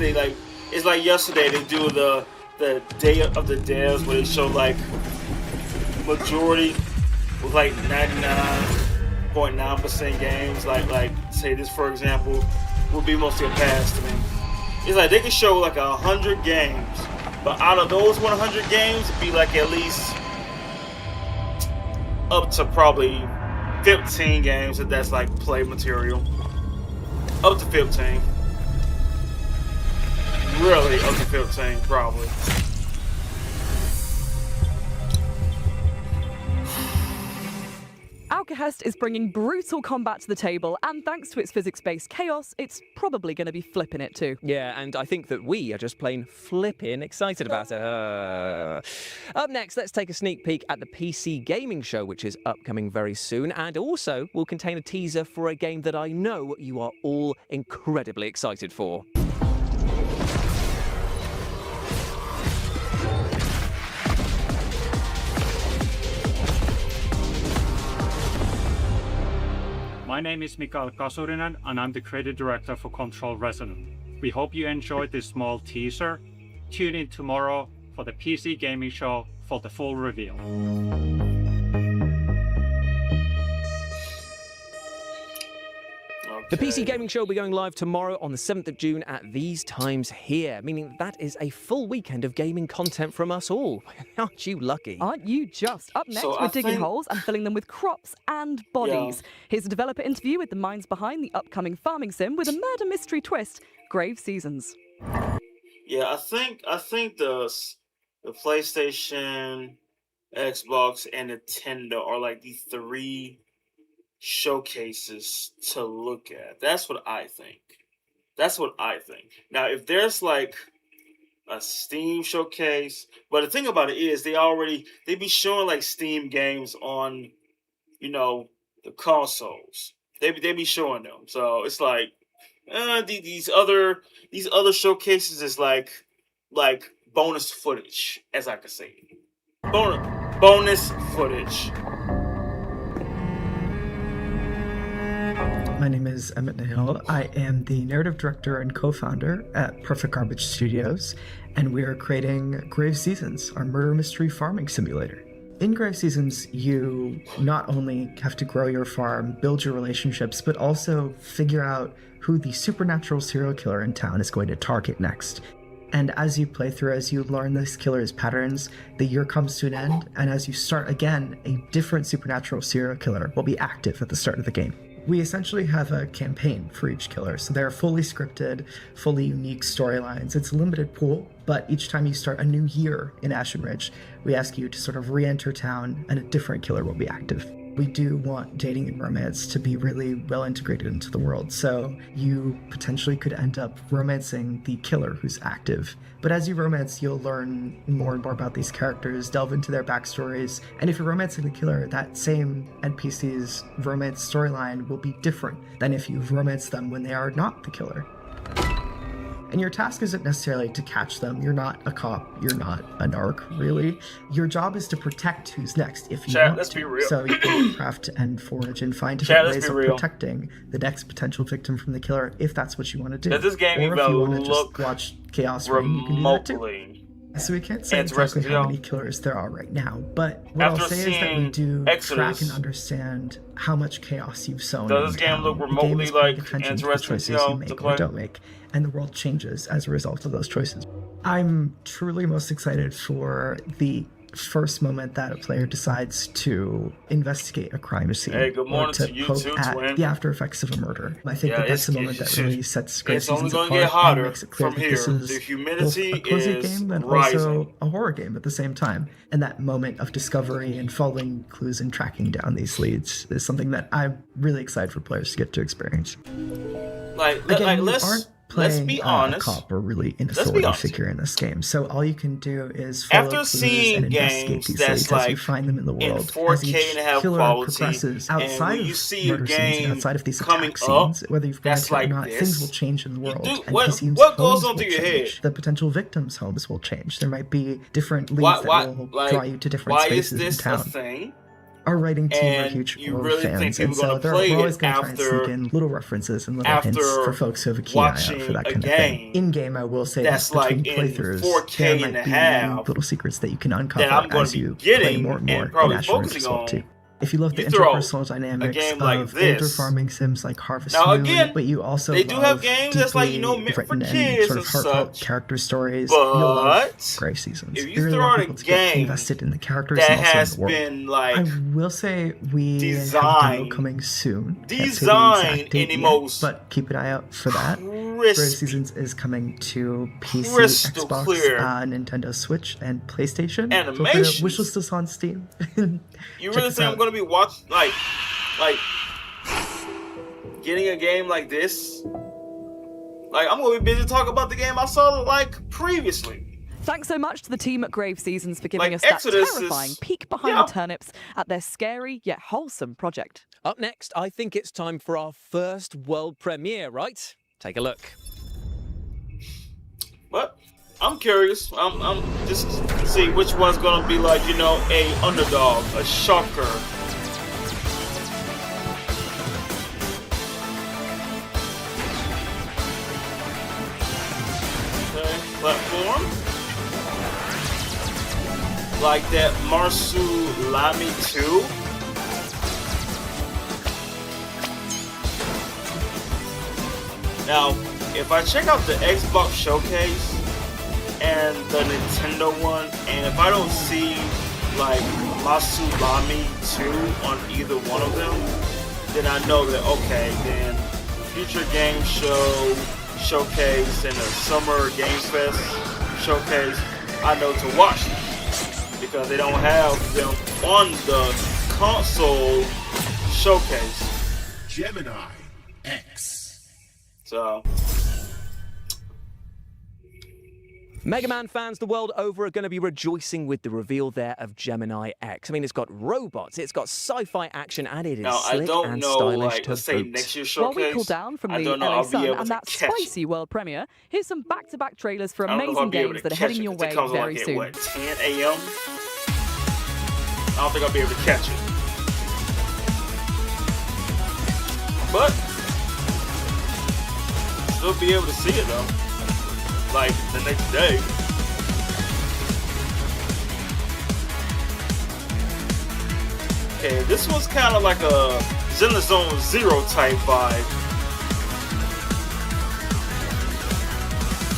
like yesterday they do the Day of the Devs where they show like majority was like 99.9% games. Like say this for example would be mostly a pass to me. It's like they could show like 100 games, but out of those 100 games, it'd be like at least up to probably 15 games that's like play material. Up to 15. Really, up to 15, probably. Alcahest is bringing brutal combat to the table, and thanks to its physics-based chaos, it's probably going to be flipping it too. Yeah, and I think that we are just plain flipping excited about it. Up next, let's take a sneak peek at the PC Gaming Show, which is upcoming very soon, and also will contain a teaser for a game that I know you are all incredibly excited for. My name is Mikael Kasurinen, and I'm the creative director for Control Resonant. We hope you enjoyed this small teaser. Tune in tomorrow for the PC Gaming Show for the full reveal. The PC Gaming Show will be going live tomorrow on the 7th of June at these times here, meaning that is a full weekend of gaming content from us all. Aren't you lucky? Aren't you just? Up next, we're digging holes and filling them with crops and bodies. Here's a developer interview with the minds behind the upcoming farming sim with a murder mystery twist, Grave Seasons. Yeah, I think the PlayStation, Xbox, and Nintendo are like the three showcases to look at. That's what I think. Now, if there's like a Steam showcase, but the thing about it is they be showing like Steam games on, the consoles. They be showing them. So it's like these other showcases is like bonus footage, as I could say. Bonus footage. My name is Emmett Nahil. I am the narrative director and co-founder at Perfect Garbage Studios, and we are creating Grave Seasons, our murder mystery farming simulator. In Grave Seasons, you not only have to grow your farm, build your relationships, but also figure out who the supernatural serial killer in town is going to target next. And as you play through, as you learn this killer's patterns, the year comes to an end, and as you start again, a different supernatural serial killer will be active at the start of the game. We essentially have a campaign for each killer, so they're fully scripted, fully unique storylines. It's a limited pool, but each time you start a new year in Ashen Ridge, we ask you to sort of re-enter town and a different killer will be active. We do want dating and romance to be really well integrated into the world, so you potentially could end up romancing the killer who's active. But as you romance, you'll learn more and more about these characters, delve into their backstories, and if you're romancing the killer, that same NPC's romance storyline will be different than if you've romanced them when they are not the killer. And your task isn't necessarily to catch them. You're not a cop. You're not a narc, really. Your job is to protect who's next if you want let's to. Be real. So you can craft and forage and find different ways of protecting the next potential victim from the killer if that's what you want to do. Does this game or even if you want to look just watch chaos reign, you can do that too. So we can't say exactly how many killers there are right now, but what I'll say is that we do track and understand how much chaos you've sown. Does this game look remotely like choices you make or don't make, and the world changes as a result of those choices. I'm truly most excited for the first moment that a player decides to investigate a crime scene or to poke at the after effects of a murder. I think that's the moment that really sets Grave Seasons apart and makes it clear that this is both a cozy game and also a horror game at the same time. And that moment of discovery and following clues and tracking down these leads is something that I'm really excited for players to get to experience. Let's be honest. A cop or really an authority figure in this game, so all you can do is follow clues and investigate these leads as you find them in the world. As each killer progresses outside of murder scenes, outside of these attack scenes, whether you've got it or not, things will change in the world. What goes on through your head? The potential victims' homes will change. There might be different leads that will draw you to different spaces in town. Why is this a thing? Our writing team are And huge you horror really think fans, people and so gonna we're play always it going to try and sneak after in little references and little hints for folks who have a keen eye out for watching that a kind of thing. game In game, I will say that's that between like in playthroughs, 4K there and might a be half little secrets that you can that uncover I'm going as to you be play getting more and more and in probably Astro focusing Assault on. 2. If you love the You throw interpersonal a dynamics game of like older this. farming sims like Harvest Now Moon, again, but you also they do have love games that's like, deeply meant for written and kids sort and of heartfelt such. character stories, you'll love But Grave Seasons. if They you really throw want out a people to get game invested in the characters that and also in has the world. been like I will say we have a demo designed coming soon. Can't say the designed exact in date the yet, most but keep an eye out for that. Grave crisp, Seasons is coming to PC, crystal Xbox, clear Nintendo Switch, and PlayStation. Feel free to animations. wishlist us on Steam. You Check really us think I'm out. gonna be watching like getting a game like this? Like I'm gonna be busy talking about the game I saw like previously. Thanks so much to the team at Grave Seasons for giving Like us that Exodus is- terrifying peek behind yeah. the turnips at their scary yet wholesome project. Up next, I think it's time for our first world premiere, right? Take a look. But I'm curious. I'm just see which one's gonna be like, you know, a underdog, a shocker. Okay, platform. Like that Marsu Lamy 2. Now, if I check out the Xbox showcase and the Nintendo one, and if I don't see like Masulami 2 on either one of them, then I know that okay, then future game show showcase and the Summer Game Fest showcase, I know to watch them because they don't have them on the console showcase. Gemini X. So Mega Man fans the world over are going to be rejoicing with the reveal there of Gemini X. I mean, it's got robots, it's got sci-fi action, and it is now I slick don't and know, stylish like to let's say boot. next year's While we showcase. cool down from I the don't know LA I'll be Sun able and to that catch it. spicy world premiere, here's some back-to-back trailers for I don't know if I'll amazing be able games to that are catch heading it your 'cause it way comes on very like soon. at what 10 a.m. I don't think I'll be able to catch it. But still be able to see it though. Like the next day. Okay, this was kind of like a Zenless Zone Zero type vibe.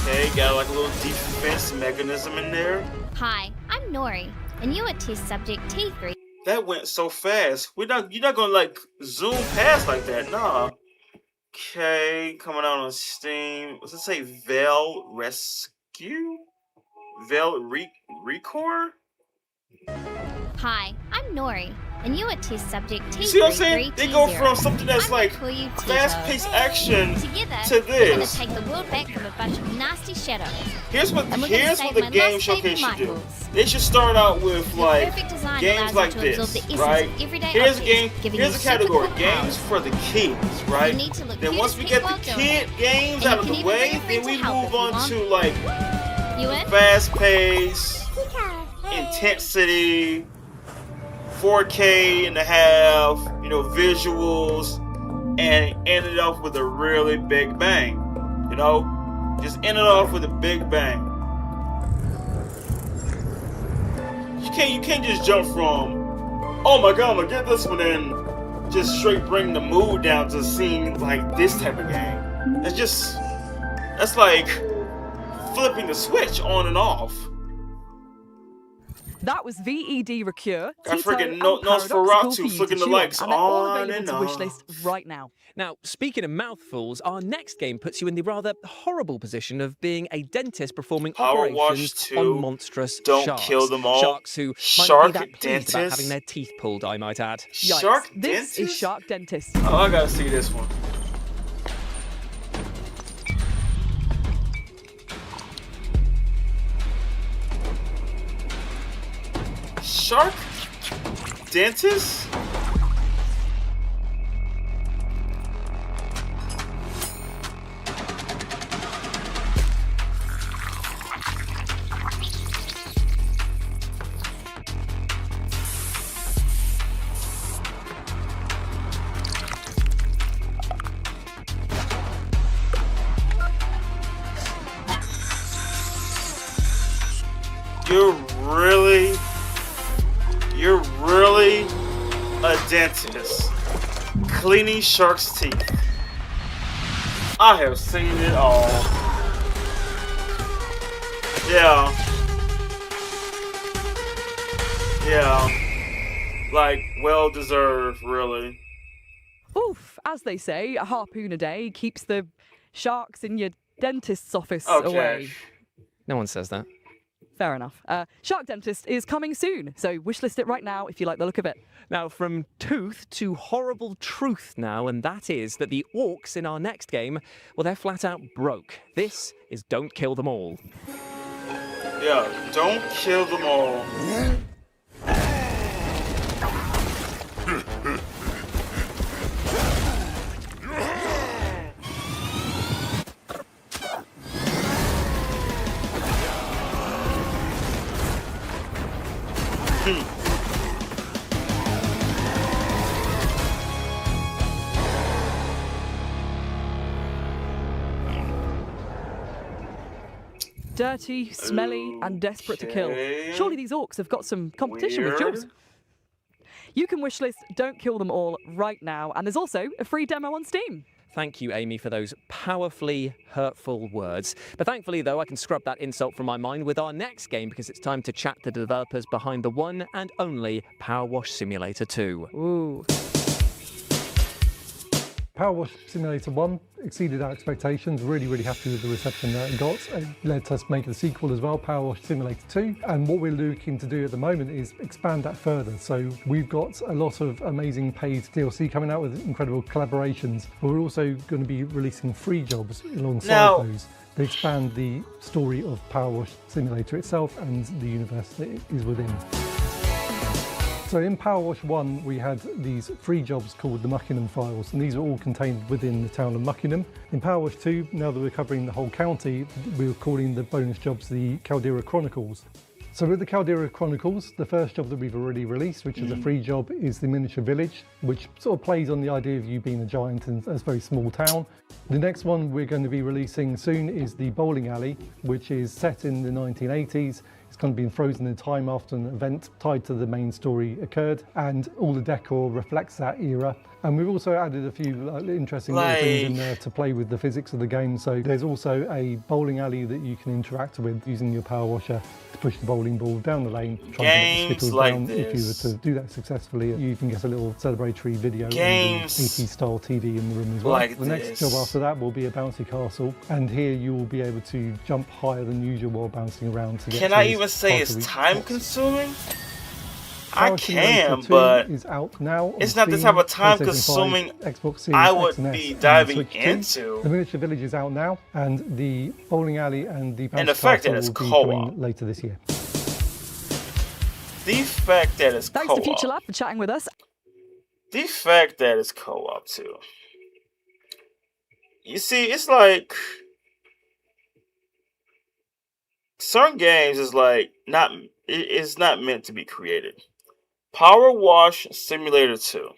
Okay, got like a little defense mechanism in there. Hi, I'm Nori, and you are test subject T3. That went so fast. You're not gonna like zoom past like that, nah. Okay, coming out on Steam. What's it say? Veil Rescue? Veil Recore? Hi, I'm Nori, and you are test subject T3. You see what I'm saying? They go from something that's like fast-paced action Together, to we're gonna this. take the world back from a bunch of nasty shadows. Here's what And we're gonna the save my game lost showcase favorite should do. Michaels. They should start out with Your like perfect design games allows like you to absorb this, the essence right? of everyday Here's a objects, game. giving Here's you a category: supercool games powers. for the kids, right? You need to look Then cute once as we Pete get the while doing kid it. games And out you of can the even bring way, your then friends we to help move if you on want. to like You in? fast-paced, intensity, 4K and a half, you know, visuals, and end it off with a really big bang. You know, just end it off with a big bang. You can't just jump from, oh my god, I'm gonna get this one, and just straight bring the mood down to seeing like this type of game. That's like flipping the switch on and off. That was VED Recure, I Tito, freaking and Nosferatu Paradoxical for you flicking to the chew on, lights and they're all on available and to off. wishlist right now. Now, speaking of mouthfuls, our next game puts you in the rather horrible position of being a dentist performing Power Wash operations 2, on monstrous Don't sharks. Kill Them All, Sharks who might Shark not be that pleased about Dentist. having their teeth pulled, I might add. Yikes. Shark This Dentist? is Shark Dentist. Oh, I gotta see this one. Shark Dentist? You're really a dentist cleaning sharks' teeth. I have seen it all. Yeah. Like, well deserved, really. Oof, as they say, a harpoon a day keeps the sharks in your dentist's office away. No one says that. Fair enough. Shark Dentist is coming soon, so wishlist it right now if you like the look of it. Now, from tooth to horrible truth now, and that is that the orcs in our next game, well, they're flat out broke. This is Don't Kill Them All. Yeah, don't kill them all. Dirty, smelly, and desperate to kill. Surely these orcs have got some competition with jobs. You can wishlist Don't Kill Them All right now, and there's also a free demo on Steam. Thank you, Amy, for those powerfully hurtful words. But thankfully, though, I can scrub that insult from my mind with our next game because it's time to chat to the developers behind the one and only Power Wash Simulator 2. Ooh. Power Wash Simulator 1 exceeded our expectations, really happy with the reception that it got. It led us make a sequel as well, Power Wash Simulator 2, and what we're looking to do at the moment is expand that further. So we've got a lot of amazing paid DLC coming out with incredible collaborations, but we're also going to be releasing free jobs alongside those. They expand the story of Power Wash Simulator itself and the universe that it is within. So in Power Wash 1, we had these free jobs called the Muckingham Files, and these are all contained within the town of Muckingham. In Power Wash 2, now that we're covering the whole county, we're calling the bonus jobs the Caldera Chronicles. So with the Caldera Chronicles, the first job that we've already released, which is a free job, is the Miniature Village, which sort of plays on the idea of you being a giant in a very small town. The next one we're going to be releasing soon is the Bowling Alley, which is set in the 1980s. It's kind of been frozen in time after an event tied to the main story occurred, and all the decor reflects that era. And we've also added a few interesting little things in there to play with the physics of the game. So there's also a bowling alley that you can interact with using your power washer to push the bowling ball down the lane, trying to get the skittles down. If you were to do that successfully, you even get a little celebratory video on the 80s style TV in the room as well. The next job after that will be a bouncy castle, and here you will be able to jump higher than usual while bouncing around to get Can I even say it's time consuming? I can, but is out now it's not the type of time consuming I would be diving into. The Miniature Village is out now, and the Bowling Alley and the and the fact that it's co-op later this year. The fact that it's Thanks co-op. to Future Lab for chatting with us. The fact that it's co-op too. You see, it's like certain games is like it's not meant to be created. Power Wash Simulator 2.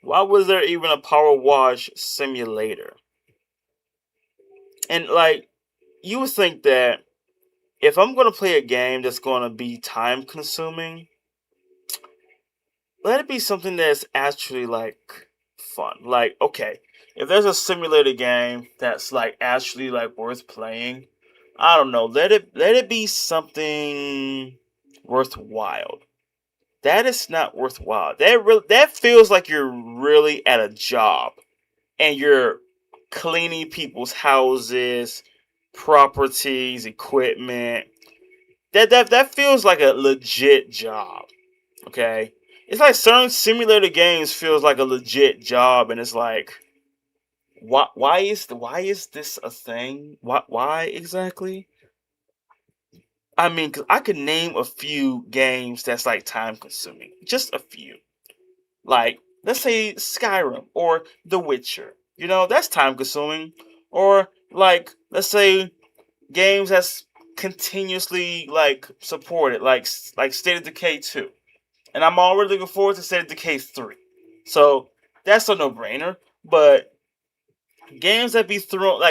Why was there even a Power Wash Simulator? And like, you would think that if I'm going to play a game that's going to be time consuming, let it be something that's actually like fun. Like, okay, if there's a simulator game that's like actually like worth playing, I don't know, let it be something worthwhile. That is not worthwhile. That feels like you're really at a job and you're cleaning people's houses, properties, equipment. That feels like a legit job. Okay? It's like certain simulator games feels like a legit job, and it's like, why is this a thing? Why exactly? I mean, 'cause I could name a few games that's like time consuming. Just a few. Like, let's say Skyrim or The Witcher. You know, that's time consuming. Or like, let's say games that's continuously like supported, like State of Decay 2. And I'm already looking forward to State of Decay 3. So that's a no-brainer. But games that be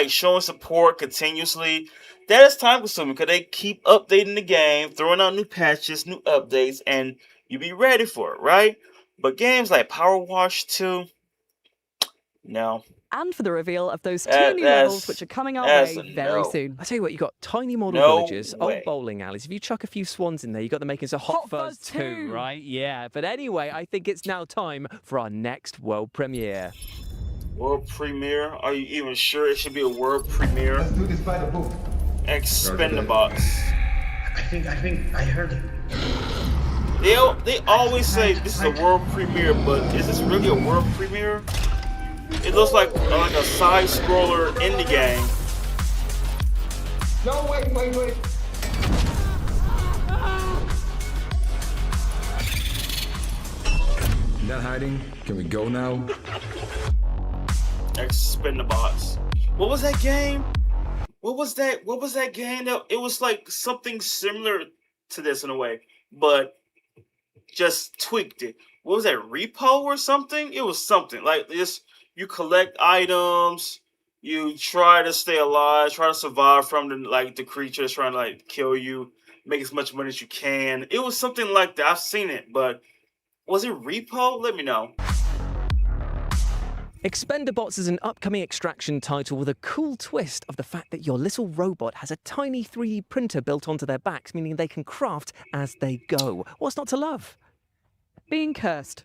showing support continuously, that is time consuming because they keep updating the game, throwing out new patches, new updates, and you be ready for it, right? But games like Power Wash 2, no. And for the reveal of those 2 new levels, which are coming our way very soon. I tell you what, you got tiny model villages, old bowling alleys. If you chuck a few swans in there, you got the makings of Hot Fuzz 2, right? Yeah. But anyway, I think it's now time for our next world premiere. World premiere? Are you even sure it should be a world premiere? Let's do this by the book. Expendabots. I think I heard it. They always say this is a world premiere, but is this really a world premiere? It looks like a side scroller indie game. No, wait. Done hiding? Can we go now? Expendabots. What was that game? What was that game? It was like something similar to this in a way, but just tweaked it. What was that, Repo or something? It was something like this. You collect items, you try to stay alive, try to survive from the creatures trying to kill you, make as much money as you can. It was something like that. I've seen it, but was it Repo? Let me know. Expendabots is an upcoming extraction title with a cool twist of the fact that your little robot has a tiny 3D printer built onto their backs, meaning they can craft as they go. What's not to love? Being cursed.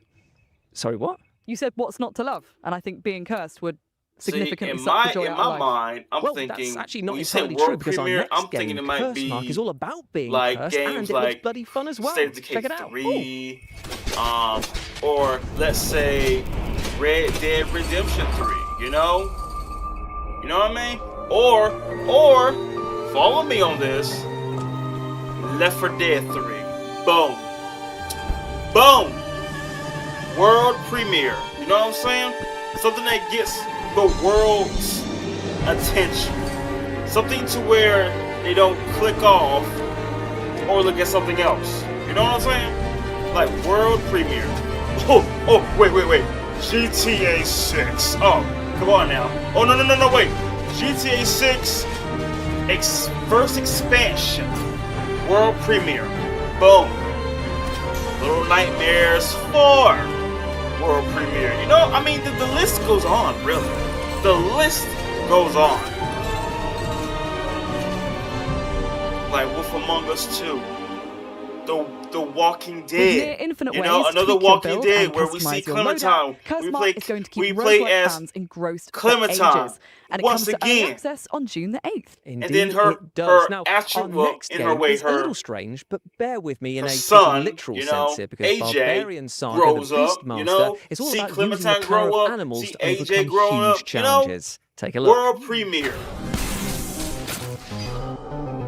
Sorry, what? You said what's not to love, and I think being cursed would significantly in suck the joy my out of life. mind, I'm thinking that's actually not when you say entirely world true because premiere, our next I'm thinking it might be Cursemark is all about being like cursed, games and it like looks bloody fun as well. State of Decay Check it out. 3, or let's say Red Dead Redemption 3. You know what I mean? Or follow me on this. Left 4 Dead 3. Boom. World premiere. You know what I'm saying? Something that gets the world's attention. Something to where they don't click off or look at something else. You know what I'm saying? Like world premiere. Oh, wait. GTA 6. Oh, come on now. Oh, no, wait. GTA 6 first expansion. World premiere. Boom. Little Nightmares 4. World premiere. You know, I mean, the list goes on, really. The list goes on. Like Wolf Among Us 2. The Walking Dead. Infinite you know, ways another to Walking Dead where we see Clementine. We play as Clementine and it once comes to again. early access on June the 8th. Indeed, and then her now, actual, our well, next in her game way, is a little strange, but bear with me in a son, literal you know, sense here, because AJ Barbarian Saga, grows the up, Beastmaster, you know, is all see about Clementine using the power grow of up, animals see to AJ overcome growing huge up, you know, challenges. Take a look. World premiere.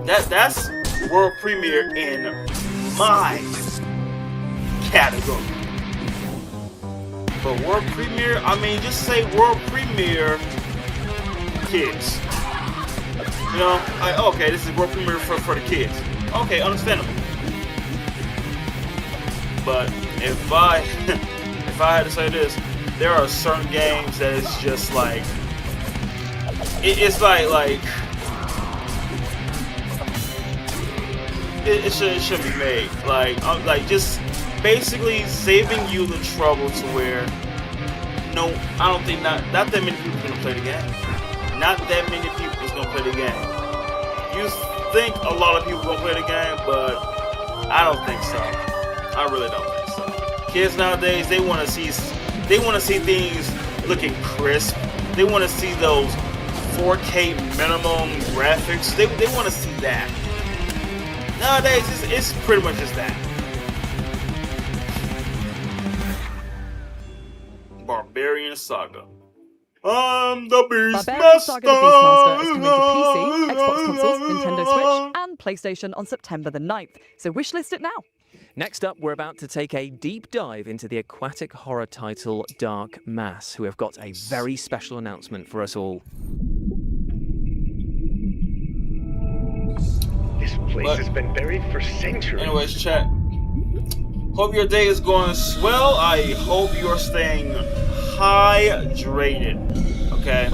That's world premiere in my category. But world premiere, I mean, just say world premiere kids. You know, okay, this is world premiere for the kids. Okay, understandable. But if I had to say this, there are certain games that it's just like it's like it shouldn't be made. Like just basically saving you the trouble to where I don't think not that many people are gonna play the game. Not that many people is gonna play the game. You think a lot of people gonna play the game, but I don't think so. I really don't think so. Kids nowadays, they want to see things looking crisp. They want to see those 4K minimum graphics. They want to see that. Nowadays, it's pretty much just that. Barbarian Saga. I'm the Barbarian Saga the Beastmaster is coming to Beastmaster. PC, Xbox consoles, Nintendo Switch, and PlayStation on September the 9th. So wishlist it now. Next up, we're about to take a deep dive into the aquatic horror title Dark Mass, who have got a very special announcement for us all. This place has been buried for centuries. Anyways, chat. Hope your day is going swell. I hope you're staying hydrated. Okay?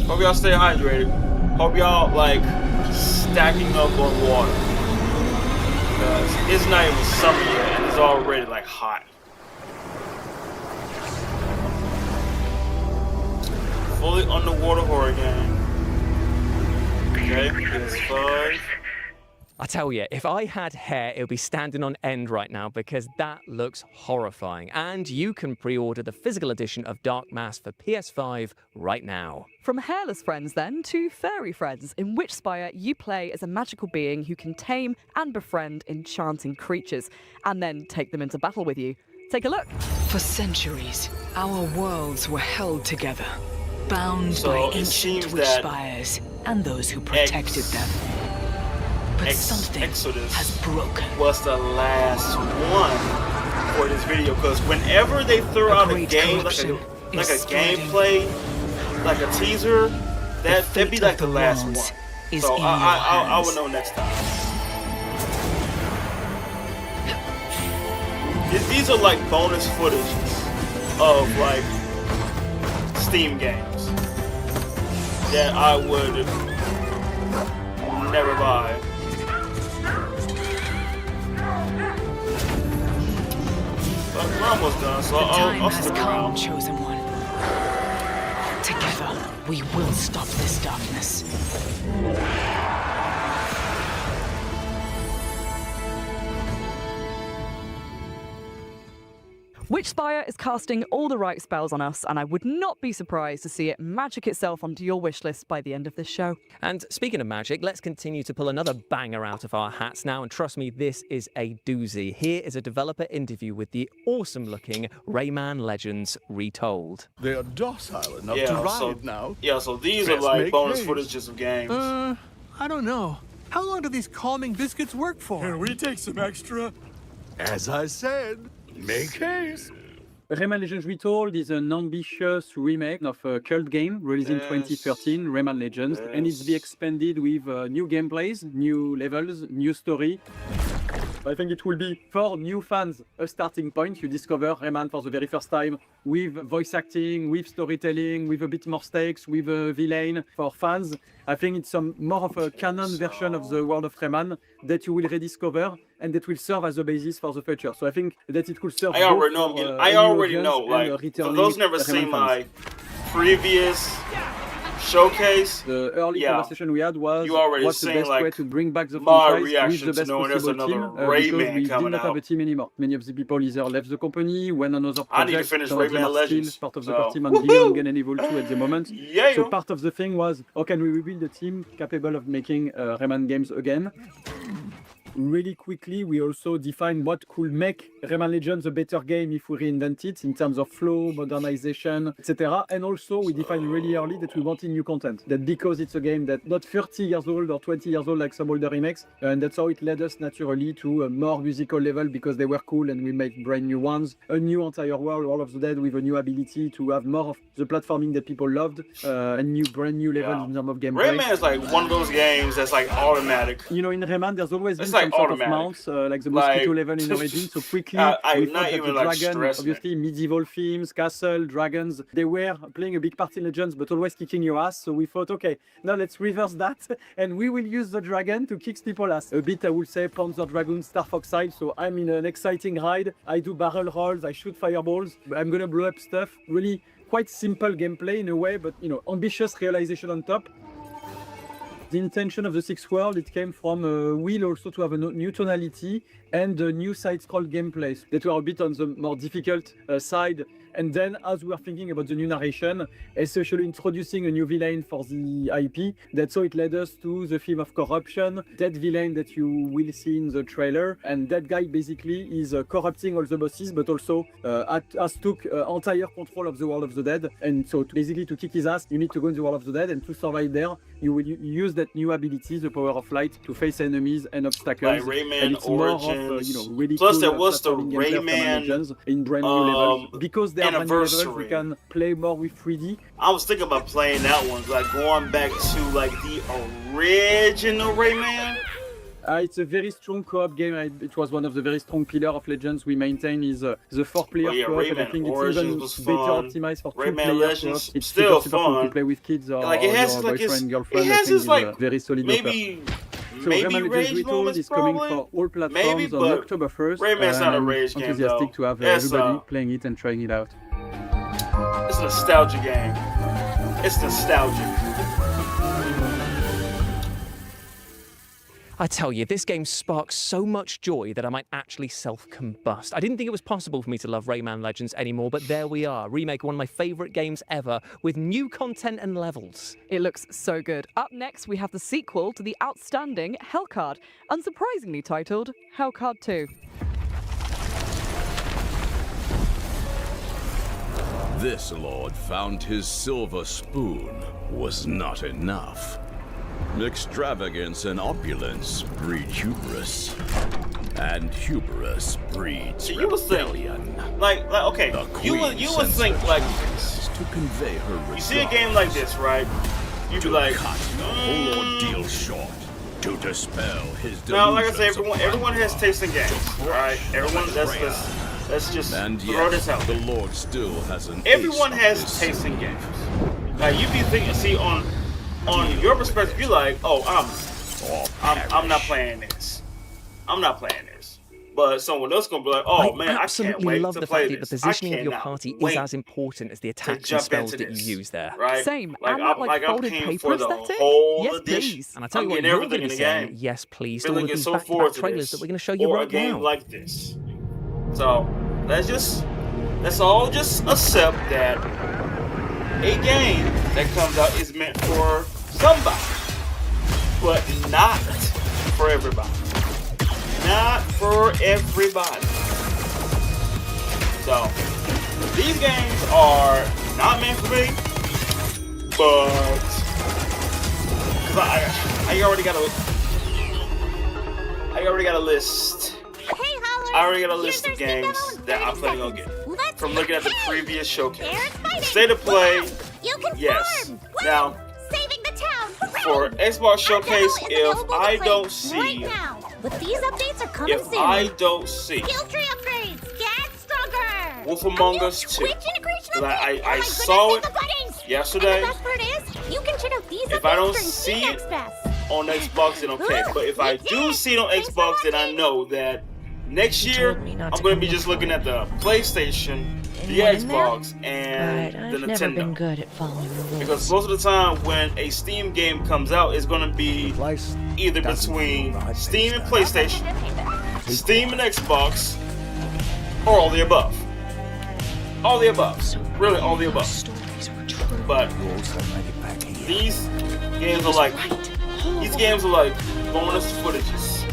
Hope y'all stay hydrated. Hope y'all like stacking up on water. Because it's not even summer yet and it's already like hot. Fully underwater horror game. Okay, PS5. I tell you, if I had hair, it would be standing on end right now because that looks horrifying. And you can pre-order the physical edition of Dark Mass for PS5 right now. From hairless friends, then, to fairy friends, in Witchspire you play as a magical being who can tame and befriend enchanting creatures, and then take them into battle with you. Take a look. For centuries, our worlds were held together, bound by ancient witchspires and those who protected them. But something has broken. Was the last one for this video, because whenever they throw out a game like a gameplay, like a teaser, that'd be like the last one. So I will know next time. These are like bonus footages of like Steam games that I would never buy. We're almost done, so I'll stick around. Chosen one. Together, we will stop this darkness. Witchspire is casting all the right spells on us, and I would not be surprised to see it magic itself onto your wish list by the end of this show. And speaking of magic, let's continue to pull another banger out of our hats now, and trust me, this is a doozy. Here is a developer interview with the awesome-looking Rayman Legends Retold. They are docile enough to ride now. Yeah, so these are like bonus footages of games. I don't know. How long do these calming biscuits work for? Can we take some extra? As I said, make haste. Rayman Legends Retold is an ambitious remake of a cult game released in 2013, Rayman Legends, and it's be expanded with new gameplays, new levels, new story. I think it will be, for new fans, a starting point. You discover Rayman for the very first time with voice acting, with storytelling, with a bit more stakes, with a villain. For fans, I think it's some more of a canon version of the world of Rayman that you will rediscover and that will serve as a basis for the future. So I think that it could serve. I already know. Like, for those never seen my previous showcase, the early conversation we had was what's the best way to bring back the my franchise with the best possible team, because we did not have a team anymore. Many of the people either left the company, went on other projects. I need to finish Rayman Legends. Still part of the core team and Beyond Gun and Evil 2 at the moment. So part of the thing was, how can we rebuild a team capable of making Rayman games again? Really quickly, we also defined what could make Rayman Legends a better game if we reinvent it in terms of flow, modernization, etc. And also, we defined really early that we wanted new content. That because it's a game that's not 30 years old or 20 years old like some older remakes, and that's how it led us naturally to a more musical level because they were cool and we made brand new ones. A new entire world, World of the Dead, with a new ability to have more of the platforming that people loved, and brand new levels in terms of gameplay. Rayman is like one of those games that's like automatic. You know, in Rayman, there's always been some sort of mounts, like the mosquito level in Origins. So quickly, we thought that the dragon, obviously medieval themes, castle, dragons, they were playing a big part in Legends, but always kicking your ass. So we thought, okay, now let's reverse that, and we will use the dragon to kick people's ass. A bit, I would say, Panzer Dragoon, Star Fox side. So I'm in an exciting ride. I do barrel rolls, I shoot fireballs. I'm gonna blow up stuff. Really quite simple gameplay in a way, but ambitious realization on top. The intention of the sixth world, it came from a will also to have a new tonality and a new side-scroll gameplay that were a bit on the more difficult side. And then, as we were thinking about the new narration, especially introducing a new villain for the IP, that's how it led us to the theme of corruption, that villain that you will see in the trailer. And that guy basically is corrupting all the bosses, but also has took entire control of the World of the Dead. And so basically to kick his ass, you need to go in the World of the Dead, and to survive there, you will use that new ability, the power of light, to face enemies and obstacles. Like Rayman and it's Origins. more of, really Plus cool there was the Rayman in brand new levels. Because they are brand new levels, we can play more with 3D. I was thinking about playing that one, like going back to like the original Rayman. It's a very strong co-op game. It was one of the very strong pillars of Legends we maintain is the 4-player co-op, and I think it's even better optimized for 2-player co-op. It's still super fun to play with kids or like it has your like boyfriend, girlfriend. It has I think like very solid maybe offer. So Rayman Legends Retold is coming for all platforms on October 1st. Rayman's not a rage game, enthusiastic to have everybody playing it and trying it out. It's a nostalgia game. It's nostalgic. I tell you, this game sparks so much joy that I might actually self-combust. I didn't think it was possible for me to love Rayman Legends anymore, but there we are. Remake one of my favourite games ever, with new content and levels. It looks so good. Up next, we have the sequel to the outstanding Hellcard, unsurprisingly titled Hellcard 2. This lord found his silver spoon was not enough. Extravagance and opulence breed hubris, and hubris breeds rebellion. Like okay, you would think like this. To convey her you see a game like this, right? You'd be like, cut the whole ordeal short, to dispel his delusions. Now, like I said, everyone has taste in games, right? Everyone, let's just throw this out. The Lord still has an. Everyone has taste in games. Now you be thinking, see on your perspective, you're like, oh, I'm not playing this. I'm not playing this. But someone else gonna be like, oh man, I can't wait love to the play fact this. that the positioning of your party is as important as the attacks and spells that you use there. Right? Same. Like, I'm folded paper aesthetic. Yes, please. And I tell you what, you're going to say yes, please. To all of these back-to-back trailers that we're going to show you right now. A game like this. So let's all just accept that a game that comes out is meant for somebody, but not for everybody. Not for everybody. So these games are not meant for me, but I already got a list. I already got a list of games that I'm planning on getting from looking at the previous showcase. State of Play, yes. Now, for Xbox Showcase, if I don't see, But these updates are coming soon. I don't see Skill tree upgrades, get stronger. Wolf Among Us 2, I saw it yesterday. And the best part is, you can check out these if I don't see it on Xbox, then okay. But if I do see it on Xbox, then I know that next year I'm going to be just looking at the PlayStation, the Xbox, and the Nintendo. Never been good at following the rules. Because most of the time when a Steam game comes out, it's going to be either between Steam and PlayStation, Steam and Xbox, or all the above. All the above. Really, all the above. But these games are like bonus footages.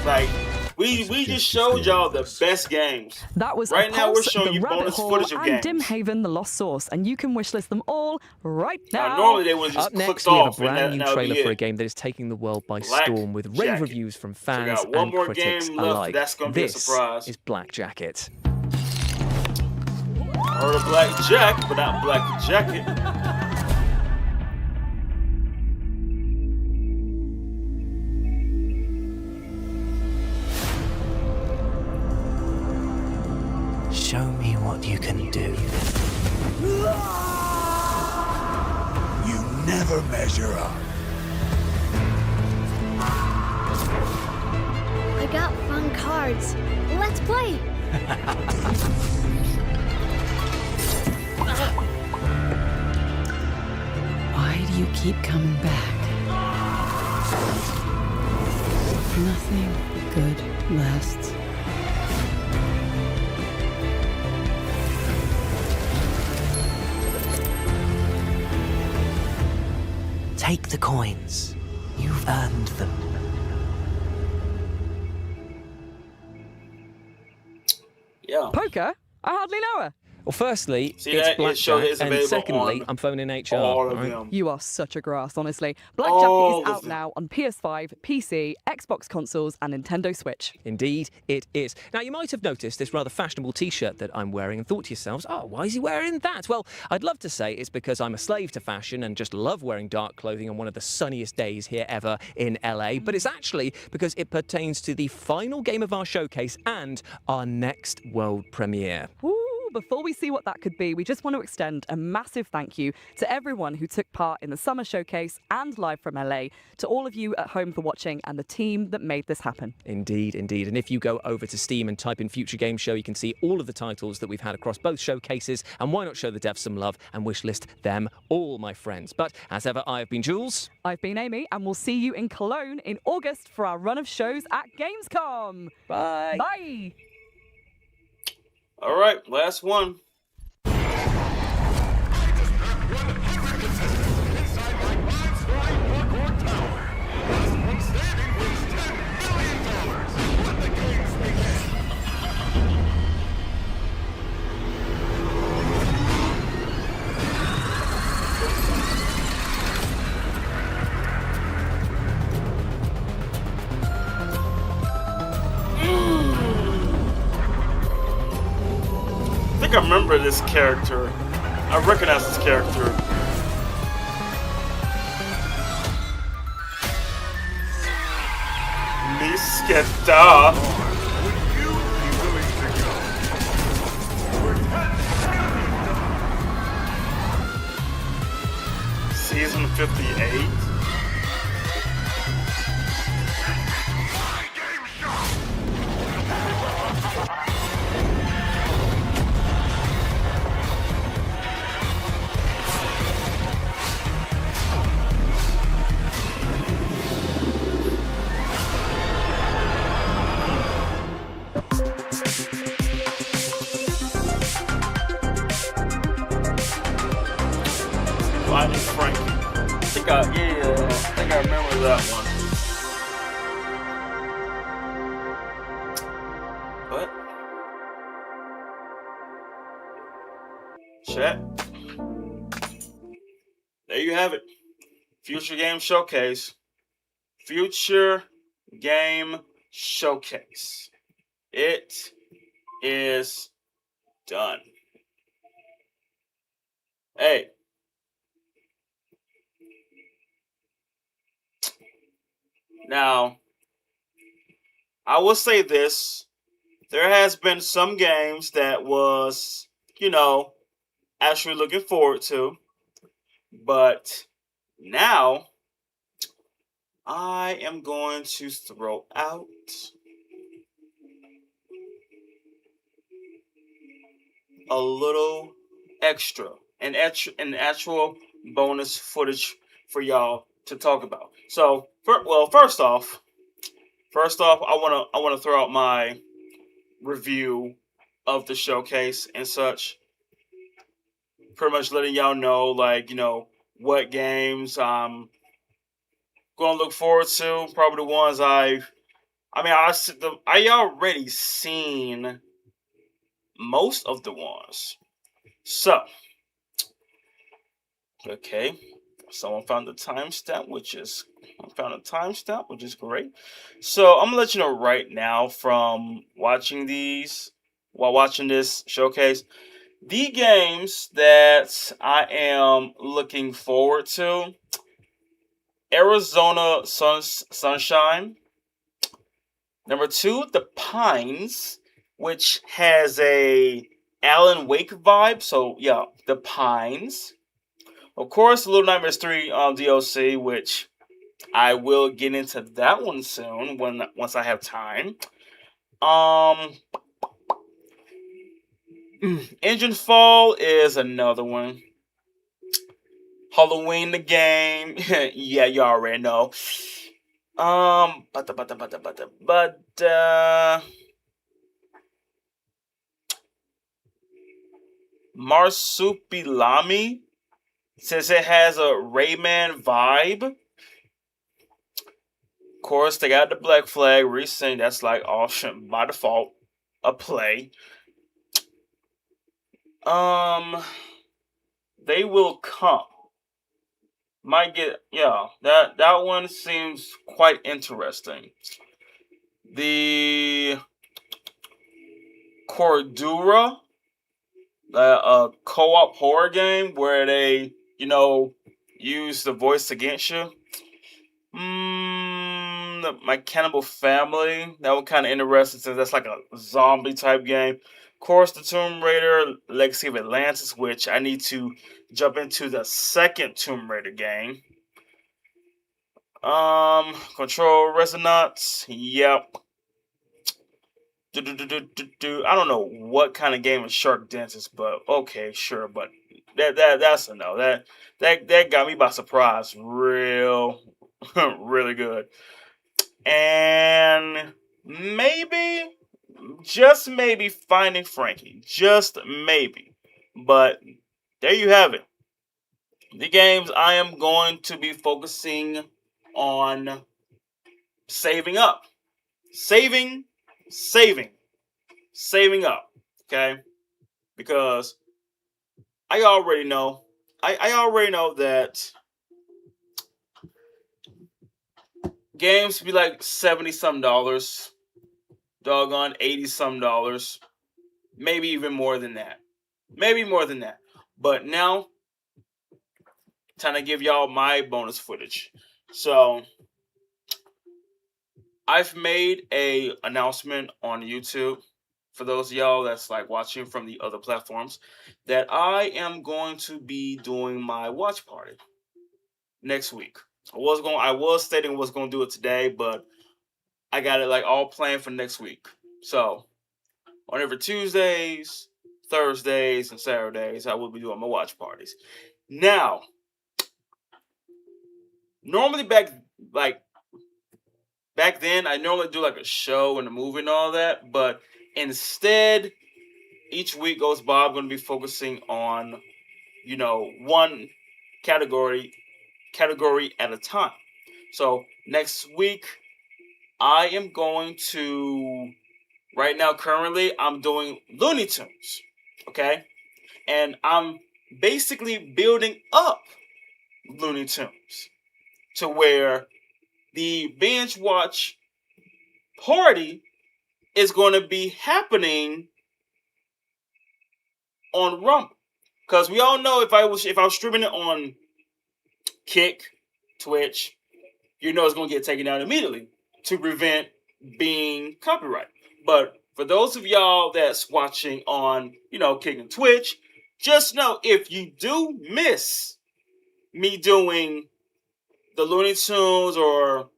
Like, we just showed y'all the best games. That was right now. We're Pulse, showing the you Rabbit bonus Hole, footage of and games. Dimhaven, the Lost Source, and you can wishlist them all right now. Normally they would just Up next, clicked we have off. a brand new trailer for a it. game that is taking the world by Black storm with rave Jacket. reviews from So we fans got one and more critics game left. alike. That's gonna be a This surprise. is Black Jacket. Or the Black Jack, but not Black Jacket. Show me what you can do. You never measure up. I got fun cards. Let's play. Why do you keep coming back? Nothing good lasts. Take the coins. You've earned them. Yeah. Poker? I hardly know her. Well, firstly, See it's that? It shows Blackjack, it's and available secondly, on I'm phoning HR. all of right? them. You are such a grass, honestly. Blackjack All is of out them. now on PS5, PC, Xbox consoles, and Nintendo Switch. Indeed, it is. Now, you might have noticed this rather fashionable T-shirt that I'm wearing and thought to yourselves, oh, why is he wearing that? Well, I'd love to say it's because I'm a slave to fashion and just love wearing dark clothing on one of the sunniest days here ever in LA, but it's actually because it pertains to the final game of our showcase and our next world premiere. Woo! Before we see what that could be, we just want to extend a massive thank you to everyone who took part in the Summer Showcase and Live from LA, to all of you at home for watching, and the team that made this happen. Indeed, indeed. And if you go over to Steam and type in Future Game Show, you can see all of the titles that we've had across both showcases. And why not show the devs some love and wishlist them all, my friends? But as ever, I have been Jules. I've been Amy, and we'll see you in Cologne in August for our run of shows at Gamescom. Bye. Bye. All right, last one. I think I remember this character. I recognize this character. Misketa. Season 58. Finding Frankie. I think I remember that one. But chat. There you have it. Future Game Showcase. Future Game Showcase. It is done. Hey. Now, I will say this. There has been some games that was, actually looking forward to. But now, I am going to throw out a little extra, an actual bonus footage for y'all to talk about. So, first off, I wanna throw out my review of the showcase and such. Pretty much letting y'all know, what games I'm gonna look forward to. Probably the ones I already seen most of the ones. So, okay. Someone found a timestamp, which is great. So I'm gonna let you know right now from watching this showcase, the games that I am looking forward to: Arizona Sunshine. Number 2, The Pines, which has a Alan Wake vibe. So yeah, The Pines. Of course, Little Nightmares 3 DLC, which I will get into that one soon once I have time. Engine Fall is another one. Halloween the game, yeah, you already know. Marsupilami, since it has a Rayman vibe. Of course, they got the Black Flag recently. That's like option by default a play. They will come. Might get, yeah, that one seems quite interesting. The Cordura, a co-op horror game where they, use the voice against you. My Cannibal Family, that one kind of interesting since that's like a zombie type game. Of course, the Tomb Raider Legacy of Atlantis, which I need to jump into the second Tomb Raider game. Control Resonance, yep. I don't know what kind of game is Shark Dentist, but okay, sure. But that's a no. That got me by surprise, really good. And maybe, just maybe, Finding Frankie, just maybe. But there you have it. The games I am going to be focusing on saving up, saving up, okay? Because I already know that games be like $70-some, doggone $80-some, maybe even more than that. But now, time to give y'all my bonus footage. So, I've made a announcement on YouTube for those of y'all that's like watching from the other platforms that I am going to be doing my watch party next week. I was stating I was going to do it today, but I got it like all planned for next week. So, on every Tuesdays, Thursdays, and Saturdays, I will be doing my watch parties. Now, normally back then, I normally do like a show and a movie and all that, but instead, each week goes by, I'm going to be focusing on, one category at a time. So next week, I am going to, right now, currently, I'm doing Looney Tunes, okay? And I'm basically building up Looney Tunes to where the binge watch party is going to be happening on Rumble. Because we all know if I was streaming it on Kick, Twitch, it's going to get taken down immediately to prevent being copyrighted. But for those of y'all that's watching on, Kick and Twitch, just know if you do miss me doing the Looney Tunes or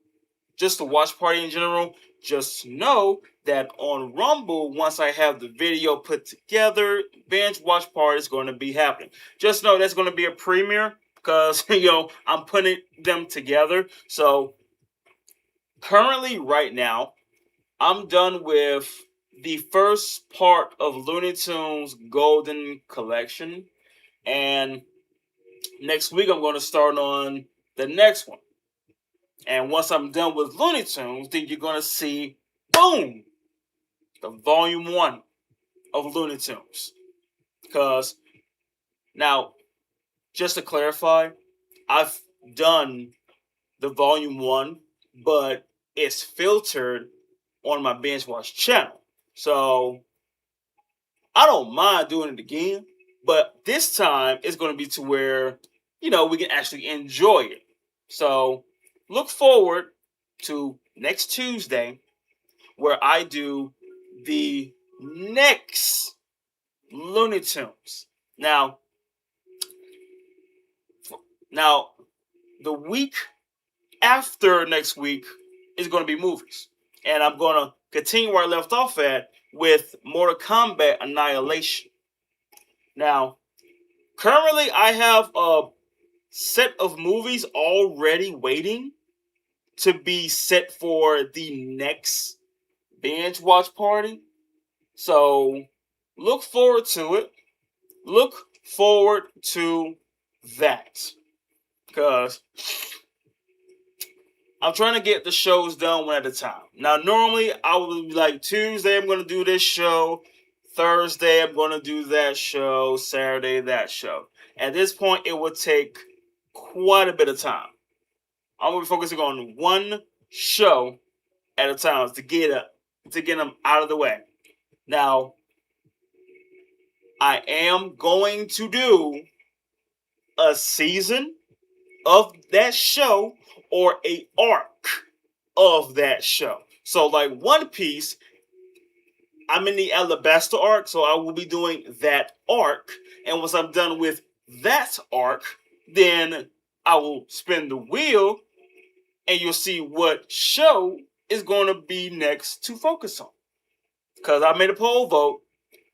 just the watch party in general, just know that on Rumble, once I have the video put together, binge watch party is going to be happening. Just know that's going to be a premiere because, I'm putting them together. So currently, right now, I'm done with the first part of Looney Tunes Golden Collection. And next week, I'm going to start on the next one. And once I'm done with Looney Tunes, then you're going to see, boom, the volume 1 of Looney Tunes. Because, now, just to clarify, I've done the volume 1, but it's filtered on my Binge Watch channel. So, I don't mind doing it again, but this time it's going to be to where, we can actually enjoy it. So, look forward to next Tuesday where I do the next Looney Tunes. Now, the week after next week is going to be movies. And I'm going to continue where I left off at with Mortal Kombat Annihilation. Now, currently I have a set of movies already waiting to be set for the next binge watch party. So, look forward to it. Look forward to that. Because I'm trying to get the shows done one at a time. Now, normally, I would be like, Tuesday, I'm going to do this show. Thursday, I'm going to do that show. Saturday, that show. At this point, it will take quite a bit of time. I'm going to be focusing on one show at a time to get them out of the way. Now, I am going to do a season of that show or a arc of that show. So like One Piece, I'm in the Alabasta arc, so I will be doing that arc. And once I'm done with that arc, then I will spin the wheel and you'll see what show is going to be next to focus on. Because I made a poll vote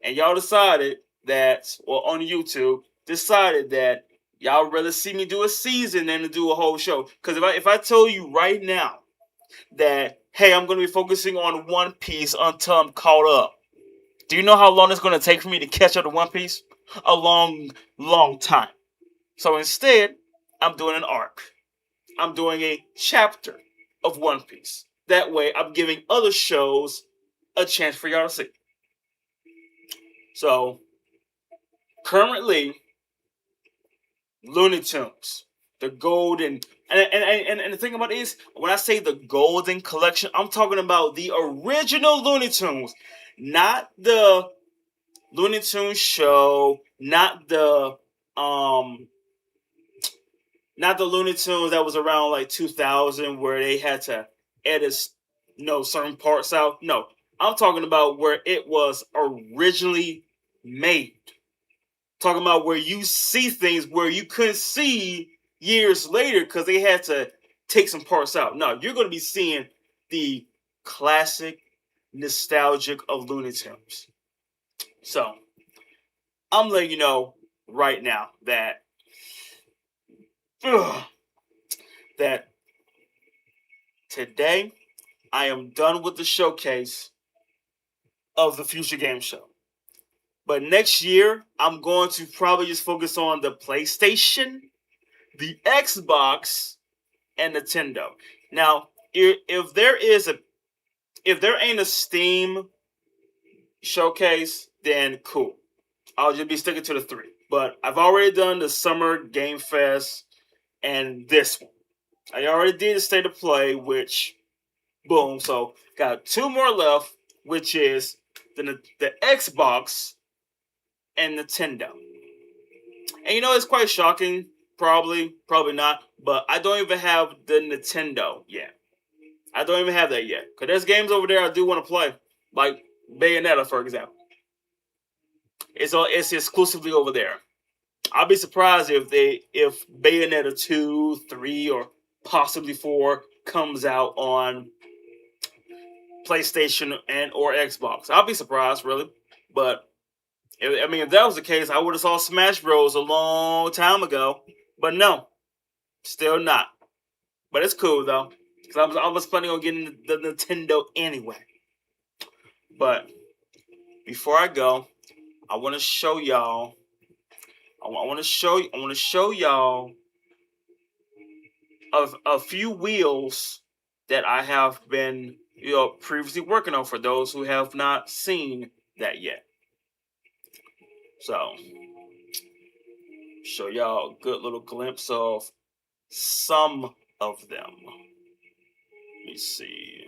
and y'all decided that, or on YouTube, decided that y'all rather see me do a season than to do a whole show. Because if I tell you right now that, hey, I'm going to be focusing on One Piece until I'm caught up, do you know how long it's going to take for me to catch up to One Piece? A long, long time. So instead, I'm doing an arc. I'm doing a chapter of One Piece. That way, I'm giving other shows a chance for y'all to see. So, currently, Looney Tunes, the golden, and the thing about it is, when I say the golden collection, I'm talking about the original Looney Tunes, not the Looney Tunes show, not the Looney Tunes that was around like 2000 where they had to edit certain parts out. No, I'm talking about where it was originally made. Talking about where you see things where you couldn't see years later because they had to take some parts out. No, you're going to be seeing the classic nostalgic of Looney Tunes. So, I'm letting you know right now that today I am done with the showcase of the Future Game Show. But next year, I'm going to probably just focus on the PlayStation, the Xbox, and Nintendo. Now, if there ain't a Steam showcase, then cool. I'll just be sticking to the 3. But I've already done the Summer Game Fest and this one. I already did the State of Play, which, boom. So, got 2 more left, which is the Xbox and Nintendo. And you know, it's quite shocking, probably not, but I don't even have the Nintendo yet. I don't even have that yet. Because there's games over there I do want to play, like Bayonetta, for example. It's exclusively over there. I'll be surprised if Bayonetta 2, 3, or possibly 4 comes out on PlayStation and or Xbox. I'll be surprised, really. But if that was the case, I would have saw Smash Bros. A long time ago. But no, still not. But it's cool, though. Because I was planning on getting the Nintendo anyway. But before I go, I want to show y'all. I want to show y'all a few wheels that I have been previously working on for those who have not seen that yet. So, show y'all a good little glimpse of some of them. Let me see.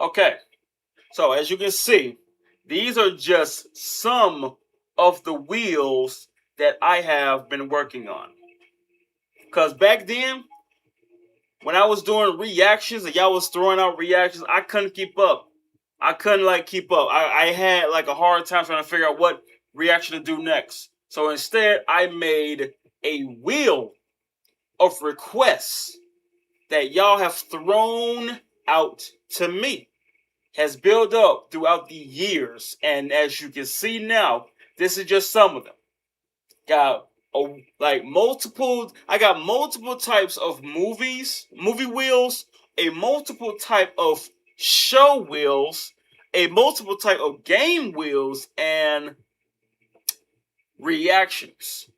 Okay, so as you can see, these are just some of the wheels that I have been working on. Because back then, when I was doing reactions and y'all was throwing out reactions, I couldn't keep up. I couldn't keep up. I had a hard time trying to figure out what reaction to do next. So instead, I made a wheel of requests that y'all have thrown out to me. Has built up throughout the years. And as you can see now, this is just some of them. Got I got multiple types of movie wheels, a multiple type of show wheels, a multiple type of game wheels, and reactions.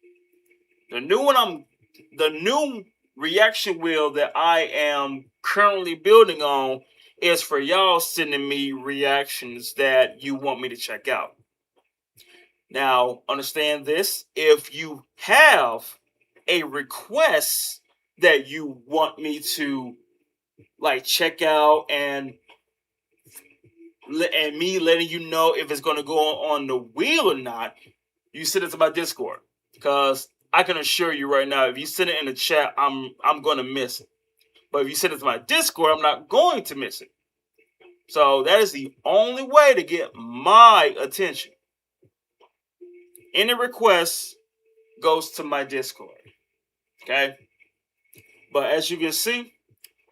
The new reaction wheel that I am currently building on is for y'all sending me reactions that you want me to check out. Now, understand this. If you have a request that you want me to check out and me letting you know if it's going to go on the wheel or not, you send it to my Discord. Because I can assure you right now, if you send it in the chat, I'm going to miss it. But if you send it to my Discord, I'm not going to miss it. So that is the only way to get my attention. Any request goes to my Discord. Okay? But as you can see,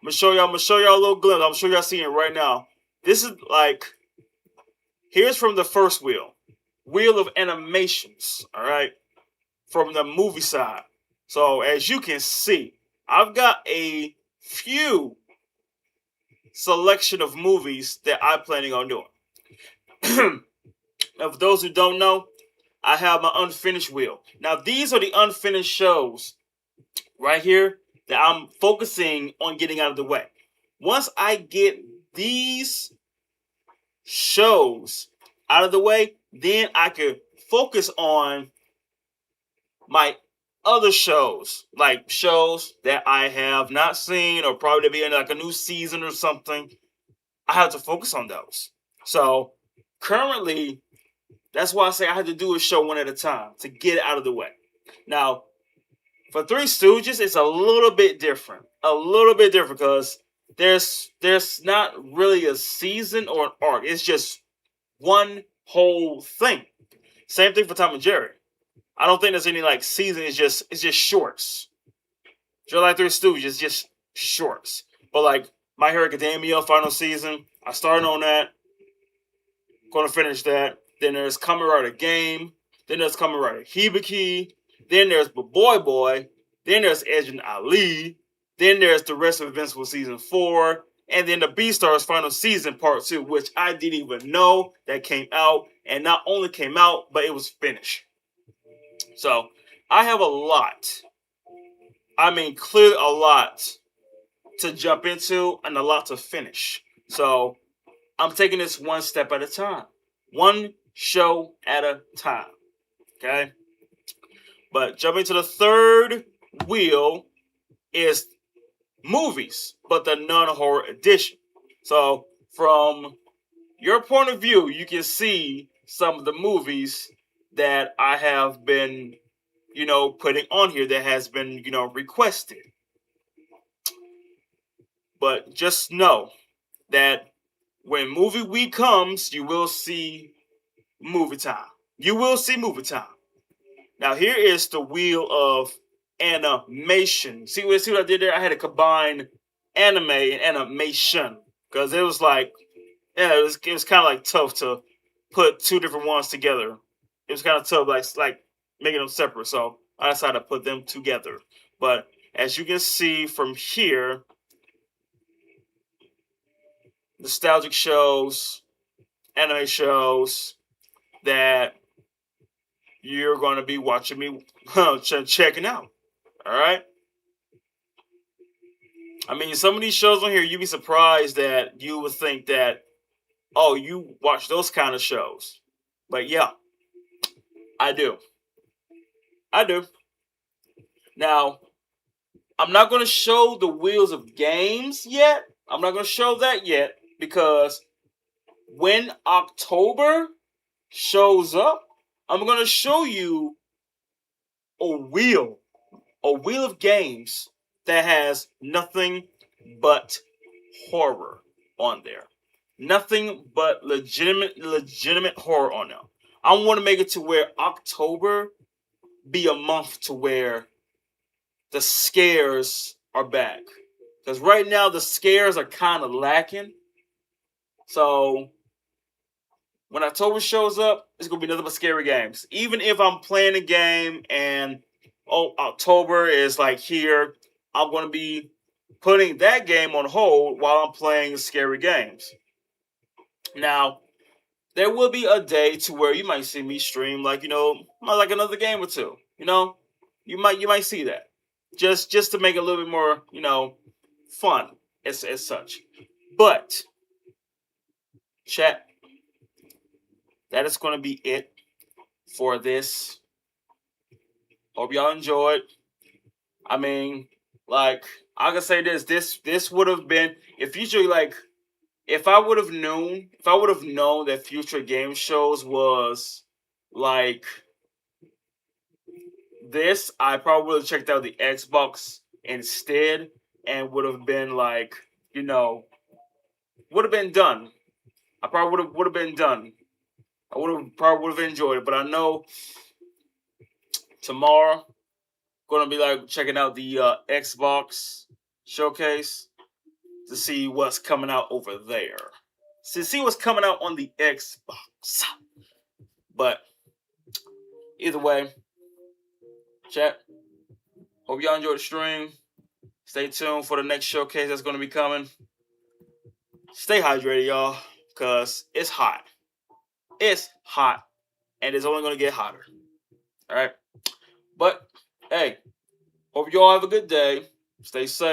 I'm gonna show y'all a little glimpse. I'm sure y'all seeing it right now. This is here's from the first wheel. Wheel of animations. Alright? From the movie side. So as you can see, I've got a few selection of movies that I'm planning on doing. Now, for those who don't know, I have my unfinished wheel. Now, these are the unfinished shows right here that I'm focusing on getting out of the way. Once I get these shows out of the way, then I could focus on my other shows, like shows that I have not seen or probably be in a new season or something. I have to focus on those. So currently, that's why I say I had to do a show one at a time to get it out of the way. Now, for Three Stooges, it's a little bit different. A little bit different because there's not really a season or an arc. It's just one whole thing. Same thing for Tom and Jerry. I don't think there's any season. It's just shorts. Just like Three Stooges, it's just shorts. But My Hero Academia final season, I started on that. Going to finish that. Then there's Kamen Rider Game. Then there's Kamen Rider Hibiki. Then there's Boy Boy. Then there's Agent Ali. Then there's the rest of Invincible Season 4. And then the Beastars Final Season Part 2, which I didn't even know that came out. And not only came out, but it was finished. So, I have a lot. I mean, clearly a lot to jump into and a lot to finish. So, I'm taking this one step at a time. One show at a time. Okay? But jumping to the third wheel is movies, but the non-horror edition. So, from your point of view, you can see some of the movies that I have been, putting on here that has been, requested. But just know that when movie week comes, you will see movie time. You will see movie time. Now, here is the wheel of animation. See what I did there? I had to combine anime and animation. Because it was it was kind of tough to put two different ones together. It was kind of tough, like making them separate. So I decided to put them together. But as you can see from here, nostalgic shows, anime shows that you're going to be watching me checking out. All right? I mean, some of these shows on here, you'd be surprised that you would think that, oh, you watch those kind of shows. But yeah, I do. Now, I'm not going to show the wheels of games yet. I'm not going to show that yet because when October shows up, I'm going to show you a wheel of games that has nothing but horror on there. Nothing but legitimate horror on there. I want to make it to where October be a month to where the scares are back. Because right now the scares are kind of lacking. So when October shows up, it's going to be nothing but scary games. Even if I'm playing a game and October is here, I'm going to be putting that game on hold while I'm playing scary games. Now, there will be a day to where you might see me stream like another game or two. You might see that. just to make it a little bit more, you know, fun as such. But chat, that is going to be it for this. Hope y'all enjoyed. I mean, like, I can say this would have been, if usually, like, if I would have known that future game shows was like this, I probably would have checked out the Xbox instead and would have been like, you know, would have been done. I probably would have been done. I probably would have enjoyed it, but I know tomorrow gonna be like checking out the Xbox showcase to see what's coming out over there. To see what's coming out on the Xbox. But either way, chat, hope y'all enjoyed the stream. Stay tuned for the next showcase that's gonna be coming. Stay hydrated, y'all, because it's hot. It's hot, and it's only gonna get hotter. All right, but hey, hope y'all have a good day. Stay safe.